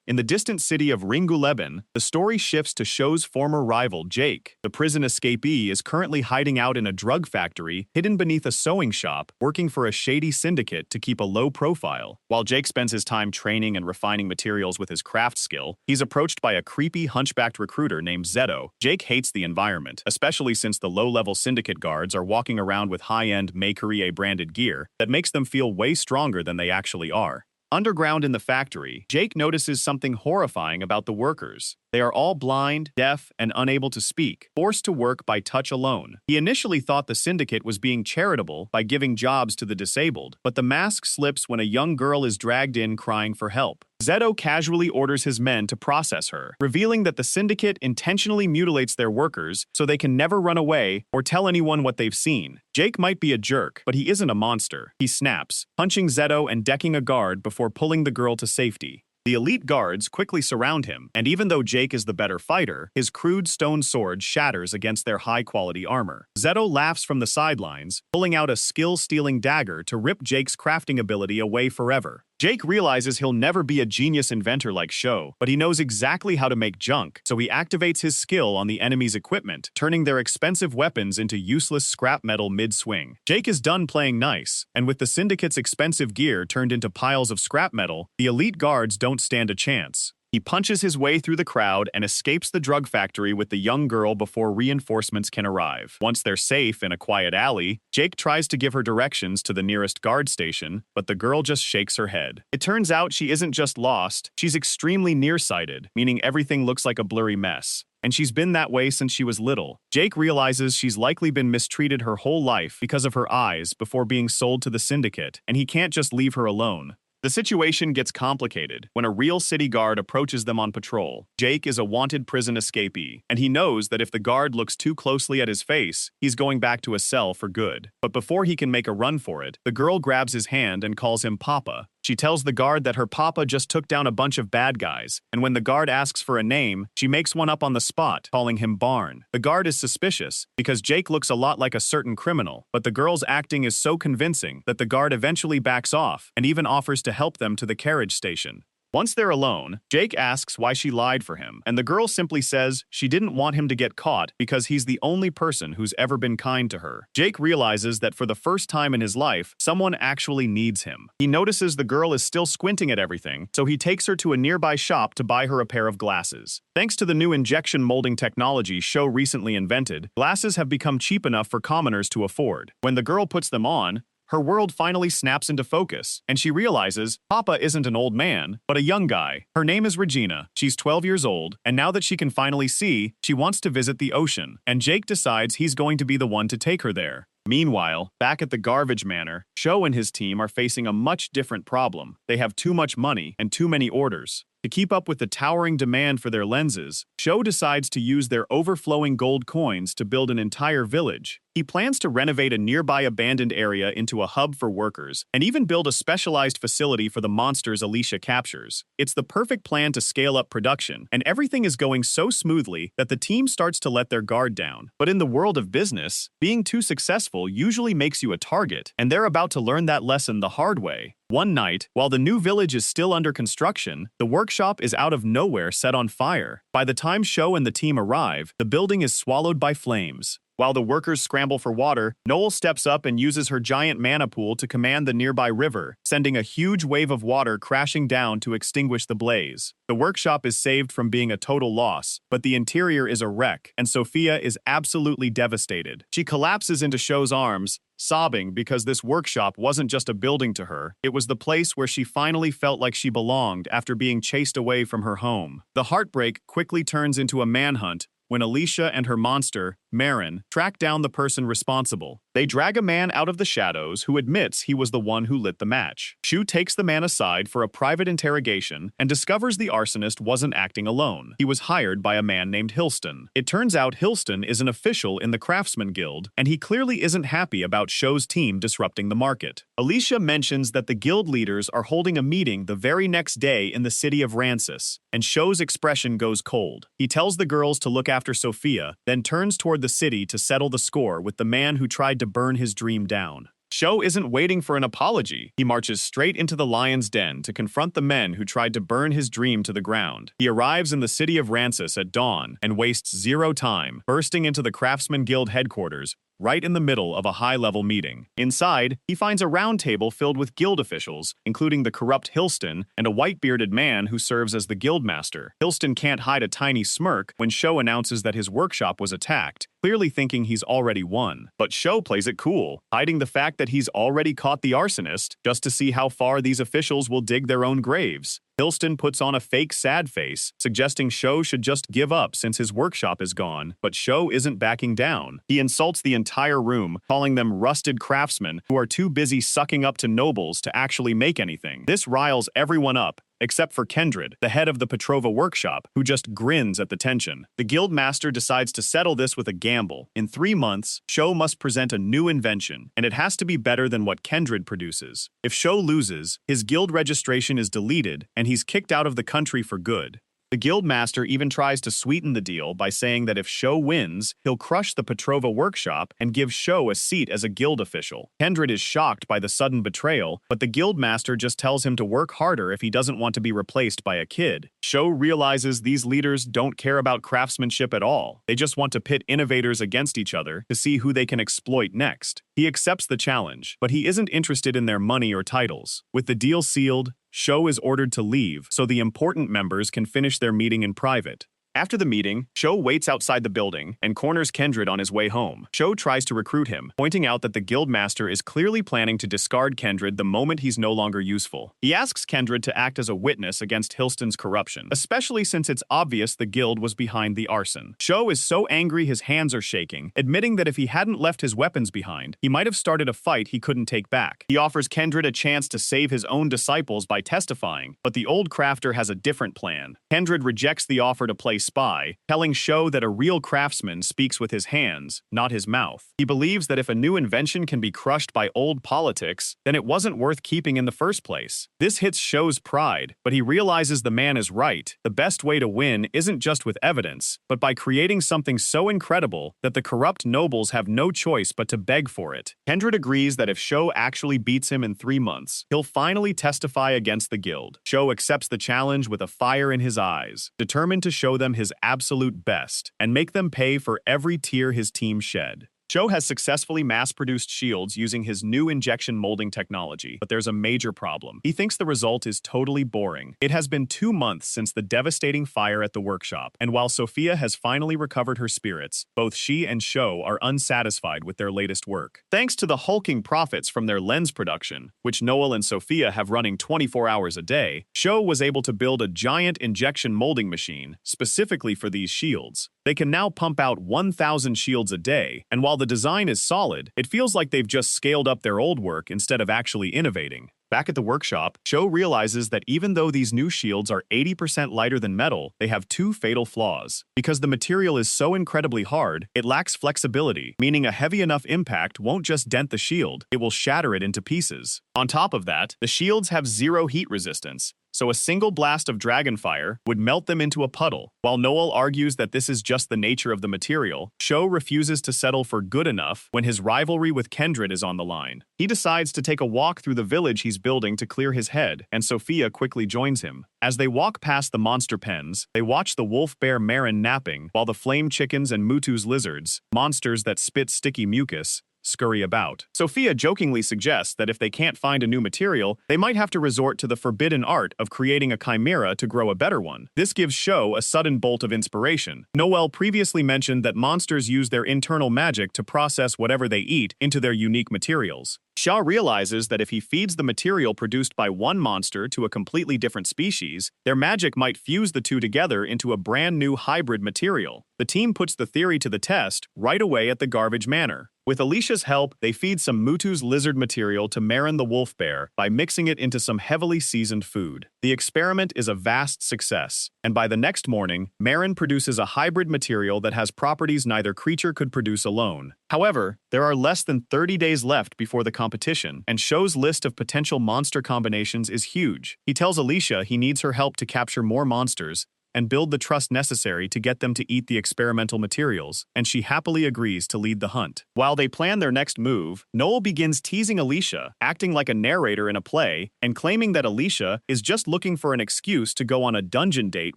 in the distant city of Ringuleben, the story shifts to Shou's former rival, Jake. The prison escapee is currently hiding out in a drug factory, hidden beneath a sewing shop, working for a shady syndicate to keep a low profile. While Jake spends his time training and refining materials with his craft skill, he's approached by a creepy, hunchbacked recruiter named Zeto. Jake hates the environment, especially since the low-level syndicate guards are walking around with high-end Mercenary-branded gear that makes them feel way stronger than they actually are. Underground in the factory, Jake notices something horrifying about the workers. They are all blind, deaf, and unable to speak, forced to work by touch alone. He initially thought the syndicate was being charitable by giving jobs to the disabled, but the mask slips when a young girl is dragged in crying for help. Zeto casually orders his men to process her, revealing that the syndicate intentionally mutilates their workers so they can never run away or tell anyone what they've seen. Jake might be a jerk, but he isn't a monster. He snaps, punching Zeto and decking a guard before pulling the girl to safety. The elite guards quickly surround him, and even though Jake is the better fighter, his crude stone sword shatters against their high-quality armor. Zeto laughs from the sidelines, pulling out a skill-stealing dagger to rip Jake's crafting ability away forever. Jake realizes he'll never be a genius inventor like Shou, but he knows exactly how to make junk, so he activates his skill on the enemy's equipment, turning their expensive weapons into useless scrap metal mid-swing. Jake is done playing nice, and with the syndicate's expensive gear turned into piles of scrap metal, the elite guards don't stand a chance. He punches his way through the crowd and escapes the drug factory with the young girl before reinforcements can arrive. Once they're safe in a quiet alley, Jake tries to give her directions to the nearest guard station, but the girl just shakes her head. It turns out she isn't just lost, she's extremely nearsighted, meaning everything looks like a blurry mess. And she's been that way since she was little. Jake realizes she's likely been mistreated her whole life because of her eyes before being sold to the syndicate, and he can't just leave her alone. The situation gets complicated when a real city guard approaches them on patrol. Jake is a wanted prison escapee, and he knows that if the guard looks too closely at his face, he's going back to a cell for good. But before he can make a run for it, the girl grabs his hand and calls him Papa. She tells the guard that her papa just took down a bunch of bad guys, and when the guard asks for a name, she makes one up on the spot, calling him Barn. The guard is suspicious, because Jake looks a lot like a certain criminal, but the girl's acting is so convincing that the guard eventually backs off and even offers to help them to the carriage station. Once they're alone, Jake asks why she lied for him, and the girl simply says she didn't want him to get caught because he's the only person who's ever been kind to her. Jake realizes that for the first time in his life, someone actually needs him. He notices the girl is still squinting at everything, so he takes her to a nearby shop to buy her a pair of glasses. Thanks to the new injection molding technology Shou recently invented, glasses have become cheap enough for commoners to afford. When the girl puts them on, her world finally snaps into focus, and she realizes Papa isn't an old man, but a young guy. Her name is Regina, she's 12 years old, and now that she can finally see, she wants to visit the ocean, and Jake decides he's going to be the one to take her there. Meanwhile, back at the garbage manor, Shou and his team are facing a much different problem. They have too much money and too many orders. To keep up with the towering demand for their lenses, Shou decides to use their overflowing gold coins to build an entire village. He plans to renovate a nearby abandoned area into a hub for workers, and even build a specialized facility for the monsters Alicia captures. It's the perfect plan to scale up production, and everything is going so smoothly that the team starts to let their guard down. But in the world of business, being too successful usually makes you a target, and they're about to learn that lesson the hard way. One night, while the new village is still under construction, the workshop is out of nowhere set on fire. By the time Shou and the team arrive, the building is swallowed by flames. While the workers scramble for water, Noel steps up and uses her giant mana pool to command the nearby river, sending a huge wave of water crashing down to extinguish the blaze. The workshop is saved from being a total loss, but the interior is a wreck, and Sophia is absolutely devastated. She collapses into Sho's arms, sobbing because this workshop wasn't just a building to her, it was the place where she finally felt like she belonged after being chased away from her home. The heartbreak quickly turns into a manhunt when Alicia and her monster, Marin, track down the person responsible. They drag a man out of the shadows who admits he was the one who lit the match. Shu takes the man aside for a private interrogation and discovers the arsonist wasn't acting alone. He was hired by a man named Hilston. It turns out Hilston is an official in the Craftsman Guild, and he clearly isn't happy about Sho's team disrupting the market. Alicia mentions that the guild leaders are holding a meeting the very next day in the city of Rancis, and Sho's expression goes cold. He tells the girls to look after Sophia, then turns toward the city to settle the score with the man who tried to burn his dream down. Sho isn't waiting for an apology. He marches straight into the lion's den to confront the men who tried to burn his dream to the ground. He arrives in the city of Rancis at dawn and wastes zero time, bursting into the Craftsman Guild headquarters, right in the middle of a high-level meeting. Inside, he finds a round table filled with guild officials, including the corrupt Hilston and a white-bearded man who serves as the guild master. Hilston can't hide a tiny smirk when Sho announces that his workshop was attacked, clearly thinking he's already won. But Sho plays it cool, hiding the fact that he's already caught the arsonist, just to see how far these officials will dig their own graves. Hilston puts on a fake sad face, suggesting Sho should just give up since his workshop is gone, but Sho isn't backing down. He insults the entire room, calling them rusted craftsmen who are too busy sucking up to nobles to actually make anything. This riles everyone up, except for Kendrid, the head of the Petrova workshop, who just grins at the tension. The guild master decides to settle this with a gamble. In 3 months, Sho must present a new invention, and it has to be better than what Kendrid produces. If Sho loses, his guild registration is deleted, and he's kicked out of the country for good. The guild master even tries to sweeten the deal by saying that if Sho wins, he'll crush the Petrova workshop and give Sho a seat as a guild official. Kendrid is shocked by the sudden betrayal, but the guild master just tells him to work harder if he doesn't want to be replaced by a kid. Sho realizes these leaders don't care about craftsmanship at all. They just want to pit innovators against each other to see who they can exploit next. He accepts the challenge, but he isn't interested in their money or titles. With the deal sealed, Sho is ordered to leave so the important members can finish their meeting in private. After the meeting, Sho waits outside the building and corners Kendrid on his way home. Sho tries to recruit him, pointing out that the guild master is clearly planning to discard Kendrid the moment he's no longer useful. He asks Kendrid to act as a witness against Hilston's corruption, especially since it's obvious the guild was behind the arson. Sho is so angry his hands are shaking, admitting that if he hadn't left his weapons behind, he might have started a fight he couldn't take back. He offers Kendrid a chance to save his own disciples by testifying, but the old crafter has a different plan. Kendrid rejects the offer to play spy, telling Sho that a real craftsman speaks with his hands, not his mouth. He believes that if a new invention can be crushed by old politics, then it wasn't worth keeping in the first place. This hits Sho's pride, but he realizes the man is right. The best way to win isn't just with evidence, but by creating something so incredible that the corrupt nobles have no choice but to beg for it. Kendrid agrees that if Sho actually beats him in 3 months, he'll finally testify against the guild. Sho accepts the challenge with a fire in his eyes, determined to show them his absolute best and make them pay for every tear his team shed. Sho has successfully mass-produced shields using his new injection molding technology, but there's a major problem. He thinks the result is totally boring. It has been 2 months since the devastating fire at the workshop, and while Sophia has finally recovered her spirits, both she and Sho are unsatisfied with their latest work. Thanks to the hulking profits from their lens production, which Noel and Sophia have running 24 hours a day, Sho was able to build a giant injection molding machine specifically for these shields. They can now pump out 1,000 shields a day, and while the design is solid, it feels like they've just scaled up their old work instead of actually innovating. Back at the workshop, Sho realizes that even though these new shields are 80% lighter than metal, they have 2 fatal flaws. Because the material is so incredibly hard, it lacks flexibility, meaning a heavy enough impact won't just dent the shield, it will shatter it into pieces. On top of that, the shields have 0 heat resistance, so a single blast of dragonfire would melt them into a puddle. While Noel argues that this is just the nature of the material, Sho refuses to settle for good enough when his rivalry with Kendrick is on the line. He decides to take a walk through the village he's building to clear his head, and Sophia quickly joins him. As they walk past the monster pens, they watch the wolf-bear Marin napping, while the flame chickens and Mutu's lizards, monsters that spit sticky mucus, scurry about. Sophia jokingly suggests that if they can't find a new material, they might have to resort to the forbidden art of creating a chimera to grow a better one. This gives Sho a sudden bolt of inspiration. Noel previously mentioned that monsters use their internal magic to process whatever they eat into their unique materials. Sho realizes that if he feeds the material produced by one monster to a completely different species, their magic might fuse the two together into a brand new hybrid material. The team puts the theory to the test right away at the Garbage Manor. With Alicia's help, they feed some Mutu's lizard material to Marin the wolf bear by mixing it into some heavily seasoned food. The experiment is a vast success, and by the next morning, Marin produces a hybrid material that has properties neither creature could produce alone. However, there are less than 30 days left before the competition, and Sho's list of potential monster combinations is huge. He tells Alicia he needs her help to capture more monsters and build the trust necessary to get them to eat the experimental materials, and she happily agrees to lead the hunt. While they plan their next move, Noel begins teasing Alicia, acting like a narrator in a play, and claiming that Alicia is just looking for an excuse to go on a dungeon date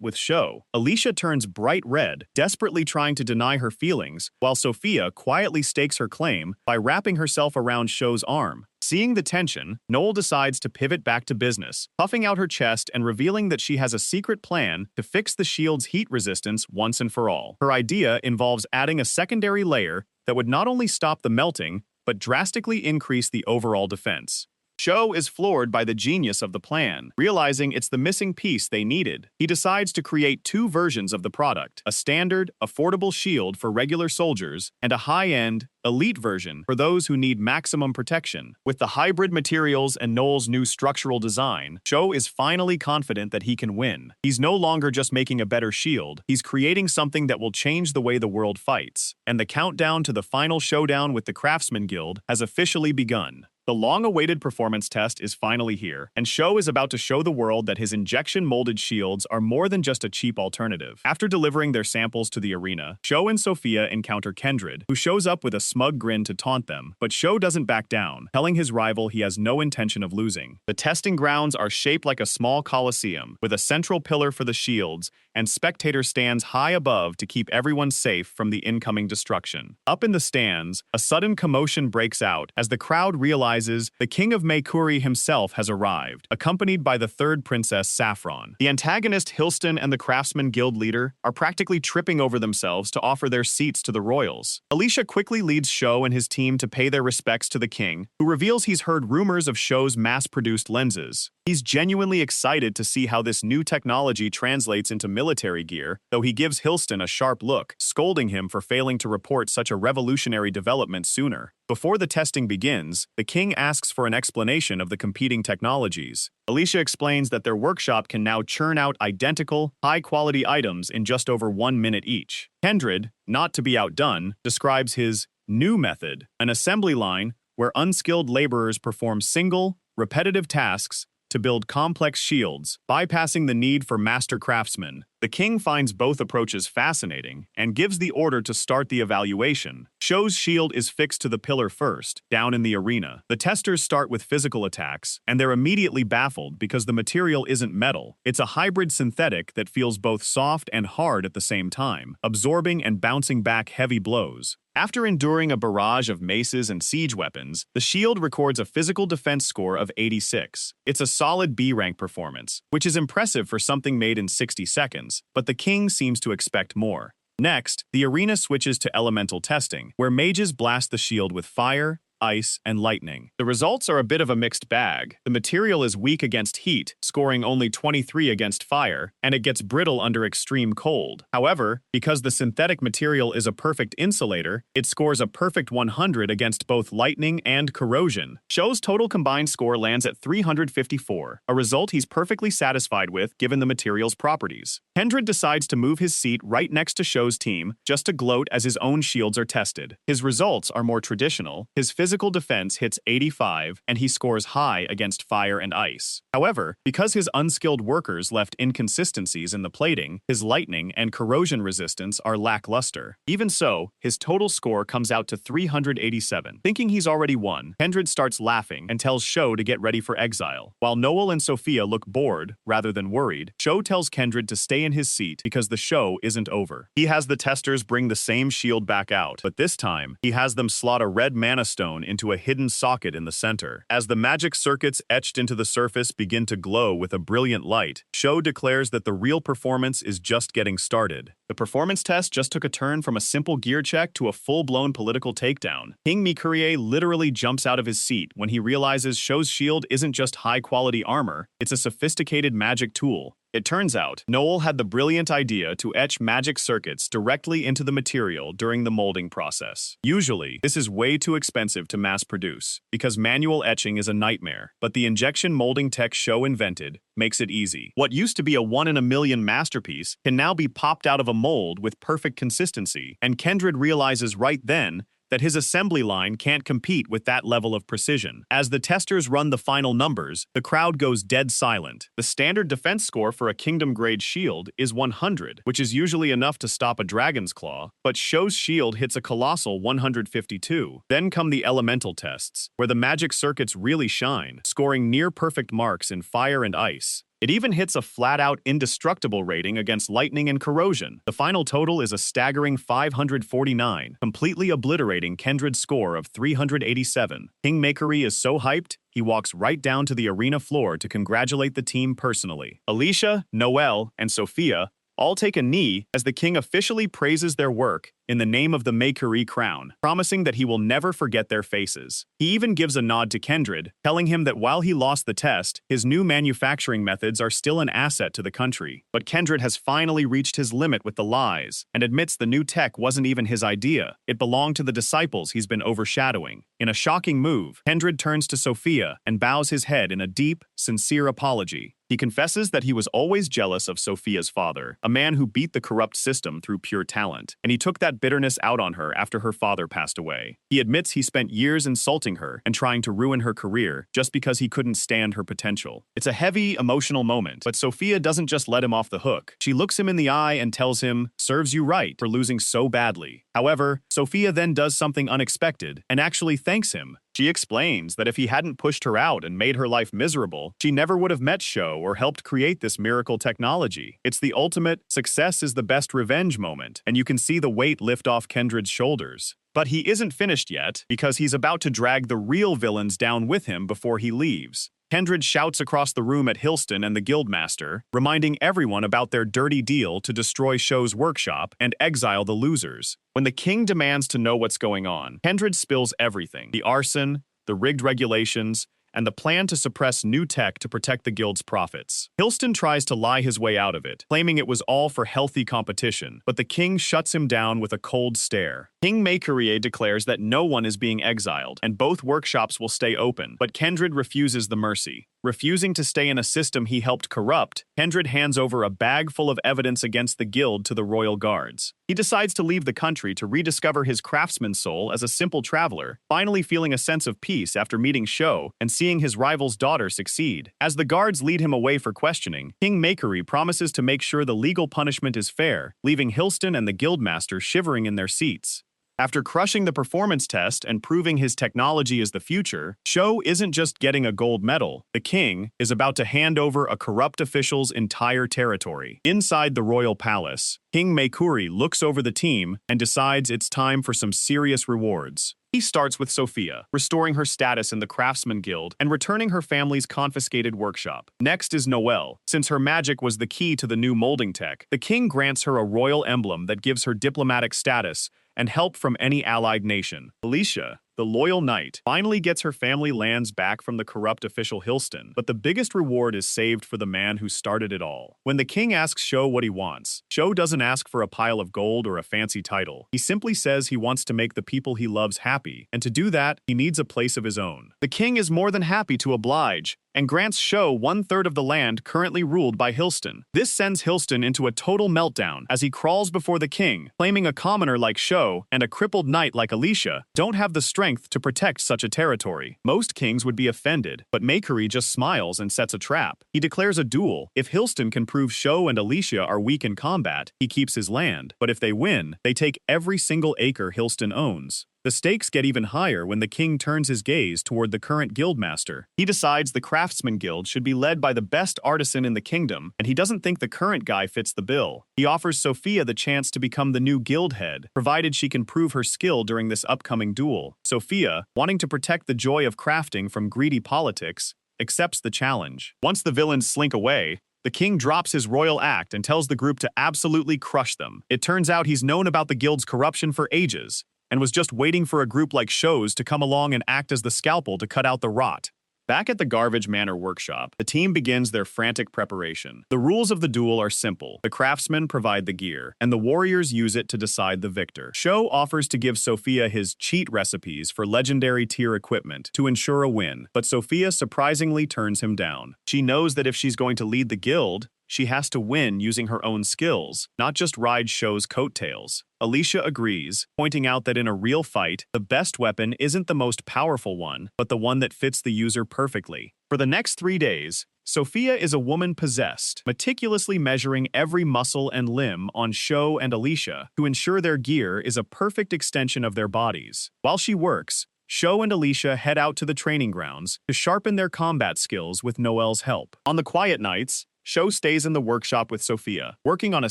with Sho. Alicia turns bright red, desperately trying to deny her feelings, while Sophia quietly stakes her claim by wrapping herself around Sho's arm. Seeing the tension, Noel decides to pivot back to business, puffing out her chest and revealing that she has a secret plan to fix the shield's heat resistance once and for all. Her idea involves adding a secondary layer that would not only stop the melting, but drastically increase the overall defense. Sho is floored by the genius of the plan, realizing it's the missing piece they needed. He decides to create two versions of the product, a standard, affordable shield for regular soldiers, and a high-end, elite version for those who need maximum protection. With the hybrid materials and Noel's new structural design, Sho is finally confident that he can win. He's no longer just making a better shield, he's creating something that will change the way the world fights. And the countdown to the final showdown with the Craftsman Guild has officially begun. The long-awaited performance test is finally here, and Sho is about to show the world that his injection-molded shields are more than just a cheap alternative. After delivering their samples to the arena, Sho and Sophia encounter Kendrick, who shows up with a smug grin to taunt them, but Sho doesn't back down, telling his rival he has no intention of losing. The testing grounds are shaped like a small coliseum, with a central pillar for the shields, and spectator stands high above to keep everyone safe from the incoming destruction. Up in the stands, a sudden commotion breaks out as the crowd realizes the King of Maycuri himself has arrived, accompanied by the third princess, Saffron. The antagonist Hilston and the Craftsman Guild leader are practically tripping over themselves to offer their seats to the royals. Alicia quickly leads Sho and his team to pay their respects to the king, who reveals he's heard rumors of Sho's mass-produced lenses. He's genuinely excited to see how this new technology translates into military gear, though he gives Hilston a sharp look, scolding him for failing to report such a revolutionary development sooner. Before the testing begins, the king asks for an explanation of the competing technologies. Alicia explains that their workshop can now churn out identical, high-quality items in just over 1 minute each. Kendrick, not to be outdone, describes his new method, an assembly line where unskilled laborers perform single, repetitive tasks to build complex shields, bypassing the need for master craftsmen. The king finds both approaches fascinating and gives the order to start the evaluation. Sho's shield is fixed to the pillar first, down in the arena. The testers start with physical attacks, and they're immediately baffled because the material isn't metal. It's a hybrid synthetic that feels both soft and hard at the same time, absorbing and bouncing back heavy blows. After enduring a barrage of maces and siege weapons, the shield records a physical defense score of 86. It's a solid B-rank performance, which is impressive for something made in 60 seconds, but the king seems to expect more. Next, the arena switches to elemental testing, where mages blast the shield with fire, ice, and lightning. The results are a bit of a mixed bag. The material is weak against heat, scoring only 23 against fire, and it gets brittle under extreme cold. However, because the synthetic material is a perfect insulator, it scores a perfect 100 against both lightning and corrosion. Sho's total combined score lands at 354, a result he's perfectly satisfied with given the material's properties. Kendrick decides to move his seat right next to Sho's team, just to gloat as his own shields are tested. His results are more traditional. His physical physical defense hits 85, and he scores high against fire and ice. However, because his unskilled workers left inconsistencies in the plating, his lightning and corrosion resistance are lackluster. Even so, his total score comes out to 387. Thinking he's already won, Kendrick starts laughing and tells Sho to get ready for exile. While Noel and Sophia look bored rather than worried, Sho tells Kendrick to stay in his seat because the show isn't over. He has the testers bring the same shield back out, but this time, he has them slot a red mana stone into a hidden socket in the center. As the magic circuits etched into the surface begin to glow with a brilliant light, Sho declares that the real performance is just getting started. The performance test just took a turn from a simple gear check to a full-blown political takedown. King Mikurie literally jumps out of his seat when he realizes Sho's shield isn't just high-quality armor, it's a sophisticated magic tool. It turns out, Noel had the brilliant idea to etch magic circuits directly into the material during the molding process. Usually, this is way too expensive to mass produce, because manual etching is a nightmare, but the injection molding tech Sho invented makes it easy. What used to be a one-in-a-million masterpiece can now be popped out of a mold with perfect consistency, and Kendrick realizes right then that his assembly line can't compete with that level of precision. As the testers run the final numbers, the crowd goes dead silent. The standard defense score for a kingdom-grade shield is 100, which is usually enough to stop a dragon's claw, but Sho's shield hits a colossal 152. Then come the elemental tests, where the magic circuits really shine, scoring near-perfect marks in fire and ice. It even hits a flat-out indestructible rating against lightning and corrosion. The final total is a staggering 549, completely obliterating Kendrick's score of 387. King Mikurie is so hyped, he walks right down to the arena floor to congratulate the team personally. Alicia, Noel, and Sophia all take a knee as the king officially praises their work in the name of the Mekurie crown, promising that he will never forget their faces. He even gives a nod to Kendrick, telling him that while he lost the test, his new manufacturing methods are still an asset to the country. But Kendrick has finally reached his limit with the lies, and admits the new tech wasn't even his idea. It belonged to the disciples he's been overshadowing. In a shocking move, Kendrick turns to Sophia and bows his head in a deep, sincere apology. He confesses that he was always jealous of Sophia's father, a man who beat the corrupt system through pure talent, and he took that bitterness out on her after her father passed away. He admits he spent years insulting her and trying to ruin her career just because he couldn't stand her potential. It's a heavy, emotional moment, but Sophia doesn't just let him off the hook. She looks him in the eye and tells him, "Serves you right for losing so badly." However, Sophia then does something unexpected and actually thanks him. She explains that if he hadn't pushed her out and made her life miserable, she never would have met Sho or helped create this miracle technology. It's the ultimate success is the best revenge moment, and you can see the weight lift off Kendrick's shoulders. But he isn't finished yet, because he's about to drag the real villains down with him before he leaves. Kendrick shouts across the room at Hilston and the Guildmaster, reminding everyone about their dirty deal to destroy Sho's workshop and exile the losers. When the king demands to know what's going on, Kendrick spills everything: the arson, the rigged regulations, and the plan to suppress new tech to protect the guild's profits. Hilston tries to lie his way out of it, claiming it was all for healthy competition, but the king shuts him down with a cold stare. King Mekurie declares that no one is being exiled, and both workshops will stay open, but Kendrick refuses the mercy. Refusing to stay in a system he helped corrupt, Kendrick hands over a bag full of evidence against the guild to the royal guards. He decides to leave the country to rediscover his craftsman soul as a simple traveler, finally feeling a sense of peace after meeting Sho and seeing his rival's daughter succeed. As the guards lead him away for questioning, King Mekurie promises to make sure the legal punishment is fair, leaving Hilston and the guildmaster shivering in their seats. After crushing the performance test and proving his technology is the future, Sho isn't just getting a gold medal. The king is about to hand over a corrupt official's entire territory. Inside the royal palace, King Mekurie looks over the team and decides it's time for some serious rewards. He starts with Sophia, restoring her status in the Craftsman Guild and returning her family's confiscated workshop. Next is Noelle. Since her magic was the key to the new molding tech, the king grants her a royal emblem that gives her diplomatic status and help from any allied nation. Alicia, the loyal knight, finally gets her family lands back from the corrupt official Hilston, but the biggest reward is saved for the man who started it all. When the king asks Sho what he wants, Sho doesn't ask for a pile of gold or a fancy title. He simply says he wants to make the people he loves happy, and to do that, he needs a place of his own. The king is more than happy to oblige, and grants Sho 1/3 of the land currently ruled by Hilston. This sends Hilston into a total meltdown as he crawls before the king, claiming a commoner like Sho and a crippled knight like Alicia don't have the strength to protect such a territory. Most kings would be offended, but Mercenary just smiles and sets a trap. He declares a duel. If Hilston can prove Sho and Alicia are weak in combat, he keeps his land, but if they win, they take every single acre Hilston owns. The stakes get even higher when the king turns his gaze toward the current guildmaster. He decides the craftsman guild should be led by the best artisan in the kingdom, and he doesn't think the current guy fits the bill. He offers Sophia the chance to become the new guild head, provided she can prove her skill during this upcoming duel. Sophia, wanting to protect the joy of crafting from greedy politics, accepts the challenge. Once the villains slink away, the king drops his royal act and tells the group to absolutely crush them. It turns out he's known about the guild's corruption for ages, and was just waiting for a group like Sho's to come along and act as the scalpel to cut out the rot. Back at the Garbage Manor workshop, the team begins their frantic preparation. The rules of the duel are simple. The craftsmen provide the gear, and the warriors use it to decide the victor. Sho offers to give Sophia his cheat recipes for legendary tier equipment to ensure a win, but Sophia surprisingly turns him down. She knows that if she's going to lead the guild, she has to win using her own skills, not just ride Sho's coattails. Alicia agrees, pointing out that in a real fight, the best weapon isn't the most powerful one, but the one that fits the user perfectly. For the next 3 days, Sophia is a woman possessed, meticulously measuring every muscle and limb on Sho and Alicia to ensure their gear is a perfect extension of their bodies. While she works, Sho and Alicia head out to the training grounds to sharpen their combat skills with Noelle's help. On the quiet nights, Sho stays in the workshop with Sophia, working on a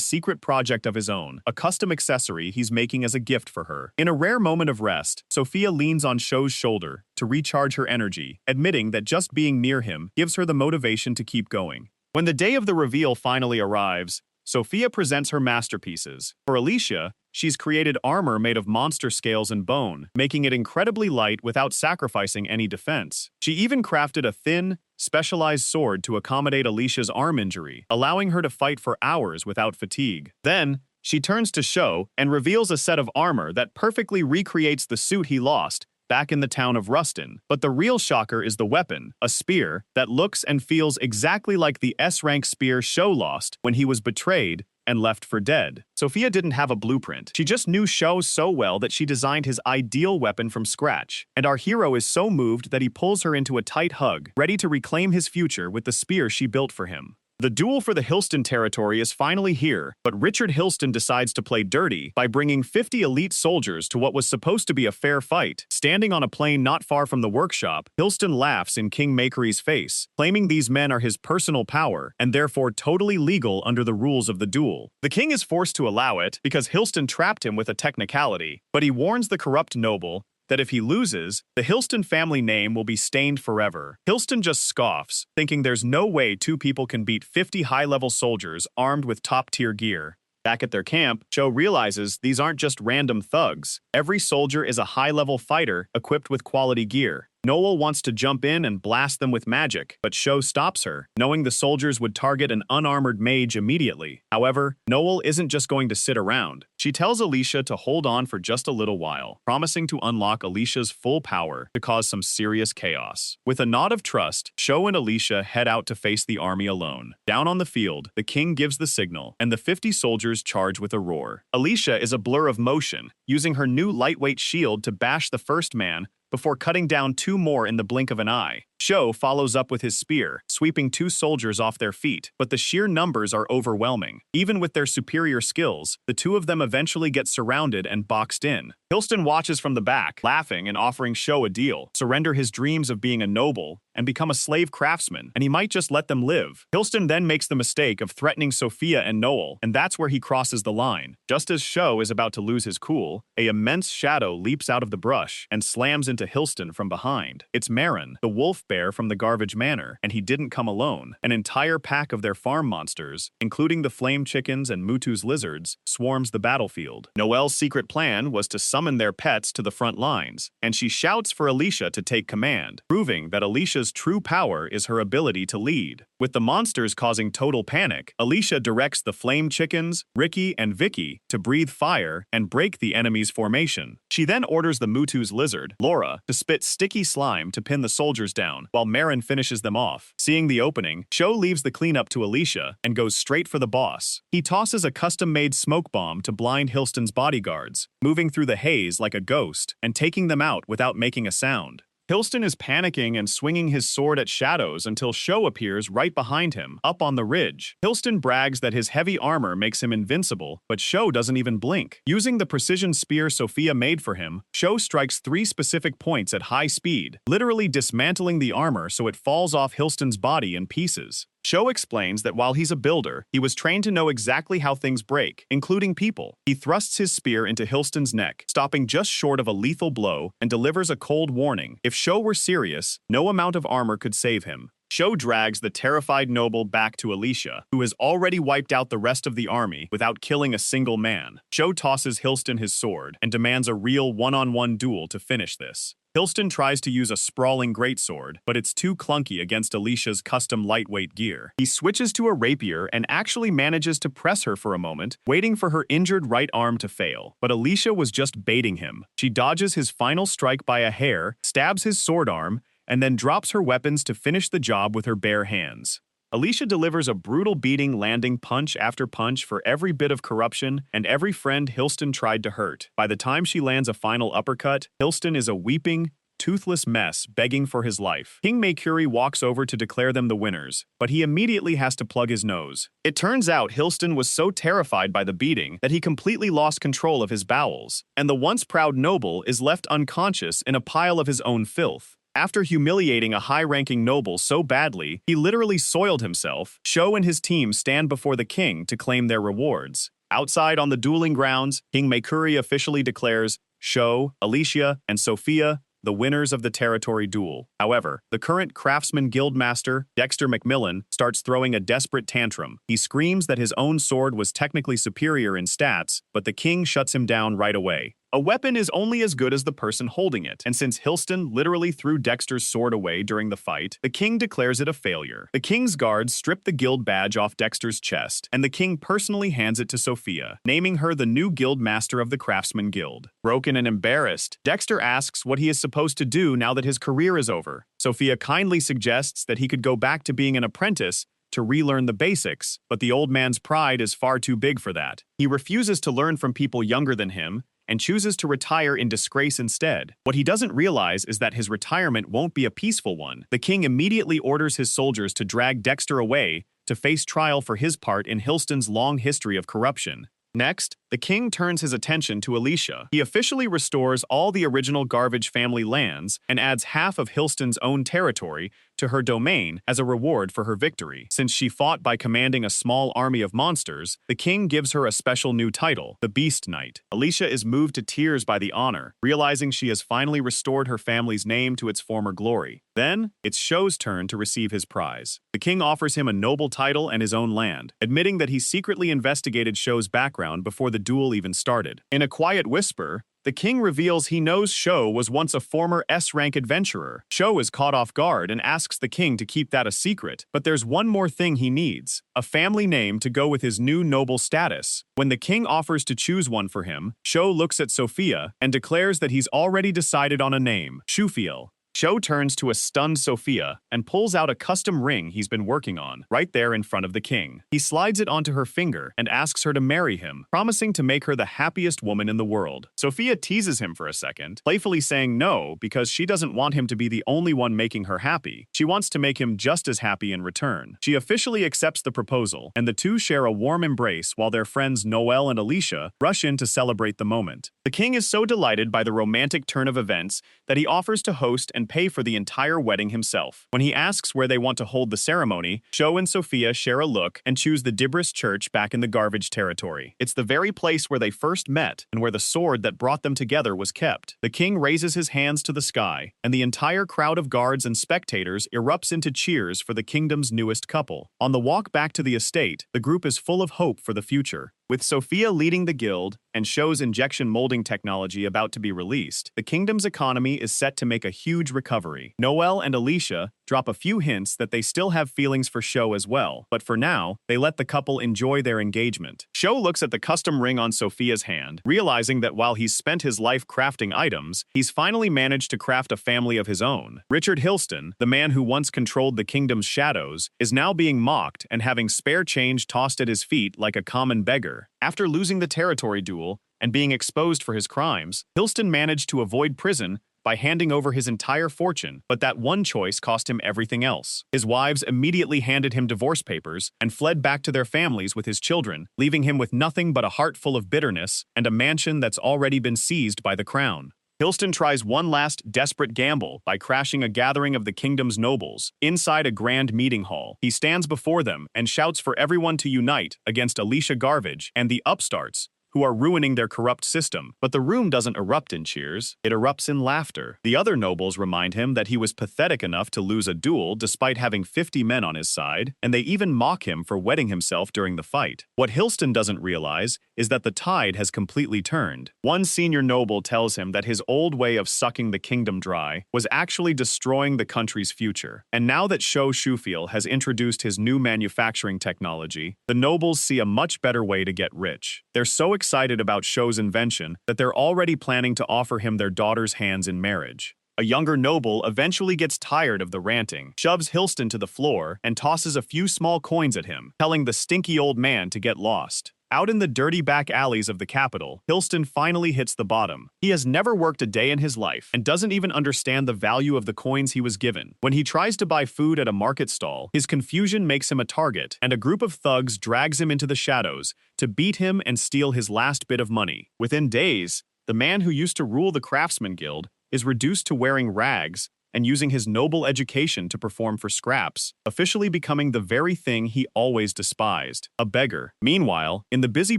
secret project of his own, a custom accessory he's making as a gift for her. In a rare moment of rest, Sophia leans on Sho's shoulder to recharge her energy, admitting that just being near him gives her the motivation to keep going. When the day of the reveal finally arrives, Sophia presents her masterpieces. For Alicia, she's created armor made of monster scales and bone, making it incredibly light without sacrificing any defense. She even crafted a thin, specialized sword to accommodate Alicia's arm injury, allowing her to fight for hours without fatigue. Then, she turns to Sho and reveals a set of armor that perfectly recreates the suit he lost back in the town of Ruston. But the real shocker is the weapon, a spear that looks and feels exactly like the S-rank spear Sho lost when he was betrayed and left for dead. Sophia didn't have a blueprint. She just knew Sho so well that she designed his ideal weapon from scratch. And our hero is so moved that he pulls her into a tight hug, ready to reclaim his future with the spear she built for him. The duel for the Hilston territory is finally here, but Richard Hilston decides to play dirty by bringing 50 elite soldiers to what was supposed to be a fair fight. Standing on a plain not far from the workshop, Hilston laughs in King Mercenary's face, claiming these men are his personal power and therefore totally legal under the rules of the duel. The king is forced to allow it because Hilston trapped him with a technicality, but he warns the corrupt noble that if he loses, the Hilston family name will be stained forever. Hilston just scoffs, thinking there's no way two people can beat 50 high-level soldiers armed with top-tier gear. Back at their camp, Sho realizes these aren't just random thugs. Every soldier is a high-level fighter equipped with quality gear. Noel wants to jump in and blast them with magic, but Sho stops her, knowing the soldiers would target an unarmored mage immediately. However, Noel isn't just going to sit around. She tells Alicia to hold on for just a little while, promising to unlock Alicia's full power to cause some serious chaos. With a nod of trust, Sho and Alicia head out to face the army alone. Down on the field, the king gives the signal, and the 50 soldiers charge with a roar. Alicia is a blur of motion, using her new lightweight shield to bash the first man before cutting down 2 more in the blink of an eye. Sho follows up with his spear, sweeping 2 soldiers off their feet, but the sheer numbers are overwhelming. Even with their superior skills, the 2 of them eventually get surrounded and boxed in. Hilston watches from the back, laughing and offering Sho a deal: surrender his dreams of being a noble and become a slave craftsman, and he might just let them live. Hilston then makes the mistake of threatening Sophia and Noel, and that's where he crosses the line. Just as Sho is about to lose his cool, an immense shadow leaps out of the brush and slams into Hilston from behind. It's Marin, the wolf bear from the Garbage Manor, and he didn't come alone. An entire pack of their farm monsters, including the flame chickens and Mutu's lizards, swarms the battlefield. Noelle's secret plan was to summon their pets to the front lines, and she shouts for Alicia to take command, proving that Alicia's true power is her ability to lead. With the monsters causing total panic, Alicia directs the flame chickens, Ricky and Vicky, to breathe fire and break the enemy's formation. She then orders the Mutu's lizard, Laura, to spit sticky slime to pin the soldiers down, while Marin finishes them off. Seeing the opening, Sho leaves the cleanup to Alicia and goes straight for the boss. He tosses a custom-made smoke bomb to blind Hilston's bodyguards, moving through the haze like a ghost and taking them out without making a sound. Hilston is panicking and swinging his sword at shadows until Sho appears right behind him, up on the ridge. Hilston brags that his heavy armor makes him invincible, but Sho doesn't even blink. Using the precision spear Sophia made for him, Sho strikes 3 specific points at high speed, literally dismantling the armor so it falls off Hilston's body in pieces. Sho explains that while he's a builder, he was trained to know exactly how things break, including people. He thrusts his spear into Hilston's neck, stopping just short of a lethal blow, and delivers a cold warning. If Sho were serious, no amount of armor could save him. Sho drags the terrified noble back to Alicia, who has already wiped out the rest of the army without killing a single man. Sho tosses Hilston his sword and demands a real one-on-one duel to finish this. Hilston tries to use a sprawling greatsword, but it's too clunky against Alicia's custom lightweight gear. He switches to a rapier and actually manages to press her for a moment, waiting for her injured right arm to fail. But Alicia was just baiting him. She dodges his final strike by a hair, stabs his sword arm, and then drops her weapons to finish the job with her bare hands. Alicia delivers a brutal beating, landing punch after punch for every bit of corruption and every friend Hilston tried to hurt. By the time she lands a final uppercut, Hilston is a weeping, toothless mess begging for his life. King Mercury walks over to declare them the winners, but he immediately has to plug his nose. It turns out Hilston was so terrified by the beating that he completely lost control of his bowels, and the once proud noble is left unconscious in a pile of his own filth. After humiliating a high-ranking noble so badly, he literally soiled himself. Sho and his team stand before the king to claim their rewards. Outside on the dueling grounds, King Mercury officially declares Sho, Alicia, and Sophia the winners of the territory duel. However, the current Craftsman Guildmaster, Dexter Macmillan, starts throwing a desperate tantrum. He screams that his own sword was technically superior in stats, but the king shuts him down right away. A weapon is only as good as the person holding it, and since Hilston literally threw Dexter's sword away during the fight, the king declares it a failure. The king's guards strip the guild badge off Dexter's chest, and the king personally hands it to Sophia, naming her the new guild master of the Craftsman Guild. Broken and embarrassed, Dexter asks what he is supposed to do now that his career is over. Sophia kindly suggests that he could go back to being an apprentice to relearn the basics, but the old man's pride is far too big for that. He refuses to learn from people younger than him, and chooses to retire in disgrace instead. What he doesn't realize is that his retirement won't be a peaceful one. The king immediately orders his soldiers to drag Dexter away to face trial for his part in Hilston's long history of corruption. Next, the king turns his attention to Alicia. He officially restores all the original Garbage family lands and adds half of Hilston's own territory to her domain as a reward for her victory. Since she fought by commanding a small army of monsters, the king gives her a special new title, the Beast Knight. Alicia is moved to tears by the honor, realizing she has finally restored her family's name to its former glory. Then, it's Sho's turn to receive his prize. The king offers him a noble title and his own land, admitting that he secretly investigated Sho's background before the duel even started. In a quiet whisper, the king reveals he knows Sho was once a former S-rank adventurer. Sho is caught off guard and asks the king to keep that a secret, but there's one more thing he needs, a family name to go with his new noble status. When the king offers to choose one for him, Sho looks at Sophia and declares that he's already decided on a name, Shufiel. Sho turns to a stunned Sophia and pulls out a custom ring he's been working on, right there in front of the king. He slides it onto her finger and asks her to marry him, promising to make her the happiest woman in the world. Sophia teases him for a second, playfully saying no because she doesn't want him to be the only one making her happy. She wants to make him just as happy in return. She officially accepts the proposal, and the two share a warm embrace while their friends Noelle and Alicia rush in to celebrate the moment. The king is so delighted by the romantic turn of events that he offers to host and pay for the entire wedding himself. When he asks where they want to hold the ceremony, Sho and Sophia share a look and choose the Dibris Church back in the Garbage territory. It's the very place where they first met and where the sword that brought them together was kept. The king raises his hands to the sky, and the entire crowd of guards and spectators erupts into cheers for the kingdom's newest couple. On the walk back to the estate, the group is full of hope for the future. With Sophia leading the guild and Sho's injection molding technology about to be released, the kingdom's economy is set to make a huge recovery. Noelle and Alicia drop a few hints that they still have feelings for Sho as well, but for now, they let the couple enjoy their engagement. Sho looks at the custom ring on Sophia's hand, realizing that while he's spent his life crafting items, he's finally managed to craft a family of his own. Richard Hilston, the man who once controlled the kingdom's shadows, is now being mocked and having spare change tossed at his feet like a common beggar. After losing the territory duel and being exposed for his crimes, Hilston managed to avoid prison by handing over his entire fortune, but that one choice cost him everything else. His wives immediately handed him divorce papers and fled back to their families with his children, leaving him with nothing but a heart full of bitterness and a mansion that's already been seized by the crown. Hilston tries one last desperate gamble by crashing a gathering of the kingdom's nobles. Inside a grand meeting hall, he stands before them and shouts for everyone to unite against Alicia Garvage and the upstarts who are ruining their corrupt system. But the room doesn't erupt in cheers, it erupts in laughter. The other nobles remind him that he was pathetic enough to lose a duel despite having 50 men on his side, and they even mock him for wetting himself during the fight. What Hilston doesn't realize is that the tide has completely turned. One senior noble tells him that his old way of sucking the kingdom dry was actually destroying the country's future. And now that Sho Shufiel has introduced his new manufacturing technology, the nobles see a much better way to get rich. They're so excited about Sho's invention that they're already planning to offer him their daughter's hands in marriage. A younger noble eventually gets tired of the ranting, shoves Hilston to the floor, and tosses a few small coins at him, telling the stinky old man to get lost. Out in the dirty back alleys of the capital, Hilston finally hits the bottom. He has never worked a day in his life and doesn't even understand the value of the coins he was given. When he tries to buy food at a market stall, his confusion makes him a target, and a group of thugs drags him into the shadows to beat him and steal his last bit of money. Within days, the man who used to rule the Craftsman Guild is reduced to wearing rags and using his noble education to perform for scraps, officially becoming the very thing he always despised, a beggar. Meanwhile, in the busy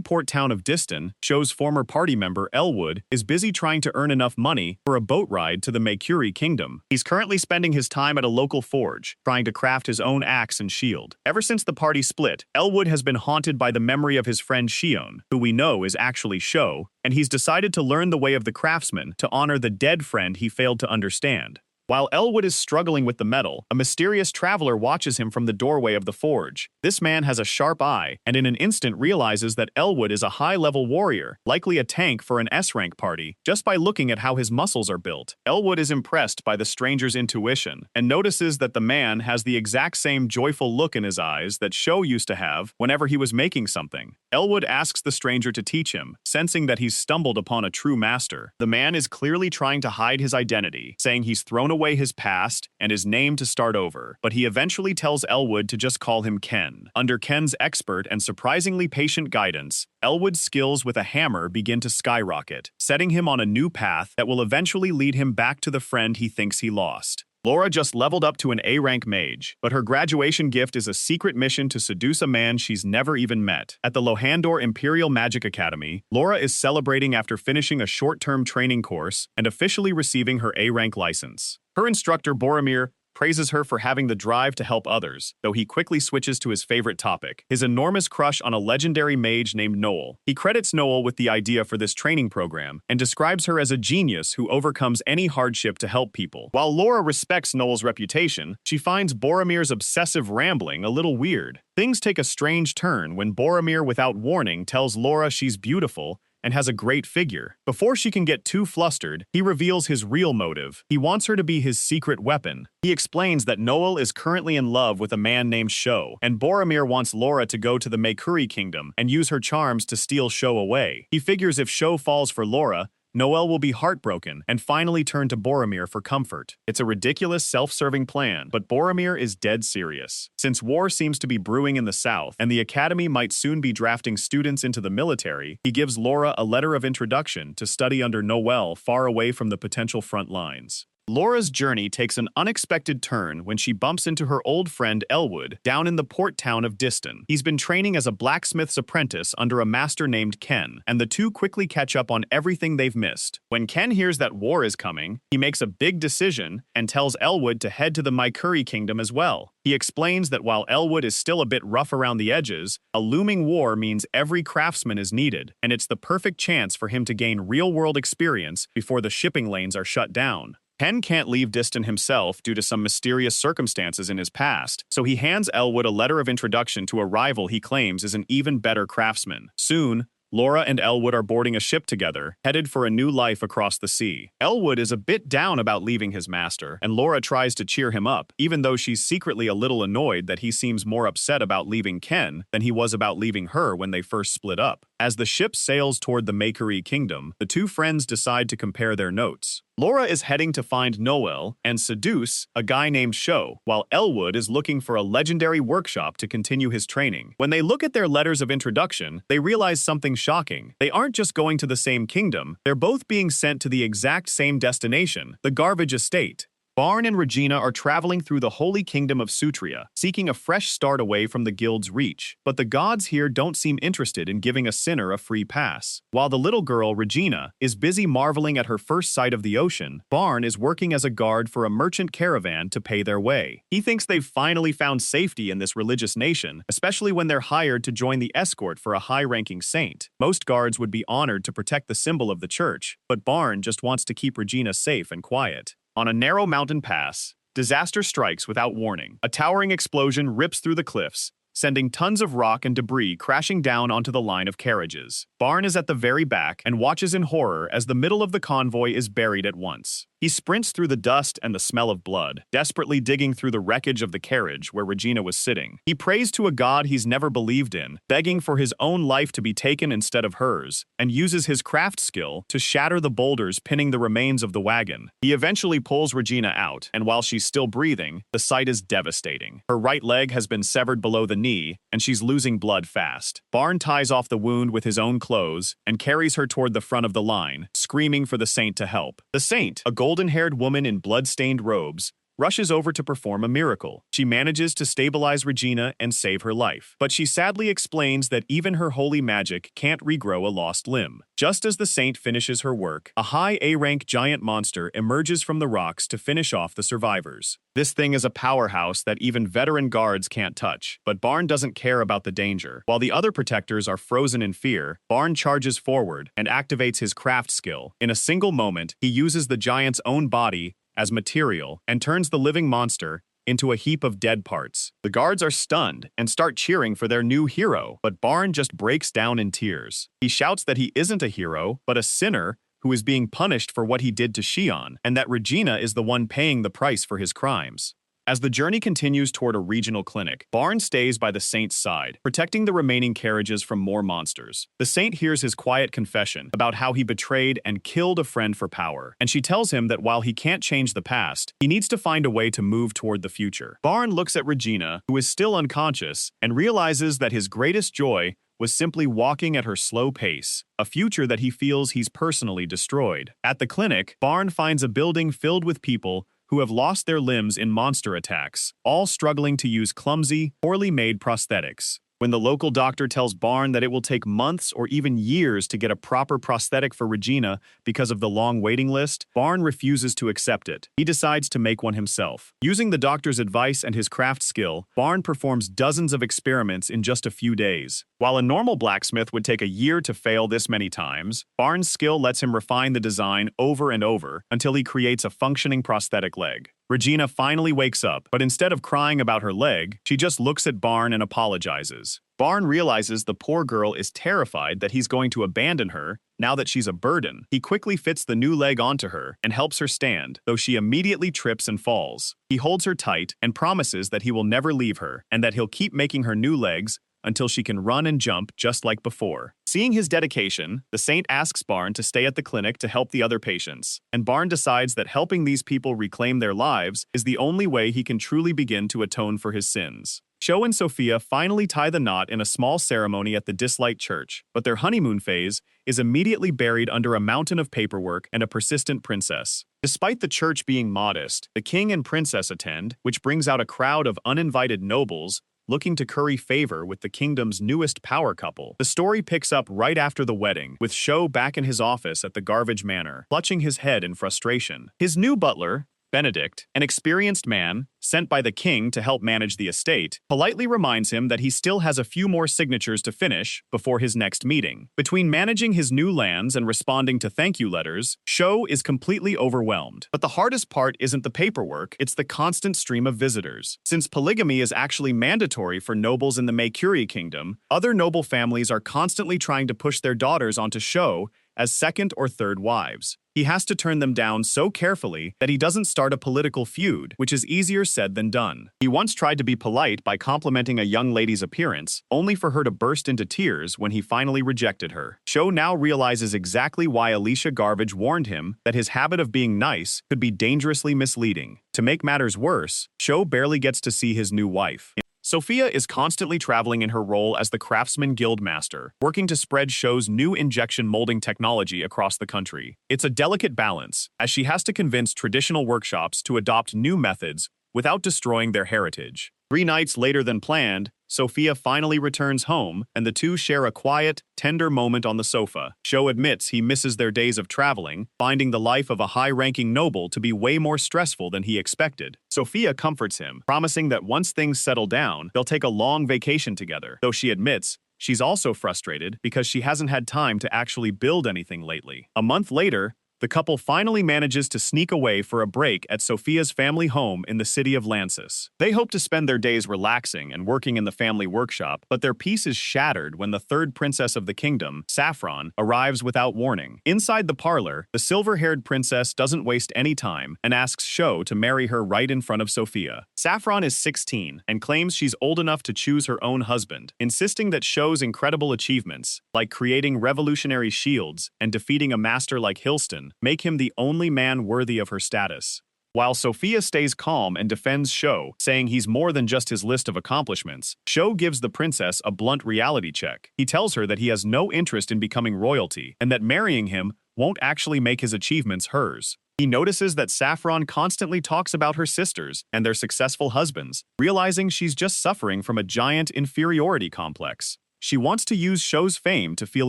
port town of Diston, Sho's former party member Elwood is busy trying to earn enough money for a boat ride to the Mercenary kingdom. He's currently spending his time at a local forge, trying to craft his own axe and shield. Ever since the party split, Elwood has been haunted by the memory of his friend Shion, who we know is actually Sho, and he's decided to learn the way of the craftsman to honor the dead friend he failed to understand. While Elwood is struggling with the metal, a mysterious traveler watches him from the doorway of the forge. This man has a sharp eye, and in an instant realizes that Elwood is a high-level warrior, likely a tank for an S-rank party, just by looking at how his muscles are built. Elwood is impressed by the stranger's intuition, and notices that the man has the exact same joyful look in his eyes that Sho used to have whenever he was making something. Elwood asks the stranger to teach him, sensing that he's stumbled upon a true master. The man is clearly trying to hide his identity, saying he's thrown away his past and his name to start over, but he eventually tells Elwood to just call him Ken. Under Ken's expert and surprisingly patient guidance, Elwood's skills with a hammer begin to skyrocket, setting him on a new path that will eventually lead him back to the friend he thinks he lost. Laura just leveled up to an A-rank mage, but her graduation gift is a secret mission to seduce a man she's never even met. At the Lohandor Imperial Magic Academy, Laura is celebrating after finishing a short-term training course and officially receiving her A-rank license. Her instructor, Boromir, praises her for having the drive to help others, though he quickly switches to his favorite topic, his enormous crush on a legendary mage named Noel. He credits Noel with the idea for this training program and describes her as a genius who overcomes any hardship to help people. While Laura respects Noel's reputation, she finds Boromir's obsessive rambling a little weird. Things take a strange turn when Boromir, without warning, tells Laura she's beautiful and has a great figure. Before she can get too flustered, he reveals his real motive. He wants her to be his secret weapon. He explains that Noel is currently in love with a man named Sho, and Boromir wants Laura to go to the Mercenary kingdom and use her charms to steal Sho away. He figures if Sho falls for Laura, Noel will be heartbroken and finally turn to Boromir for comfort. It's a ridiculous, self-serving plan, but Boromir is dead serious. Since war seems to be brewing in the south, and the academy might soon be drafting students into the military, he gives Laura a letter of introduction to study under Noel far away from the potential front lines. Laura's journey takes an unexpected turn when she bumps into her old friend Elwood down in the port town of Diston. He's been training as a blacksmith's apprentice under a master named Ken, and the two quickly catch up on everything they've missed. When Ken hears that war is coming, he makes a big decision and tells Elwood to head to the Mercenary kingdom as well. He explains that while Elwood is still a bit rough around the edges, a looming war means every craftsman is needed, and it's the perfect chance for him to gain real-world experience before the shipping lanes are shut down. Ken can't leave Diston himself due to some mysterious circumstances in his past, so he hands Elwood a letter of introduction to a rival he claims is an even better craftsman. Soon, Laura and Elwood are boarding a ship together, headed for a new life across the sea. Elwood is a bit down about leaving his master, and Laura tries to cheer him up, even though she's secretly a little annoyed that he seems more upset about leaving Ken than he was about leaving her when they first split up. As the ship sails toward the Mercenary Kingdom, the two friends decide to compare their notes. Laura is heading to find Noel and seduce a guy named Sho, while Elwood is looking for a legendary workshop to continue his training. When they look at their letters of introduction, they realize something shocking. They aren't just going to the same kingdom, they're both being sent to the exact same destination, the Garbage Estate. Barn and Regina are traveling through the holy kingdom of Sutria, seeking a fresh start away from the guild's reach. But the gods here don't seem interested in giving a sinner a free pass. While the little girl, Regina, is busy marveling at her first sight of the ocean, Barn is working as a guard for a merchant caravan to pay their way. He thinks they've finally found safety in this religious nation, especially when they're hired to join the escort for a high-ranking saint. Most guards would be honored to protect the symbol of the church, but Barn just wants to keep Regina safe and quiet. On a narrow mountain pass, disaster strikes without warning. A towering explosion rips through the cliffs, sending tons of rock and debris crashing down onto the line of carriages. Barn is at the very back and watches in horror as the middle of the convoy is buried at once. He sprints through the dust and the smell of blood, desperately digging through the wreckage of the carriage where Regina was sitting. He prays to a god he's never believed in, begging for his own life to be taken instead of hers, and uses his craft skill to shatter the boulders pinning the remains of the wagon. He eventually pulls Regina out, and while she's still breathing, the sight is devastating. Her right leg has been severed below the knee, and she's losing blood fast. Barn ties off the wound with his own clothes and carries her toward the front of the line, screaming for the saint to help. The saint, a golden-haired woman in blood-stained robes, rushes over to perform a miracle. She manages to stabilize Regina and save her life, but she sadly explains that even her holy magic can't regrow a lost limb. Just as the saint finishes her work, a high A-rank giant monster emerges from the rocks to finish off the survivors. This thing is a powerhouse that even veteran guards can't touch, but Barn doesn't care about the danger. While the other protectors are frozen in fear, Barn charges forward and activates his craft skill. In a single moment, he uses the giant's own body as material and turns the living monster into a heap of dead parts. The guards are stunned and start cheering for their new hero, but Barn just breaks down in tears. He shouts that he isn't a hero, but a sinner who is being punished for what he did to Shion, and that Regina is the one paying the price for his crimes. As the journey continues toward a regional clinic, Barn stays by the saint's side, protecting the remaining carriages from more monsters. The saint hears his quiet confession about how he betrayed and killed a friend for power, and she tells him that while he can't change the past, he needs to find a way to move toward the future. Barn looks at Regina, who is still unconscious, and realizes that his greatest joy was simply walking at her slow pace, a future that he feels he's personally destroyed. At the clinic, Barn finds a building filled with people who have lost their limbs in monster attacks, all struggling to use clumsy, poorly made prosthetics. When the local doctor tells Barn that it will take months or even years to get a proper prosthetic for Regina because of the long waiting list, Barn refuses to accept it. He decides to make one himself. Using the doctor's advice and his craft skill, Barn performs dozens of experiments in just a few days. While a normal blacksmith would take a year to fail this many times, Barn's skill lets him refine the design over and over until he creates a functioning prosthetic leg. Regina finally wakes up, but instead of crying about her leg, she just looks at Barn and apologizes. Barn realizes the poor girl is terrified that he's going to abandon her now that she's a burden. He quickly fits the new leg onto her and helps her stand, though she immediately trips and falls. He holds her tight and promises that he will never leave her, and that he'll keep making her new legs until she can run and jump just like before. Seeing his dedication, the saint asks Barn to stay at the clinic to help the other patients, and Barn decides that helping these people reclaim their lives is the only way he can truly begin to atone for his sins. Sho and Sophia finally tie the knot in a small ceremony at the Dislight Church, but their honeymoon phase is immediately buried under a mountain of paperwork and a persistent princess. Despite the church being modest, the king and princess attend, which brings out a crowd of uninvited nobles looking to curry favor with the kingdom's newest power couple. The story picks up right after the wedding, with Sho back in his office at the Garbage Manor, clutching his head in frustration. His new butler, Benedict, an experienced man, sent by the king to help manage the estate, politely reminds him that he still has a few more signatures to finish before his next meeting. Between managing his new lands and responding to thank you letters, Sho is completely overwhelmed. But the hardest part isn't the paperwork, it's the constant stream of visitors. Since polygamy is actually mandatory for nobles in the Mercenary kingdom, other noble families are constantly trying to push their daughters onto Sho as second or third wives. He has to turn them down so carefully that he doesn't start a political feud, which is easier said than done. He once tried to be polite by complimenting a young lady's appearance, only for her to burst into tears when he finally rejected her. Sho now realizes exactly why Alicia Garbage warned him that his habit of being nice could be dangerously misleading. To make matters worse, Sho barely gets to see his new wife. Sophia is constantly traveling in her role as the Craftsman Guild Master, working to spread Sho's new injection molding technology across the country. It's a delicate balance, as she has to convince traditional workshops to adopt new methods without destroying their heritage. 3 nights later than planned, Sophia finally returns home, and the two share a quiet, tender moment on the sofa. Sho admits he misses their days of traveling, finding the life of a high-ranking noble to be way more stressful than he expected. Sophia comforts him, promising that once things settle down, they'll take a long vacation together, though she admits she's also frustrated because she hasn't had time to actually build anything lately. A month later, the couple finally manages to sneak away for a break at Sophia's family home in the city of Lansis. They hope to spend their days relaxing and working in the family workshop, but their peace is shattered when the third princess of the kingdom, Saffron, arrives without warning. Inside the parlor, the silver-haired princess doesn't waste any time and asks Sho to marry her right in front of Sophia. Saffron is 16 and claims she's old enough to choose her own husband, insisting that Sho's incredible achievements, like creating revolutionary shields and defeating a master like Hilston, make him the only man worthy of her status. While Sophia stays calm and defends Sho, saying he's more than just his list of accomplishments, Sho gives the princess a blunt reality check. He tells her that he has no interest in becoming royalty, and that marrying him won't actually make his achievements hers. He notices that Saffron constantly talks about her sisters and their successful husbands, realizing she's just suffering from a giant inferiority complex. She wants to use Sho's fame to feel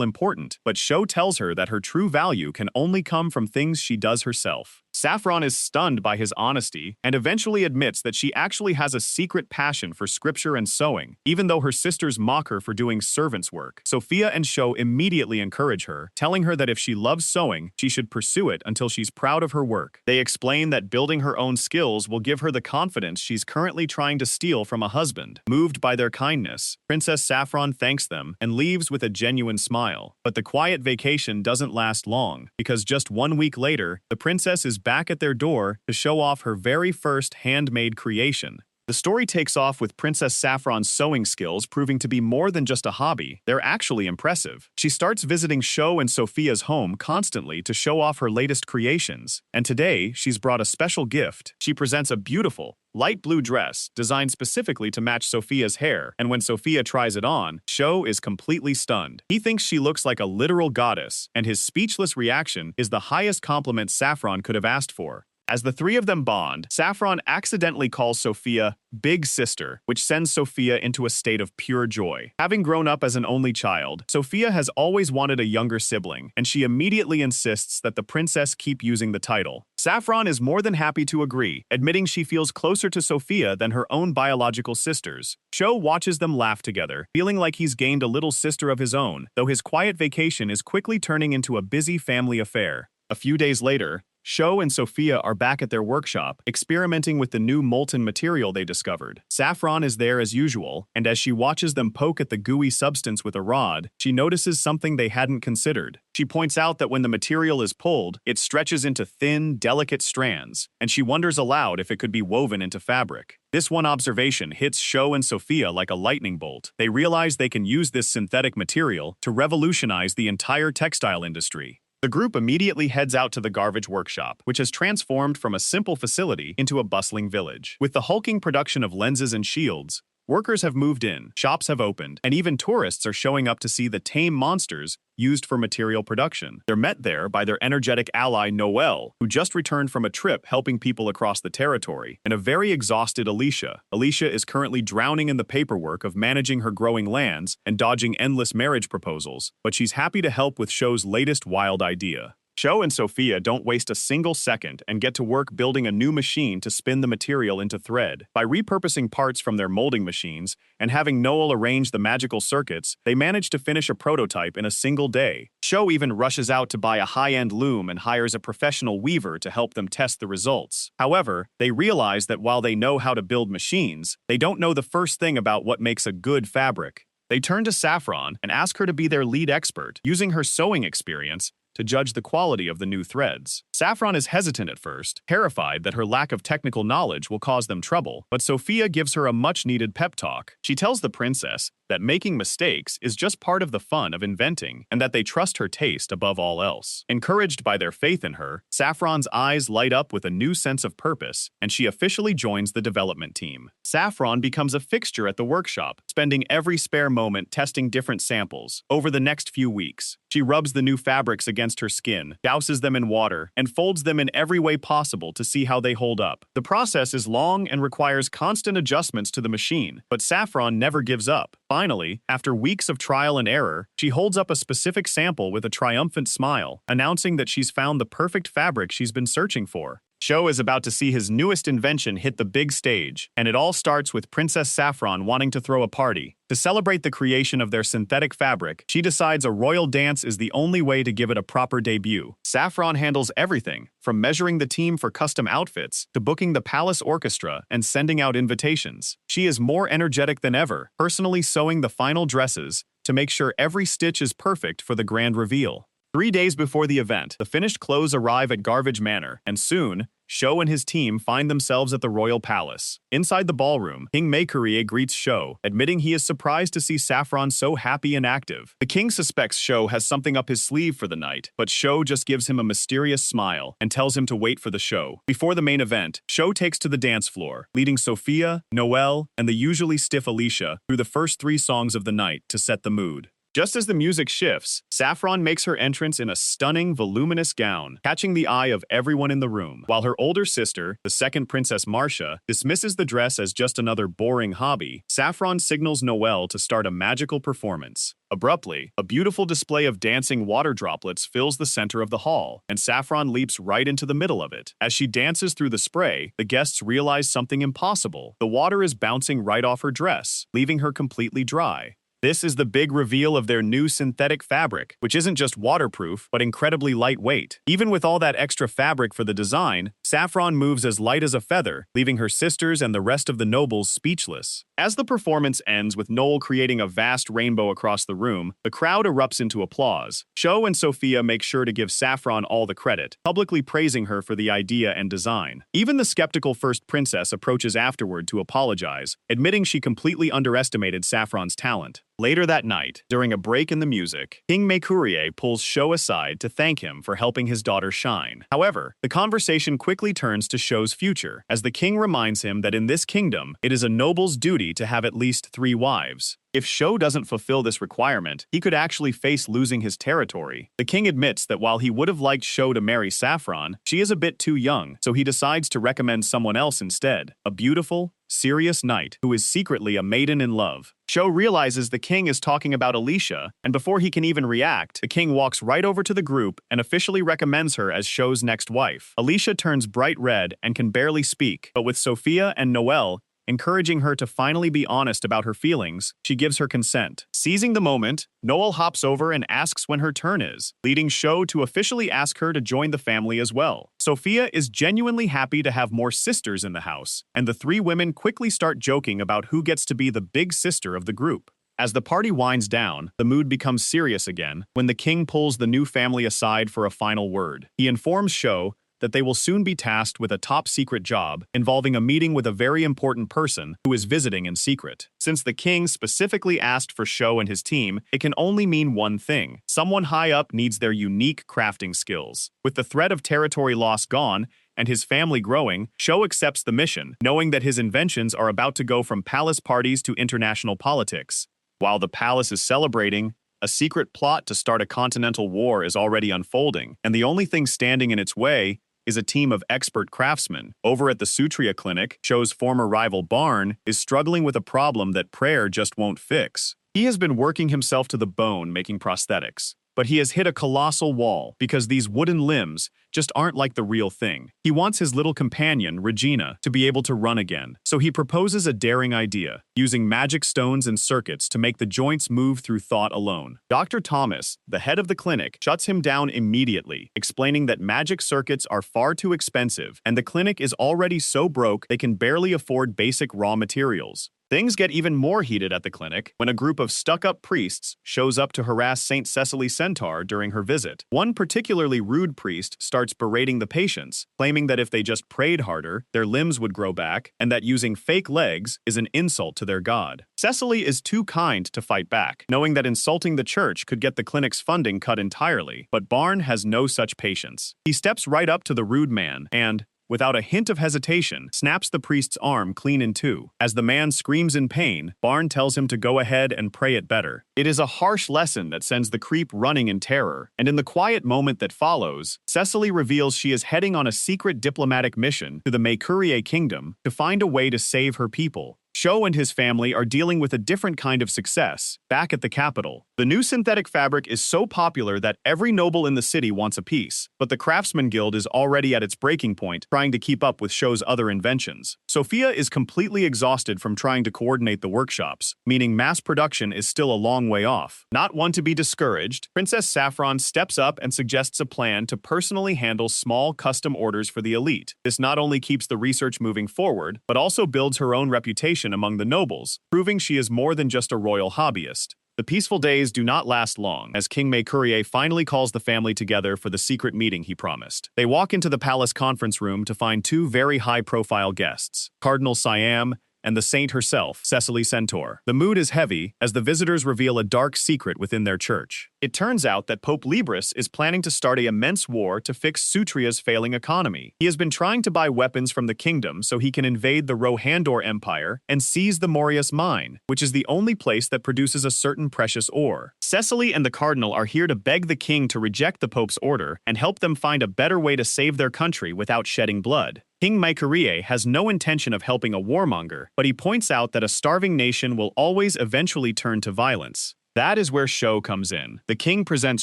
important, but Sho tells her that her true value can only come from things she does herself. Saffron is stunned by his honesty and eventually admits that she actually has a secret passion for scripture and sewing, even though her sisters mock her for doing servant's work. Sophia and Sho immediately encourage her, telling her that if she loves sewing, she should pursue it until she's proud of her work. They explain that building her own skills will give her the confidence she's currently trying to steal from a husband. Moved by their kindness, Princess Saffron thanks them and leaves with a genuine smile. But the quiet vacation doesn't last long, because just 1 week later, the princess is back at their door to show off her very first handmade creation. The story takes off with Princess Saffron's sewing skills proving to be more than just a hobby. They're actually impressive. She starts visiting Sho and Sophia's home constantly to show off her latest creations, and today she's brought a special gift. She presents a beautiful, light blue dress designed specifically to match Sophia's hair, and when Sophia tries it on, Sho is completely stunned. He thinks she looks like a literal goddess, and his speechless reaction is the highest compliment Saffron could have asked for. As the three of them bond, Saffron accidentally calls Sophia Big Sister, which sends Sophia into a state of pure joy. Having grown up as an only child, Sophia has always wanted a younger sibling, and she immediately insists that the princess keep using the title. Saffron is more than happy to agree, admitting she feels closer to Sophia than her own biological sisters. Sho watches them laugh together, feeling like he's gained a little sister of his own, though his quiet vacation is quickly turning into a busy family affair. A few days later, Sho and Sophia are back at their workshop, experimenting with the new molten material they discovered. Saffron is there as usual, and as she watches them poke at the gooey substance with a rod, she notices something they hadn't considered. She points out that when the material is pulled, it stretches into thin, delicate strands, and she wonders aloud if it could be woven into fabric. This one observation hits Sho and Sophia like a lightning bolt. They realize they can use this synthetic material to revolutionize the entire textile industry. The group immediately heads out to the garbage workshop, which has transformed from a simple facility into a bustling village. With the hulking production of lenses and shields, workers have moved in, shops have opened, and even tourists are showing up to see the tame monsters used for material production. They're met there by their energetic ally Noelle, who just returned from a trip helping people across the territory, and a very exhausted Alicia. Alicia is currently drowning in the paperwork of managing her growing lands and dodging endless marriage proposals, but she's happy to help with Sho's latest wild idea. Sho and Sophia don't waste a single second and get to work building a new machine to spin the material into thread. By repurposing parts from their molding machines and having Noel arrange the magical circuits, they manage to finish a prototype in a single day. Sho even rushes out to buy a high-end loom and hires a professional weaver to help them test the results. However, they realize that while they know how to build machines, they don't know the first thing about what makes a good fabric. They turn to Saffron and ask her to be their lead expert, using her sewing experience to judge the quality of the new threads. Saffron is hesitant at first, terrified that her lack of technical knowledge will cause them trouble, but Sophia gives her a much-needed pep talk. She tells the princess that making mistakes is just part of the fun of inventing, and that they trust her taste above all else. Encouraged by their faith in her, Saffron's eyes light up with a new sense of purpose, and she officially joins the development team. Saffron becomes a fixture at the workshop, spending every spare moment testing different samples. Over the next few weeks, she rubs the new fabrics against her skin, douses them in water, and folds them in every way possible to see how they hold up. The process is long and requires constant adjustments to the machine, but Saffron never gives up. Finally, after weeks of trial and error, she holds up a specific sample with a triumphant smile, announcing that she's found the perfect fabric she's been searching for. Sho is about to see his newest invention hit the big stage, and it all starts with Princess Saffron wanting to throw a party. To celebrate the creation of their synthetic fabric, she decides a royal dance is the only way to give it a proper debut. Saffron handles everything, from measuring the team for custom outfits to booking the palace orchestra and sending out invitations. She is more energetic than ever, personally sewing the final dresses to make sure every stitch is perfect for the grand reveal. 3 days before the event, the finished clothes arrive at Garbage Manor, and soon, Sho and his team find themselves at the royal palace. Inside the ballroom, King Meicurie greets Sho, admitting he is surprised to see Saffron so happy and active. The king suspects Sho has something up his sleeve for the night, but Sho just gives him a mysterious smile and tells him to wait for the show. Before the main event, Sho takes to the dance floor, leading Sophia, Noel, and the usually stiff Alicia through the first 3 songs of the night to set the mood. Just as the music shifts, Saffron makes her entrance in a stunning, voluminous gown, catching the eye of everyone in the room, while her older sister, the second Princess Marcia, dismisses the dress as just another boring hobby. Saffron signals Noel to start a magical performance. Abruptly, a beautiful display of dancing water droplets fills the center of the hall, and Saffron leaps right into the middle of it. As she dances through the spray, the guests realize something impossible. The water is bouncing right off her dress, leaving her completely dry. This is the big reveal of their new synthetic fabric, which isn't just waterproof, but incredibly lightweight. Even with all that extra fabric for the design, Saffron moves as light as a feather, leaving her sisters and the rest of the nobles speechless. As the performance ends with Noel creating a vast rainbow across the room, the crowd erupts into applause. Sho and Sophia make sure to give Saffron all the credit, publicly praising her for the idea and design. Even the skeptical first princess approaches afterward to apologize, admitting she completely underestimated Saffron's talent. Later that night, during a break in the music, King Meicurie pulls Sho aside to thank him for helping his daughter shine. However, the conversation quickly turns to Sho's future, as the king reminds him that in this kingdom, it is a noble's duty to have at least 3 wives. If Sho doesn't fulfill this requirement, he could actually face losing his territory. The king admits that while he would have liked Sho to marry Saffron, she is a bit too young, so he decides to recommend someone else instead, a beautiful, serious knight who is secretly a maiden in love. Sho realizes the king is talking about Alicia, and before he can even react, the king walks right over to the group and officially recommends her as Sho's next wife. Alicia turns bright red and can barely speak, but with Sophia and Noel encouraging her to finally be honest about her feelings, she gives her consent. Seizing the moment, Noel hops over and asks when her turn is, leading Sho to officially ask her to join the family as well. Sophia is genuinely happy to have more sisters in the house, and the 3 women quickly start joking about who gets to be the big sister of the group. As the party winds down, the mood becomes serious again when the king pulls the new family aside for a final word. He informs Sho that they will soon be tasked with a top-secret job involving a meeting with a very important person who is visiting in secret. Since the king specifically asked for Sho and his team, it can only mean one thing. Someone high up needs their unique crafting skills. With the threat of territory loss gone and his family growing, Sho accepts the mission, knowing that his inventions are about to go from palace parties to international politics. While the palace is celebrating, a secret plot to start a continental war is already unfolding, and the only thing standing in its way is a team of expert craftsmen. Over at the Sutria clinic, Sho's former rival Barn is struggling with a problem that Prayer just won't fix. He has been working himself to the bone making prosthetics, but he has hit a colossal wall because these wooden limbs just aren't like the real thing. He wants his little companion, Regina, to be able to run again. So he proposes a daring idea, using magic stones and circuits to make the joints move through thought alone. Dr. Thomas, the head of the clinic, shuts him down immediately, explaining that magic circuits are far too expensive and the clinic is already so broke they can barely afford basic raw materials. Things get even more heated at the clinic when a group of stuck-up priests shows up to harass Saint Cecily Centaur during her visit. One particularly rude priest starts berating the patients, claiming that if they just prayed harder, their limbs would grow back, and that using fake legs is an insult to their god. Cecily is too kind to fight back, knowing that insulting the church could get the clinic's funding cut entirely, but Barn has no such patience. He steps right up to the rude man and, without a hint of hesitation, snaps the priest's arm clean in two. As the man screams in pain, Barn tells him to go ahead and pray it better. It is a harsh lesson that sends the creep running in terror, and in the quiet moment that follows, Cecily reveals she is heading on a secret diplomatic mission to the Mercenary kingdom to find a way to save her people. Sho and his family are dealing with a different kind of success, back at the capital. The new synthetic fabric is so popular that every noble in the city wants a piece, but the Craftsman Guild is already at its breaking point, trying to keep up with Sho's other inventions. Sophia is completely exhausted from trying to coordinate the workshops, meaning mass production is still a long way off. Not one to be discouraged, Princess Saffron steps up and suggests a plan to personally handle small custom orders for the elite. This not only keeps the research moving forward, but also builds her own reputation among the nobles, proving she is more than just a royal hobbyist. The peaceful days do not last long, as King Mercenary finally calls the family together for the secret meeting he promised. They walk into the palace conference room to find two very high-profile guests, Cardinal Siam and the saint herself, Cecily Centaur. The mood is heavy as the visitors reveal a dark secret within their church. It turns out that Pope Libris is planning to start an immense war to fix Sutria's failing economy. He has been trying to buy weapons from the kingdom so he can invade the Rohandor Empire and seize the Morius mine, which is the only place that produces a certain precious ore. Cecily and the cardinal are here to beg the king to reject the pope's order and help them find a better way to save their country without shedding blood. King Mercenary has no intention of helping a warmonger, but he points out that a starving nation will always eventually turn to violence. That is where Sho comes in. The king presents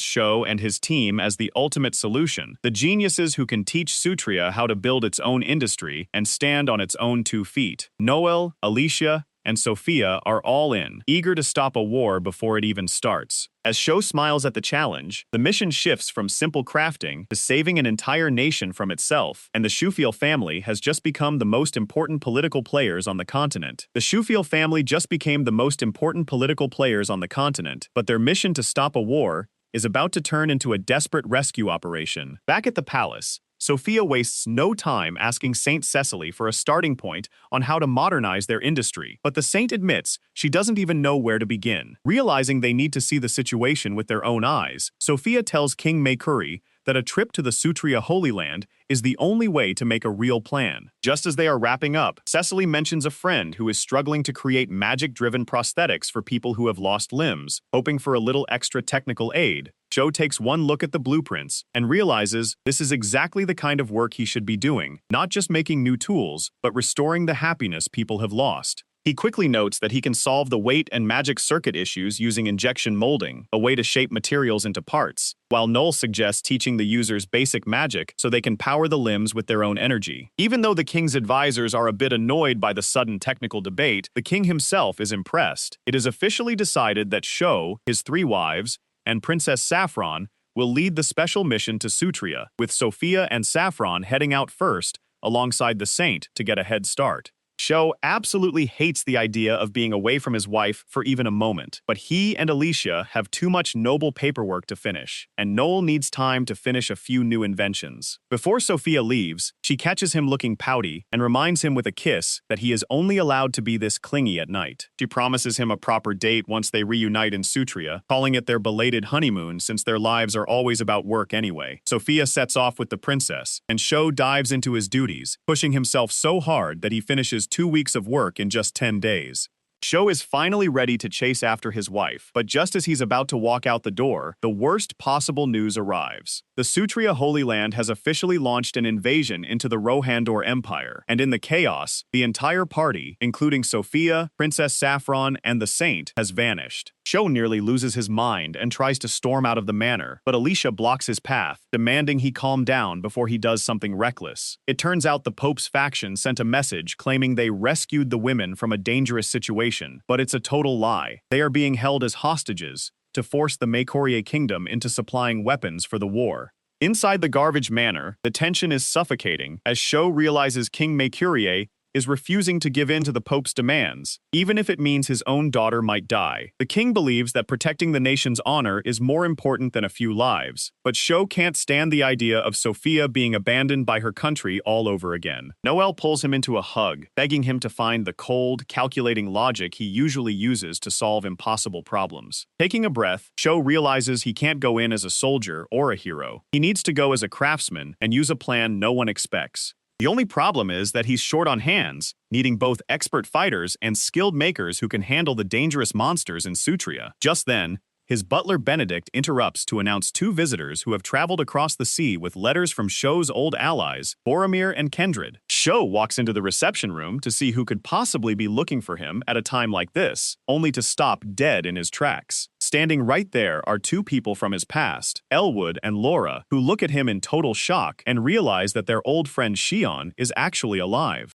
Sho and his team as the ultimate solution, the geniuses who can teach Sutria how to build its own industry and stand on its own 2 feet. Noel, Alicia, and Sophia are all in, eager to stop a war before it even starts. As Sho smiles at the challenge, the mission shifts from simple crafting to saving an entire nation from itself, and the Shufiel family has just become the most important political players on the continent. The Shufiel family just became the most important political players on the continent, but their mission to stop a war is about to turn into a desperate rescue operation. Back at the palace, Sophia wastes no time asking Saint Cecily for a starting point on how to modernize their industry, but the saint admits she doesn't even know where to begin. Realizing they need to see the situation with their own eyes, Sophia tells King Mercenary that a trip to the Sutria Holy Land is the only way to make a real plan. Just as they are wrapping up, Cecily mentions a friend who is struggling to create magic-driven prosthetics for people who have lost limbs, hoping for a little extra technical aid. Sho takes one look at the blueprints and realizes this is exactly the kind of work he should be doing, not just making new tools, but restoring the happiness people have lost. He quickly notes that he can solve the weight and magic circuit issues using injection molding, a way to shape materials into parts, while Noel suggests teaching the users basic magic so they can power the limbs with their own energy. Even though the king's advisors are a bit annoyed by the sudden technical debate, the king himself is impressed. It is officially decided that Sho, his 3 wives, and Princess Saffron will lead the special mission to Sutria, with Sophia and Saffron heading out first alongside the saint to get a head start. Sho absolutely hates the idea of being away from his wife for even a moment, but he and Alicia have too much noble paperwork to finish, and Noel needs time to finish a few new inventions. Before Sophia leaves, she catches him looking pouty and reminds him with a kiss that he is only allowed to be this clingy at night. She promises him a proper date once they reunite in Sutria, calling it their belated honeymoon since their lives are always about work anyway. Sophia sets off with the princess, and Sho dives into his duties, pushing himself so hard that he finishes 2 weeks of work in just 10 days. Sho is finally ready to chase after his wife, but just as he's about to walk out the door, the worst possible news arrives. The Sutria Holy Land has officially launched an invasion into the Rohandor Empire, and in the chaos, the entire party, including Sophia, Princess Saffron, and the Saint, has vanished. Sho nearly loses his mind and tries to storm out of the manor, but Alicia blocks his path, demanding he calm down before he does something reckless. It turns out the Pope's faction sent a message claiming they rescued the women from a dangerous situation, but it's a total lie. They are being held as hostages to force the Meicourier kingdom into supplying weapons for the war. Inside the Garbage Manor, the tension is suffocating as Sho realizes King Meicourier is refusing to give in to the Pope's demands, even if it means his own daughter might die. The king believes that protecting the nation's honor is more important than a few lives, but Sho can't stand the idea of Sophia being abandoned by her country all over again. Noel pulls him into a hug, begging him to find the cold, calculating logic he usually uses to solve impossible problems. Taking a breath, Sho realizes he can't go in as a soldier or a hero. He needs to go as a craftsman and use a plan no one expects. The only problem is that he's short on hands, needing both expert fighters and skilled makers who can handle the dangerous monsters in Sutria. Just then, his butler Benedict interrupts to announce two visitors who have traveled across the sea with letters from Sho's old allies, Boromir and Kendrid. Sho walks into the reception room to see who could possibly be looking for him at a time like this, only to stop dead in his tracks. Standing right there are two people from his past, Elwood and Laura, who look at him in total shock and realize that their old friend Shion is actually alive.